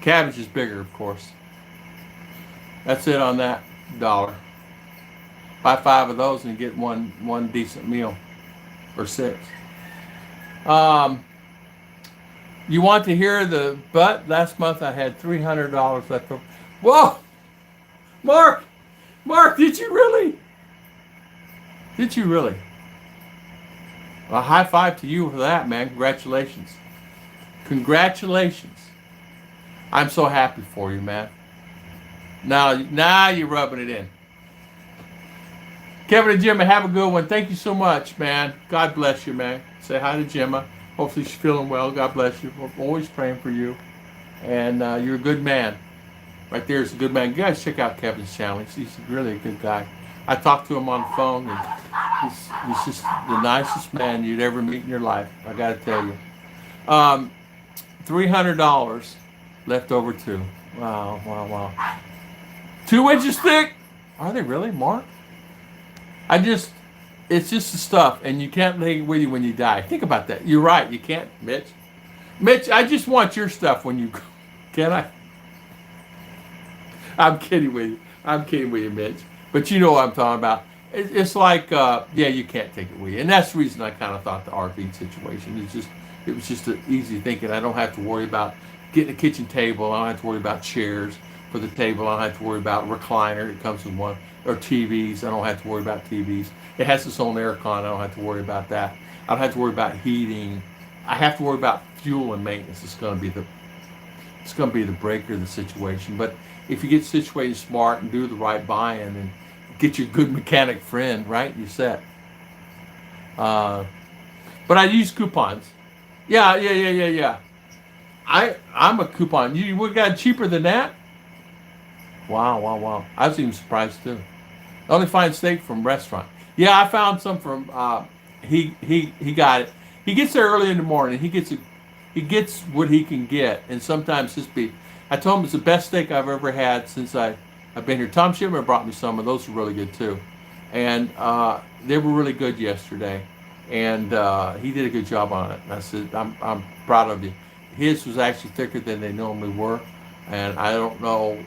Cabbage is bigger, of course. That's it on that $1. Buy 5 of those and you get one decent meal, or 6. You want to hear but last month I had $300 left over. Whoa, Mark, did you really? A high five to you for that, man. Congratulations. I'm so happy for you, man. Now you're rubbing it in. Kevin and Gemma, have a good one. Thank you so much, man. God bless you, man. Say hi to Gemma. Hopefully she's feeling well. God bless you. We're always praying for you. And you're a good man. Right there is a good man. You guys check out Kevin's channel. He's really a good guy. I talked to him on the phone, and he's just the nicest man you'd ever meet in your life. I got to tell you. $300 left over too. Wow. 2 inches thick? Are they really, Mark? It's just the stuff, and you can't take it with you when you die. Think about that. You're right, you can't, Mitch. Mitch, I just want your stuff when you go. Can I? I'm kidding with you, Mitch. But you know what I'm talking about. It's like, you can't take it with you. And that's the reason I kind of thought the RV situation it was just an easy thinking. I don't have to worry about getting a kitchen table. I don't have to worry about chairs for the table. I don't have to worry about recliner. It comes with one. Or TVs. I don't have to worry about TVs. It has its own aircon. I don't have to worry about that. I don't have to worry about heating. I have to worry about fuel and maintenance. It's going to be the breaker of the situation. But if you get situated smart and do the right buy-in and get your good mechanic friend, right, you're set. But I use coupons. Yeah. I'm a coupon. You got cheaper than that? Wow. I was even surprised too. I only find steak from restaurant. Yeah, I found some from he got it. He gets there early in the morning. He gets what he can get, and sometimes his beef. I told him it's the best steak I've ever had since I've been here. Tom Shipman brought me some, and those were really good too. And they were really good yesterday, and he did a good job on it. And I said, I'm proud of you. His was actually thicker than they normally were, and I don't know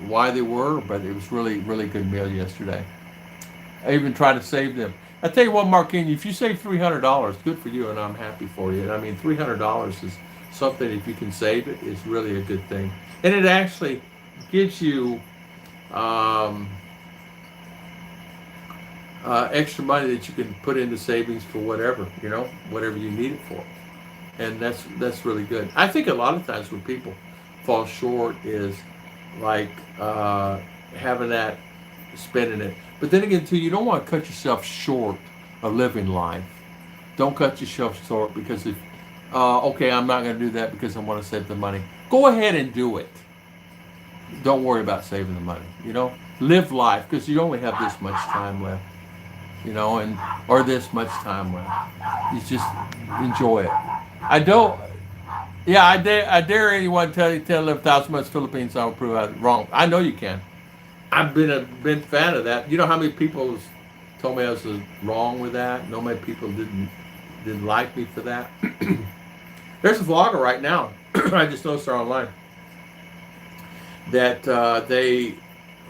why they were, but it was really, really good meal yesterday. I even tried to save them. I tell you what, Marquine, if you save $300, good for you, and I'm happy for you. And I mean, $300 is something. If you can save it, is really a good thing, and it actually gives you um, extra money that you can put into savings for whatever, whatever you need it for, and that's really good. I think a lot of times when people fall short is like having that spending it. But then again, too, you don't want to cut yourself short of living life. Don't cut yourself short because if, okay, I'm not going to do that because I want to save the money. Go ahead and do it. Don't worry about saving the money. Live life because you only have this much time left. And or this much time left. You just enjoy it. I don't. Yeah, I dare anyone tell 11,000 months Philippines I'll prove I wrong. I know you can. I've been a been fan of that. You know how many people told me I was wrong with that? No many people didn't like me for that. There's a vlogger right now. I just noticed her online that they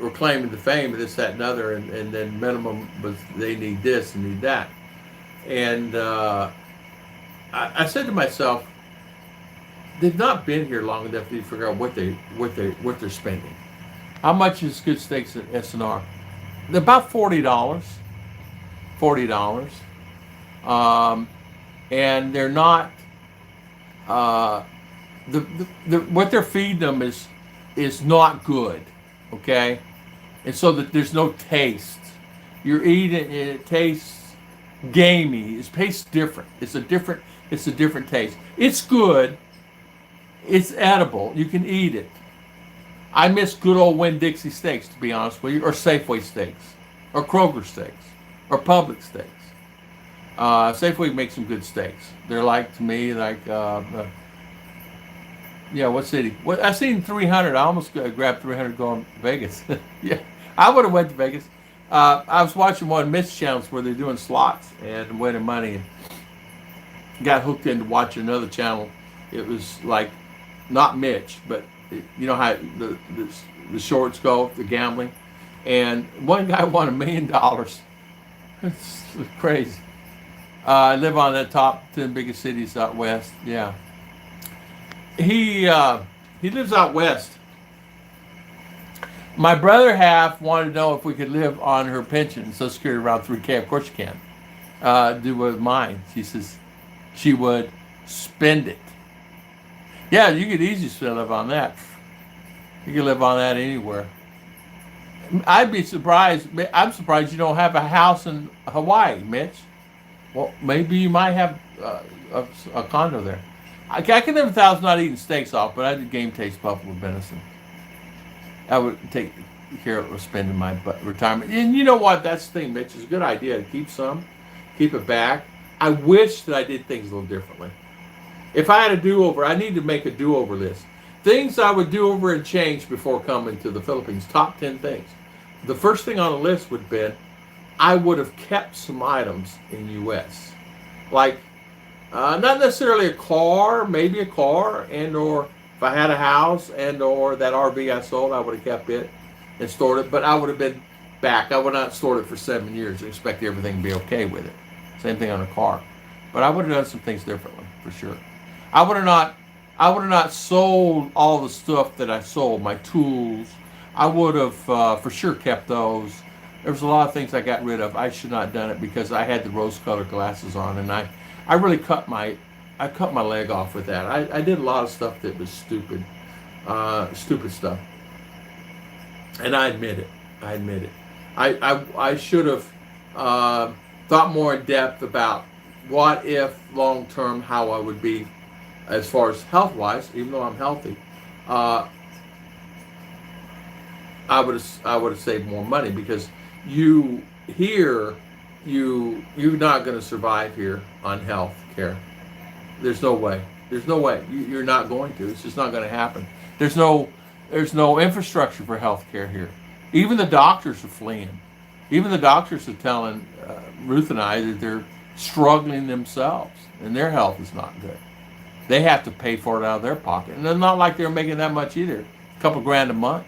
were claiming the fame of this, that, and other, and then minimum was they need this and need that. And I said to myself, they've not been here long enough to figure out what they're spending. How much is good steaks at SNR? They're about $40. $40. And they're not. What they're feeding them is not good. Okay, and so that there's no taste. You're eating and it tastes gamey. It tastes different. It's a different taste. It's good. It's edible. You can eat it. I miss good old Winn-Dixie steaks, to be honest with you, or Safeway steaks, or Kroger steaks, or Publix steaks. Safeway makes some good steaks. They're to me, what city? Well, I seen 300. I almost grabbed 300 going to Vegas. Yeah, I would have went to Vegas. I was watching one of Mitch's channels where they're doing slots and winning money, and got hooked into watching another channel. It was not Mitch, but you know how the shorts go, the gambling, and one guy won $1 million. It's crazy. I live on the top 10 biggest cities out west. Yeah. He lives out west. My brother half wanted to know if we could live on her pension, Social Security, around $3K. Of course you can. Do with mine. She says she would spend it. Yeah, you could easily live on that. You could live on that anywhere. I'd be surprised. I'm surprised you don't have a house in Hawaii, Mitch. Well, maybe you might have a condo there. I can live without not eating steaks off, but I did game taste buffalo venison. I would take care of spending my retirement. And you know what? That's the thing, Mitch. It's a good idea to keep it back. I wish that I did things a little differently. If I had a do-over, I need to make a do-over list. Things I would do over and change before coming to the Philippines. Top 10 things. The first thing on the list would have been, I would have kept some items in U.S. Not necessarily a car, maybe a car, and or if I had a house and or that RV I sold, I would have kept it and stored it. But I would have been back. I would not stored it for 7 years and expect everything to be okay with it. Same thing on a car. But I would have done some things differently, for sure. I would have not sold all the stuff that I sold, my tools. I would have for sure kept those. There was a lot of things I got rid of. I should not have done it because I had the rose-colored glasses on, and I really cut my leg off with that. I did a lot of stuff that was stupid stuff, and I admit it. I should have thought more in depth about what if long term how I would be as far as health wise, even though I'm healthy. I would have saved more money because you're not going to survive here on health care. There's no way. You're not going to. It's just not going to happen. There's no infrastructure for health care here. Even the doctors are fleeing. Even the doctors are telling Ruth and I that they're struggling themselves and their health is not good. They have to pay for it out of their pocket. And it's not like they're making that much either. couple grand a month.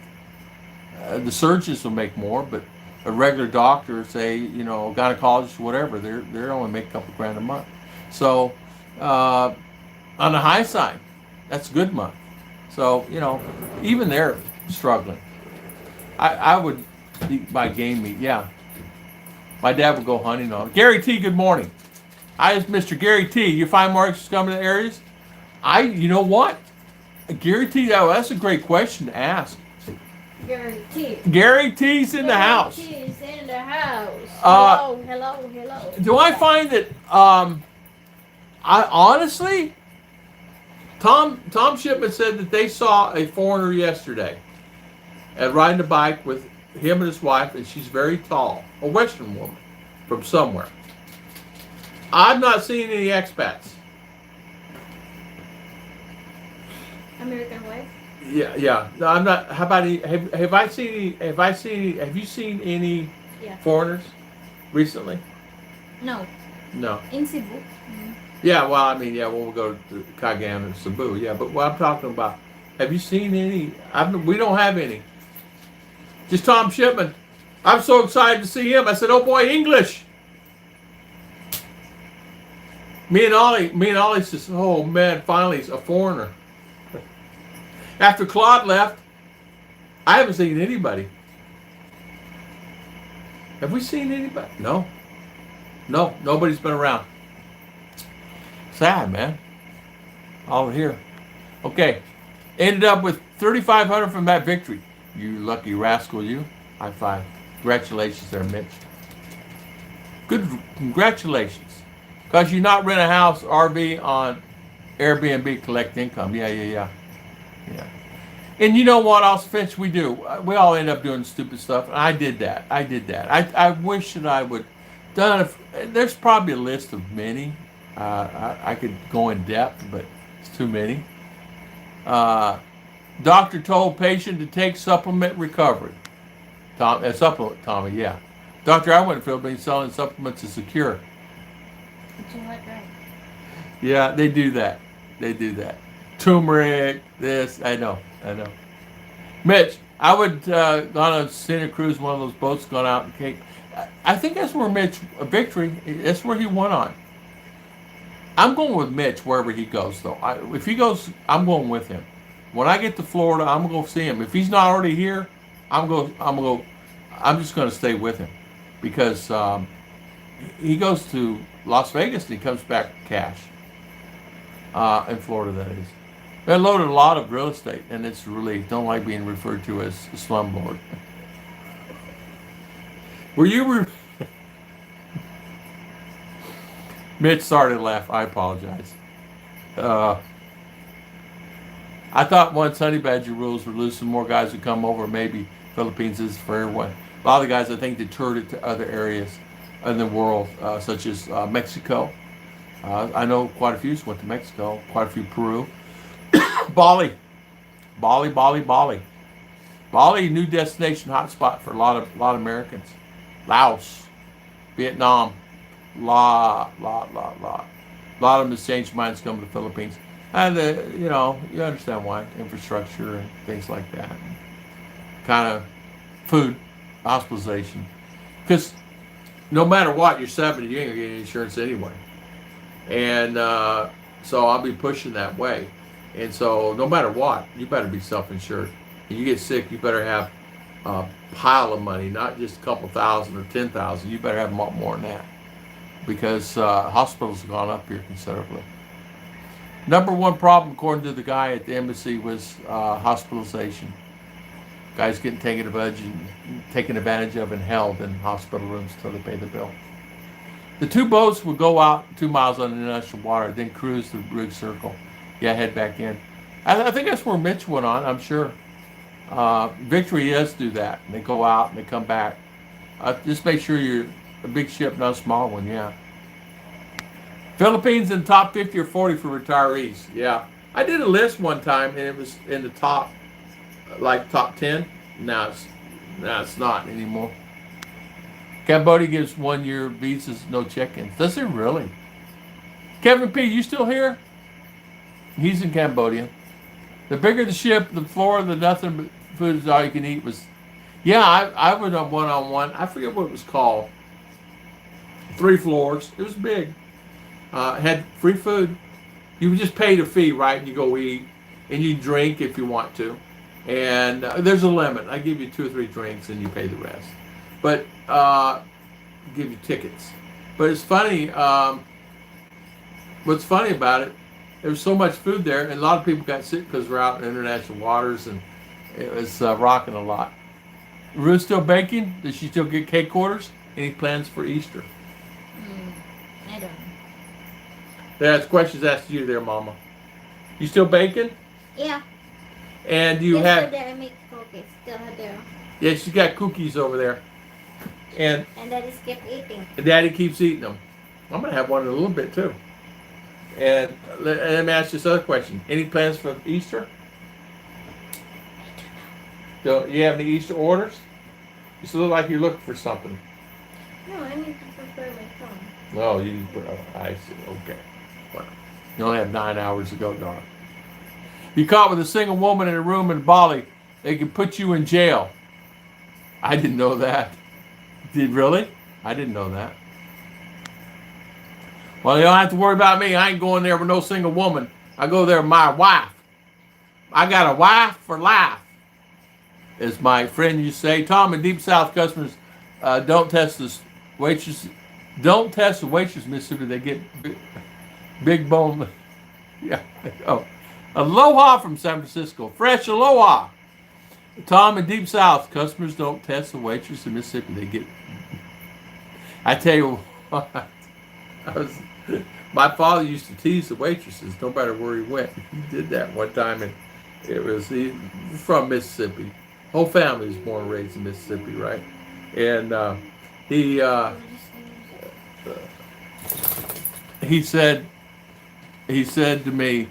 The surgeons will make more, but a regular doctor, say, gynecologist, whatever, they're only make a couple grand a month. So on the high side, that's a good month. So even they're struggling. I would buy game meat. Yeah, my dad would go hunting on it. Gary T, good morning. I is Mr. Gary T. You find markets coming to areas? You know what? Gary T, that's a great question to ask. Gary T. Gary T's in the house. Gary T's in the house. Hello. Do I find that, I honestly, Tom Shipman said that they saw a foreigner yesterday riding a bike with him and his wife, and she's very tall, a Western woman from somewhere. I've not seen any expats. American wife? Yeah. No, I'm not. How about have you seen any foreigners recently? No. In Cebu. Mm-hmm. Yeah, well, I mean, when we'll go to Cagayan and Cebu, yeah. But what I'm talking about, have you seen any? We don't have any. Just Tom Shipman. I'm so excited to see him. I said, oh boy, English. Me and Ollie says, oh man, finally it's a foreigner. After Claude left, I haven't seen anybody. Have we seen anybody? No, nobody's been around. Sad, man. All here. Okay. Ended up with $3,500 from that victory. You lucky rascal, you. High five. Congratulations there, Mitch. Good, congratulations. Because you not rent a house, RV on Airbnb, collect income. Yeah. And you know what else, Finch, we do? We all end up doing stupid stuff. And I did that. I wish that I would done it. There's probably a list of many. I could go in depth, but it's too many. Doctor told patient to take supplement recovery. Supplement, Tommy, yeah. Doctor, I went to Philippines selling supplements to secure. Yeah, they do that. Turmeric, this, I know. Mitch, I would gone on Santa Cruz, one of those boats, gone out and Cape. I think that's where Mitch, Victory, that's where he won on. I'm going with Mitch wherever he goes, though. If he goes, I'm going with him. When I get to Florida, I'm going to go see him. If he's not already here, I'm just going to stay with him because he goes to Las Vegas and he comes back cash. In Florida, that is. They loaded a lot of real estate, and it's really don't like being referred to as a slumlord. Were you? Mitch started to laugh. I apologize. I thought once honey badger rules were loose and more guys would come over, maybe Philippines is for everyone. A lot of the guys, I think, detoured it to other areas in the world, such as Mexico. I know quite a few went to Mexico, quite a few Peru. Bali, new destination hotspot for a lot of Americans. Laos, Vietnam, lot of them has changed minds coming to the Philippines. And you understand why, infrastructure and things like that. Kind of food, hospitalization. Because no matter what, you're 70, you ain't gonna get any insurance anyway. And so I'll be pushing that way. And so no matter what, you better be self-insured. If you get sick, you better have a pile of money, not just a couple thousand or 10,000. You better have a lot more than that. Because hospitals have gone up here considerably. Number one problem, according to the guy at the embassy, was hospitalization. Guys getting taken advantage of and held in hospital rooms until they pay the bill. The two boats would go out 2 miles on international water, then cruise the rig circle. Yeah, head back in. I think that's where Mitch went on, I'm sure. Victory does do that. They go out and they come back. Just make sure you're a big ship, not a small one, yeah. Philippines in top 50 or 40 for retirees. Yeah. I did a list one time and it was in the top 10. Now it's not anymore. Cambodia gives 1 year visas, no check-ins. Does it really? Kevin P., you still here? He's in Cambodia. The bigger the ship, the floor, the nothing but food is all you can eat was. Yeah, I went on one-on-one. I forget what it was called. 3 floors. It was big. Had free food. You just paid a fee, right? And you go eat, and you drink if you want to. And there's a limit. I give you 2 or 3 drinks, and you pay the rest. But give you tickets. But it's funny. What's funny about it? There was so much food there, and a lot of people got sick because we're out in international waters, and it was rocking a lot. Ruth still baking? Does she still get cake orders? Any plans for Easter? I don't know. That's questions asked you there, Mama. You still baking? Yeah. And do you Yesterday have? I make cookies. Still had there. Yeah, she's got cookies over there, and Daddy kept eating. Daddy keeps eating them. I'm gonna have one in a little bit too. And let me ask you this other question: any plans for Easter? Do you have any Easter orders? You still look like you're looking for something. No, I need to prepare my phone. Oh, you put. Oh, I see. Okay. Well, you only have 9 hours to go, darling. You caught with a single woman in a room in Bali, they could put you in jail. I didn't know that. Did really? I didn't know that. Well, you don't have to worry about me. I ain't going there with no single woman. I go there with my wife. I got a wife for life, as my friend used to say. Tom, in Deep South, customers don't test the waitress. Don't test the waitress, Mississippi. They get big bone. Yeah. Oh, aloha from San Francisco. Fresh aloha. Tom, in Deep South, customers don't test the waitress in Mississippi. They get. I tell you what. My father used to tease the waitresses no matter where he went. He did that one time, and it was from Mississippi. Whole family was born and raised in Mississippi, right? And he said to me,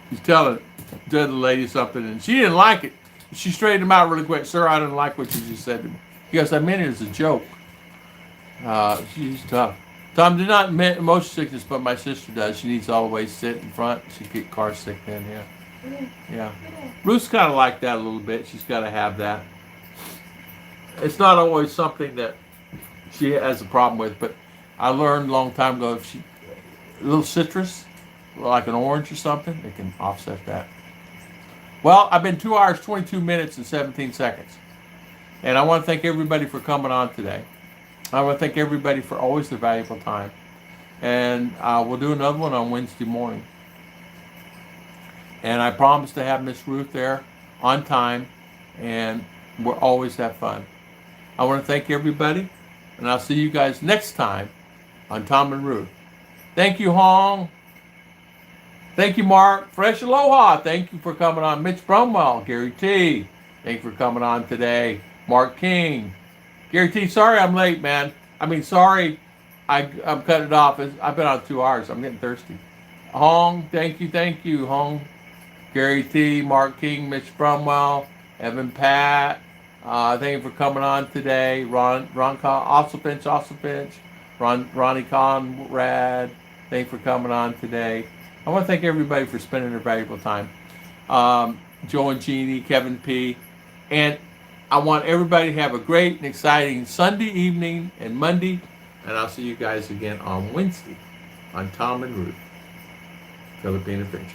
he's telling the lady something, and she didn't like it. She straightened him out really quick. Sir, I didn't like what you just said to me. He goes, I meant it as a joke. She's tough. Tom did not admit motion sickness, but my sister does. She needs to always sit in front. She get car sick then, yeah. Yeah. Ruth's kind of like that a little bit. She's got to have that. It's not always something that she has a problem with, but I learned a long time ago if a little citrus, like an orange or something, it can offset that. Well, I've been 2 hours, 22 minutes, and 17 seconds. And I want to thank everybody for coming on today. I want to thank everybody for always their valuable time. And we'll do another one on Wednesday morning. And I promise to have Miss Ruth there on time. And we'll always have fun. I want to thank everybody. And I'll see you guys next time on Tom and Ruth. Thank you, Hong. Thank you, Mark. Fresh aloha. Thank you for coming on. Mitch Brumwell. Gary T. Thank you for coming on today. Mark King. Gary T, sorry I'm late, man. I mean, sorry I'm cutting it off. I've been on 2 hours. I'm getting thirsty. Hong, thank you, Hong. Gary T, Mark King, Mitch Brumwell, Evan Pat. Thank you for coming on today. Ron also Finch. Ronnie Conrad. Thank you for coming on today. I want to thank everybody for spending their valuable time. Joe and Jeannie, Kevin P. And I want everybody to have a great and exciting Sunday evening and Monday. And I'll see you guys again on Wednesday on Tom and Ruth, Filipino Adventures.